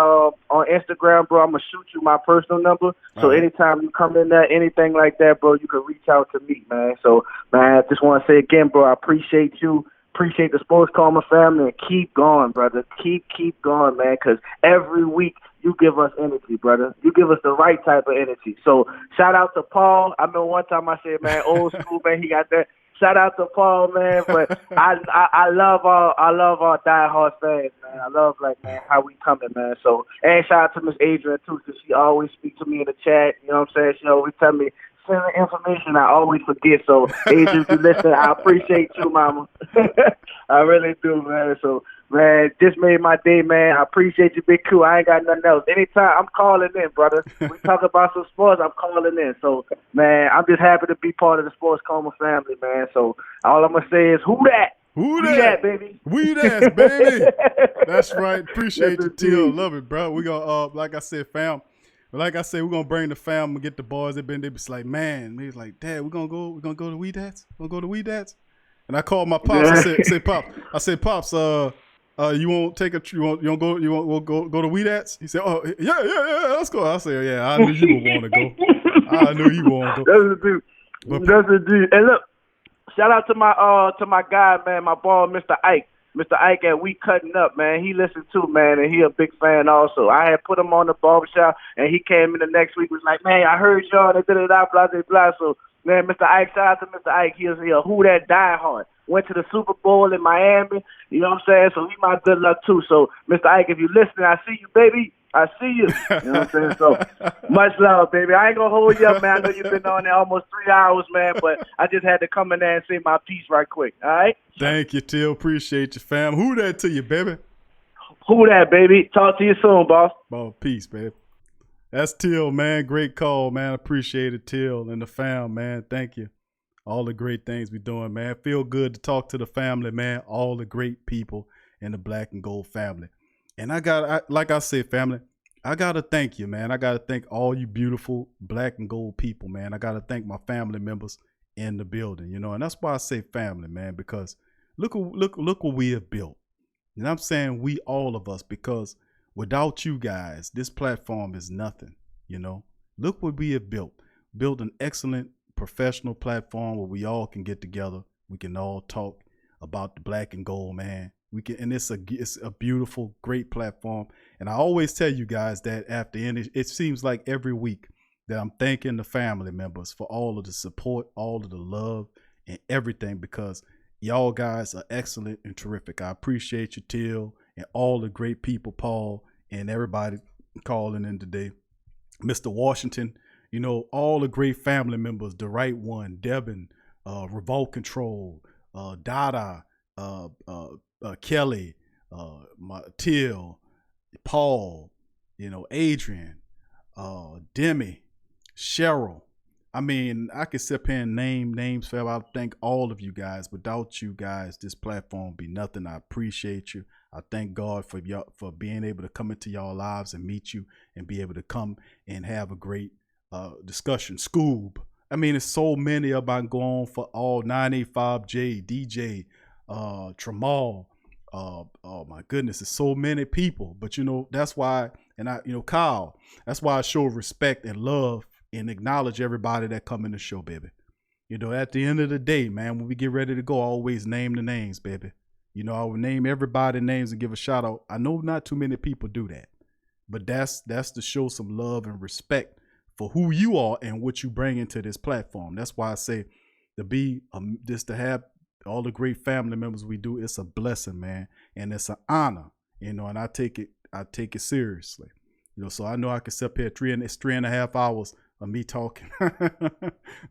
Instagram, bro. I'm gonna shoot you my personal number. So anytime you come in there, anything like that, bro, you can reach out to me, man. So, man, I just want to say again, bro, I appreciate you. Appreciate the Sports Coma family, and keep going, brother. Keep going, man, because every week you give us energy, brother. You give us the right type of energy. So shout out to Paul. I remember one time I said, man, old school, man, he got that. Shout out to Paul, man. But I love our diehard fans, man. I love, like, man, how we coming, man. So, and shout out to Miss Adrian too, because she always speaks to me in the chat. You know what I'm saying? She always tell me, send the information. I always forget. So, Adrian, if you listen, I appreciate you, mama. I really do, man. So, Man, just made my day, man. I appreciate you, Big Q. I ain't got nothing else. Anytime, I'm calling in, brother. We talk about some sports, I'm calling in. So, man, I'm just happy to be part of the Sports Coma family, man. So, all I'm going to say is, who that? Who We that? baby. We that, baby. That's right. Appreciate Yes, you, Till. indeed. Love it, bro. We gonna, like I said, fam. Like I said, we're gonna bring the fam and get the boys. They be like, man. They was like, Dad, we're gonna go to We Dats. We're gonna go to We Dats. And I called my pops. I said, Pops. I said, Pops. You won't take a. You won't go. You won't go to We Dats. He said, oh yeah. Let's go. I said, yeah. I knew you would want to go. I knew you would want to go. That's the dude. That's the dude. And look. Shout out to my guy, man, my boy, Mr. Ike. Mr. Ike at We Cutting Up, man. He listened too, man, and he a big fan also. I had put him on the barbershop, and he came in the next week, was like, man, I heard y'all, blah, blah, blah. So, man, Mr. Ike, shout out to Mr. Ike. He was a Who That diehard. Went to the Super Bowl in Miami, you know what I'm saying? So he my good luck too. So, Mr. Ike, if you listening, I see you, baby. I see you. You know what I'm saying? So, much love, baby. I ain't going to hold you up, man. I know you've been on there almost 3 hours, man, but I just had to come in there and say my piece right quick, all right? Thank you, Till. Appreciate you, fam. Who that to you, baby? Who that, baby? Talk to you soon, boss. Oh, peace, baby. That's Till, man. Great call, man. Appreciate it, Till and the fam, man. Thank you. All the great things we doing, man. Feel good to talk to the family, man. All the great people in the Black and Gold family. And like I said, family, I got to thank you, man. I got to thank all you beautiful Black and Gold people, man. I got to thank my family members in the building, you know. And that's why I say family, man, because look what we have built. And I'm saying we, all of us, because without you guys, this platform is nothing, you know. Look what we have built. Built an excellent professional platform where we all can get together. We can all talk about the Black and Gold, man. We can, and it's a beautiful, great platform. And I always tell you guys that after any, it seems like every week that I'm thanking the family members for all of the support, all of the love, and everything, because y'all guys are excellent and terrific. I appreciate you, Till, and all the great people, Paul, and everybody calling in today. Mr. Washington, you know, all the great family members, the right one, Devin, Revolt Control, Dada, Kelly, Till, Paul, you know, Adrian, Demi, Cheryl. I mean, I could sit here and name names forever. I thank all of you guys. Without you guys, this platform would be nothing. I appreciate you. I thank God for y'all, for being able to come into y'all lives and meet you and be able to come and have a great discussion. Scoob. I mean, it's so many of them going for all 985J, DJ, Tramal. Oh my goodness, it's so many people. But you know, that's why, and I, you know, Kyle, that's why I show respect and love and acknowledge everybody that come in the show, baby. You know, at the end of the day, man, when we get ready to go, I always name the names, baby. You know, I will name everybody names and give a shout out. I know not too many people do that, but that's to show some love and respect for who you are and what you bring into this platform. That's why I say to be just to have all the great family members we do, it's a blessing, man, and it's an honor, you know. And I take it seriously, you know. So I know I can sit up here 3.5 hours of me talking,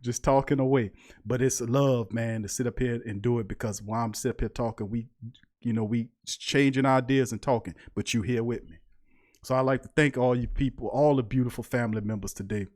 just talking away. But it's love, man, to sit up here and do it, because while I'm sitting up here talking, we changing ideas and talking, but you here with me. So I'd like to thank all you people, all the beautiful family members today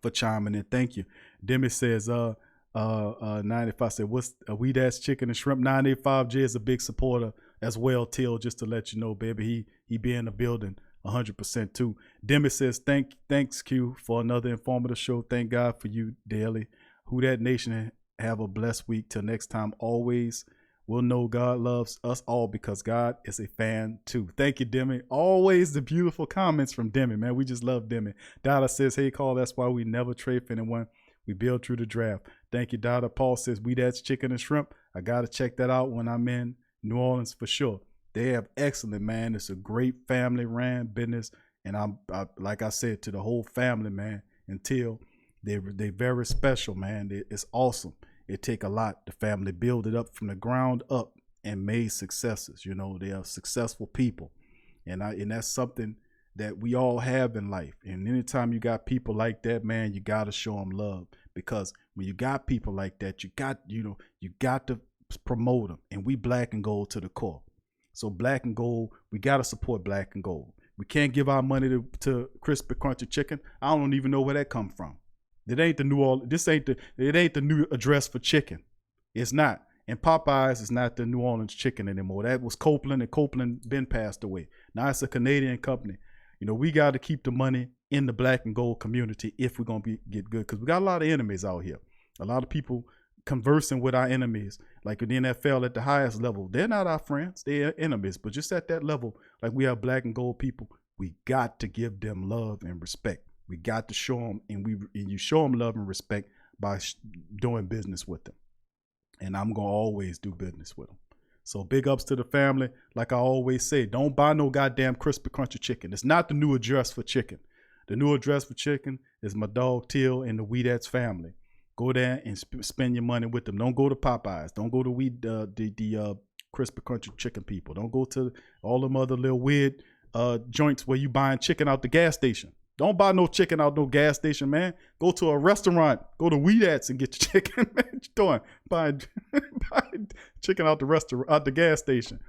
for chiming in. Thank you. Demi says, 95 said, what's We That's Chicken and Shrimp? 985J is a big supporter as well, Till, just to let you know, baby. He be in the building 100% too. Demi says, thanks Q for another informative show. Thank God for you daily. Who That Nation, have a blessed week. Till next time, always we'll know God loves us all because God is a fan too. Thank you, Demi. Always the beautiful comments from Demi, man. We just love Demi. Dada says, hey, Carl, that's why we never trade for anyone. We build through the draft. Thank you, Dada. Paul says, We That's Chicken and Shrimp. I got to check that out when I'm in New Orleans for sure. They have excellent, man. It's a great family ran business. And I like I said, to the whole family, man, until they very special, man. It's awesome. It take a lot. The family build it up from the ground up and made successes. You know, they are successful people. And that's something that we all have in life. And anytime you got people like that, man, you got to show them love, because when you got people like that, you got to promote them. And we Black and Gold to the core. So black and gold, we got to support black and gold. We can't give our money to crispy crunchy chicken. I don't even know where that come from. It ain't the it ain't the new address for chicken. It's not. And Popeyes is not the New Orleans chicken anymore. That was Copeland, and Copeland been passed away. Now it's a Canadian company. You know, we got to keep the money in the black and gold community if we're going to get good. Because we got a lot of enemies out here. A lot of people conversing with our enemies. Like in the NFL at the highest level. They're not our friends. They're enemies. But just at that level, like we have black and gold people, we got to give them love and respect. We got to show them, and you show them love and respect by doing business with them. And I'm going to always do business with them. So big ups to the family. Like I always say, don't buy no goddamn crispy crunchy chicken. It's not the new address for chicken. The new address for chicken is my dog Till and the Weedats family. Go there and spend your money with them. Don't go to Popeyes. Don't go to the crispy crunchy chicken people. Don't go to all them other little weird joints where you buying chicken out the gas station. Don't buy no chicken out no gas station, man. Go to a restaurant. Go to Weedats and get your chicken, man. What you doing? Buying chicken out the gas station.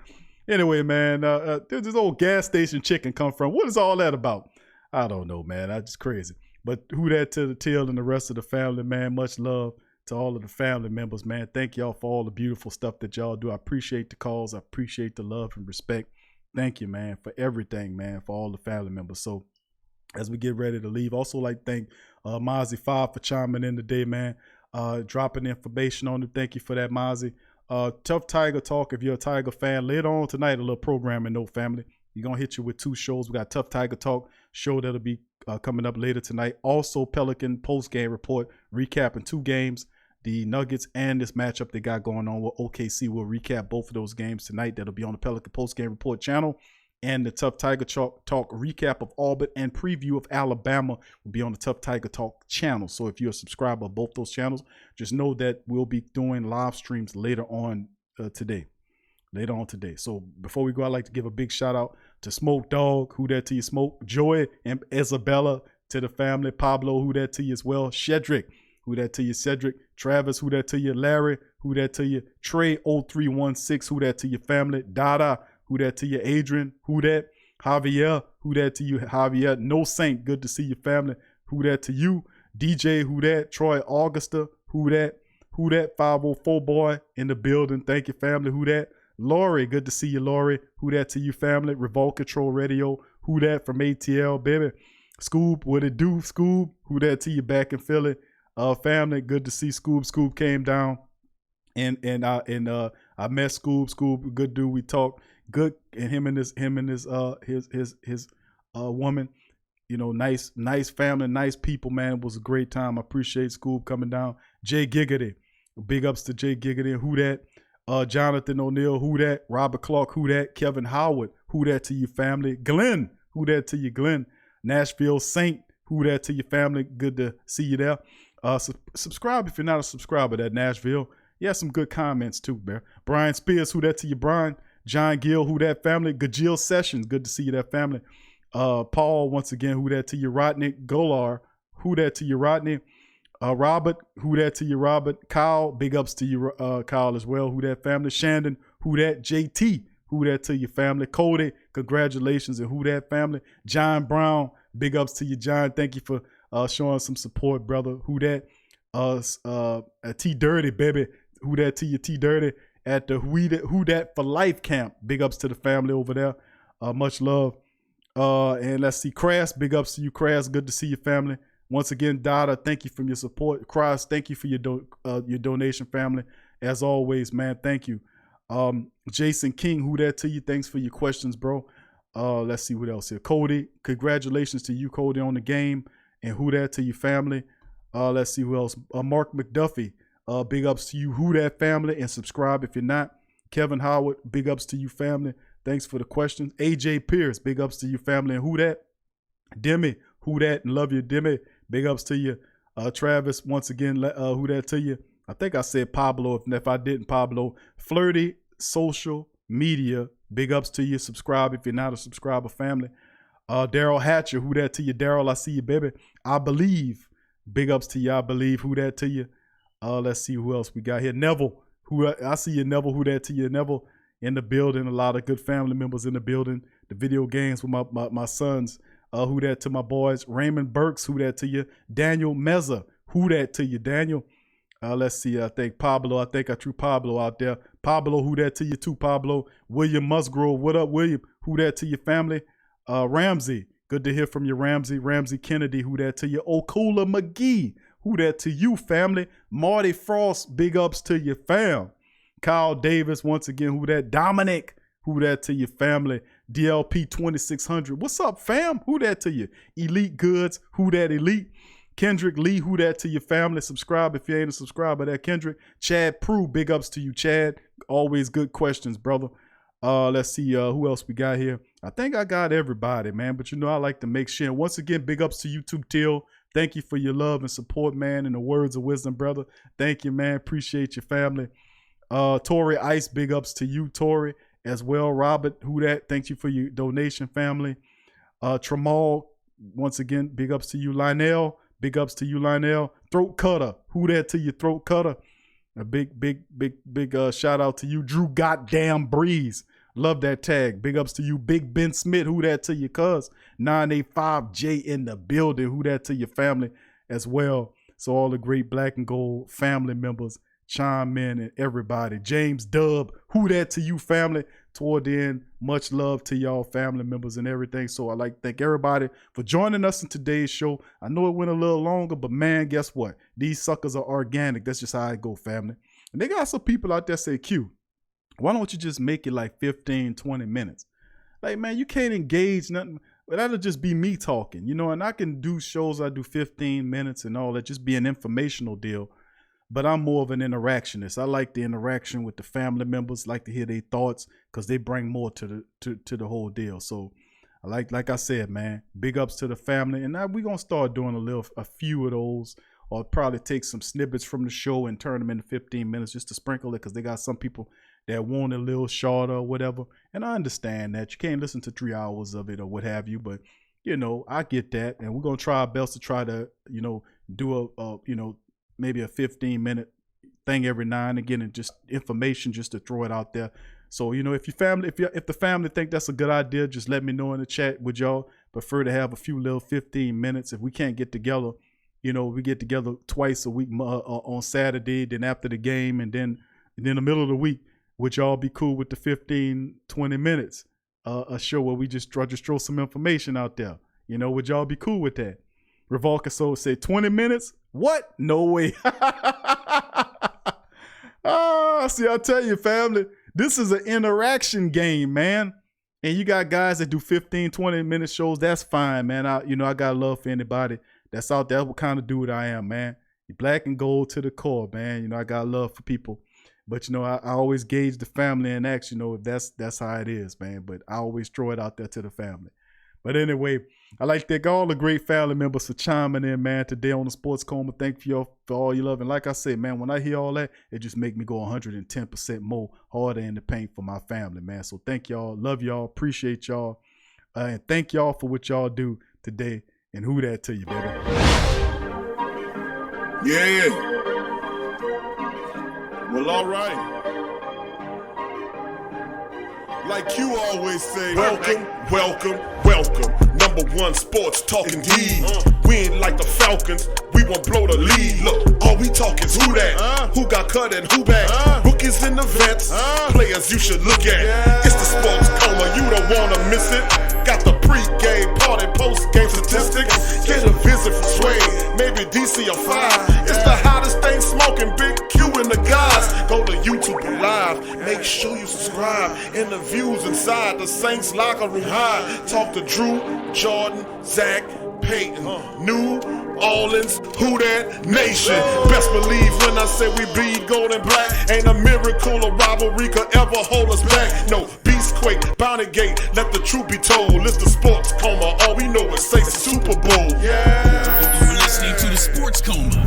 Anyway, man, this old gas station chicken come from? What is all that about? I don't know, man. That's just crazy. But who that to the Till and the rest of the family, man. Much love to all of the family members, man. Thank y'all for all the beautiful stuff that y'all do. I appreciate the calls. I appreciate the love and respect. Thank you, man, for everything, man, for all the family members. So as we get ready to leave, also like to thank Mozzie 5 for chiming in today, man. Dropping information on it. Thank you for that, Mozzie. Tough Tiger Talk, if you're a Tiger fan. Later on tonight, a little programming, no family. We're going to hit you with 2 shows. We got Tough Tiger Talk show that'll be coming up later tonight. Also, Pelican post-game report, recapping 2 games, the Nuggets and this matchup they got going on with OKC. We'll recap both of those games tonight. That'll be on the Pelican post-game report channel. And the Tough Tiger Talk recap of Auburn and preview of Alabama will be on the Tough Tiger Talk channel. So if you're a subscriber of both those channels, just know that we'll be doing live streams later on today. So before we go, I'd like to give a big shout out to Smoke Dog, who that to you, Smoke, Joy and Isabella to the family, Pablo, who that to you as well, Shedrick, who that to you, Cedric, Travis, who that to you, Larry, who that to you, Trey 0316, who that to your family, Dada, who that to you, Adrian, who that, Javier, who that to you, Javier, No Saint, good to see your family, who that to you, DJ, who that, Troy Augusta, who that 504 boy in the building, thank you family, who that, Lori, good to see you, Lori, who that to you family, Revolt Control Radio, who that from ATL, baby, Scoob, what it do, Scoob, who that to you back in Philly, family, good to see Scoob came down, and I met Scoob, good dude, we talked, good, and him and his woman, you know, nice family, nice people, man. It was a great time. I appreciate Scoob coming down. Jay Giggity, big ups to Jay Giggity, who that, Jonathan O'Neill, who that, Robert Clark, who that, Kevin Howard, who that to your family, Glenn, who that to you, Glenn, Nashville Saint, who that to your family, good to see you there. Subscribe if you're not a subscriber at Nashville. You have some good comments too, man. Brian Spears, who that to you, Brian. John Gill, who that family. Gajil Sessions, good to see you, that family. Paul, once again, who that to you, Rodney. Golar, who that to you, Rodney. Robert, who that to you, Robert. Kyle, big ups to you, Kyle as well, who that family. Shandon, who that. JT, who that to your family. Cody, congratulations, and who that family. John Brown, big ups to you, John. Thank you for showing some support, brother. Who that. T Dirty, baby. Who that to you, T Dirty. At the Who Dat for Life camp. Big ups to the family over there. Much love. And let's see, Crass, big ups to you, Crass. Good to see your family. Once again, Dada, thank you for your support. Crass, thank you for your donation, family. As always, man, thank you. Jason King, who that to you? Thanks for your questions, bro. Let's see what else here. Cody, congratulations to you, Cody, on the game. And who that to your family. Let's see who else. Mark McDuffie. Big ups to you, who that family, and subscribe if you're not. Kevin Howard, big ups to you, family. Thanks for the questions. AJ Pierce, big ups to you, family, and who that. Demi, who that, and love you, Demi. Big ups to you. Travis, once again, who that to you. I think I said Pablo. If I didn't, Pablo. Flirty Social Media, big ups to you. Subscribe if you're not a subscriber, family. Daryl Hatcher, who that to you, Daryl. I see you, baby. I believe, big ups to you. I believe, who that to you. Let's see who else we got here. Neville, who I see you, Neville, who that to you, Neville. in the building. A lot of good family members in the building. The video games with my sons. Who that to my boys? Raymond Burks, who that to you? Daniel Meza, who that to you? Daniel. Let's see. I think Pablo. I think I threw Pablo out there. Pablo, who that to you too? Pablo. William Musgrove. What up, William? Who that to your family? Ramsey. Good to hear from you, Ramsey. Ramsey Kennedy, who that to you? Okula McGee, who that to you, family? Marty Frost, big ups to your fam. Kyle Davis, once again, who that? Dominic, who that to your family? DLP 2600, what's up, fam? Who that to you? Elite Goods, who that Elite? Kendrick Lee, who that to your family? Subscribe if you ain't a subscriber, that Kendrick. Chad Prue, big ups to you, Chad. Always good questions, brother. Let's see who else we got here. I think I got everybody, man, but you know I like to make sure. Once again, big ups to YouTube Till. Thank you for your love and support, man, and the words of wisdom, brother. Thank you, man. Appreciate your family. Tori Ice, big ups to you, Tori, as well. Robert, who that? Thank you for your donation, family. Tramal, once again, big ups to you. Lionel, big ups to you, Lionel. Throat Cutter, who that to you, Throat Cutter? A big shout out to you, Drew Goddamn Breeze. Love that tag. Big ups to you, Big Ben Smith. Who that to you, cuz? 985J in the building. Who that to your family as well? So all the great Black and Gold family members chime in and everybody. James Dub, who that to you, family? Toward the end, much love to y'all family members and everything. So I'd like to thank everybody for joining us in today's show. I know it went a little longer, but man, guess what? These suckers are organic. That's just how I go, family. And they got some people out there say, Q, why don't you just make it like 15, 20 minutes? Like, man, you can't engage nothing. But that'll just be me talking, you know, and I can do shows. I do 15 minutes and all that, just be an informational deal. But I'm more of an interactionist. I like the interaction with the family members, like to hear their thoughts because they bring more to the whole deal. So I like I said, man, big ups to the family. And now we're going to start doing a few of those, or probably take some snippets from the show and turn them into 15 minutes just to sprinkle it, because they got some people that want a little shorter or whatever. And I understand that. You can't listen to 3 hours of it or what have you, but, you know, I get that. And we're going to try our best to try to, you know, do maybe a 15-minute thing every now and again, and just information just to throw it out there. So, you know, if the family think that's a good idea, just let me know in the chat. Would y'all prefer to have a few little 15 minutes? If we can't get together, you know, we get together twice a week on Saturday, then after the game, and then in the middle of the week, would y'all be cool with the 15, 20 minutes, a show where we just throw some information out there? You know, would y'all be cool with that? Revolka Soul said 20 minutes? What? No way. See, I tell you, family, this is an interaction game, man. And you got guys that do 15, 20-minute shows. That's fine, man. I got love for anybody that's out there. That's what kind of dude I am, man. Black and gold to the core, man. You know, I got love for people. But, you know, I always gauge the family and ask, you know, if that's how it is, man. But I always throw it out there to the family. But anyway, I like to thank all the great family members for chiming in, man, today on the Sports Coma. Thank you for all your love. And like I said, man, when I hear all that, it just make me go 110% more harder in the paint for my family, man. So thank y'all. Love y'all. Appreciate y'all. And thank y'all for what y'all do today. And who that to you, baby? Yeah. Well, all right. Like you always say, welcome, welcome, welcome. #1 sports talking D. We ain't like the Falcons, we won't blow the lead. Look, all we talk is who that, who got cut and who back. Rookies and the vets, players you should look at. It's the Sports Coma, you don't wanna miss it. Got the pre-game, party, post-game statistics. Get a visit from Sway, maybe DC or 5. It's the hottest thing smoking, Big Q and the guys. Go to YouTube Live, make sure you subscribe. Interviews inside the Saints locker room high. Talk to Drew, Jordan, Zach, Peyton, New Orleans, who that nation. Best believe when I say we bleed gold and black. Ain't a miracle or rivalry could ever hold us back. No, Beastquake, Bounty Gate, let the truth be told. It's the Sports Coma, all we know is say Super Bowl. Yeah. You're listening to the Sports Coma.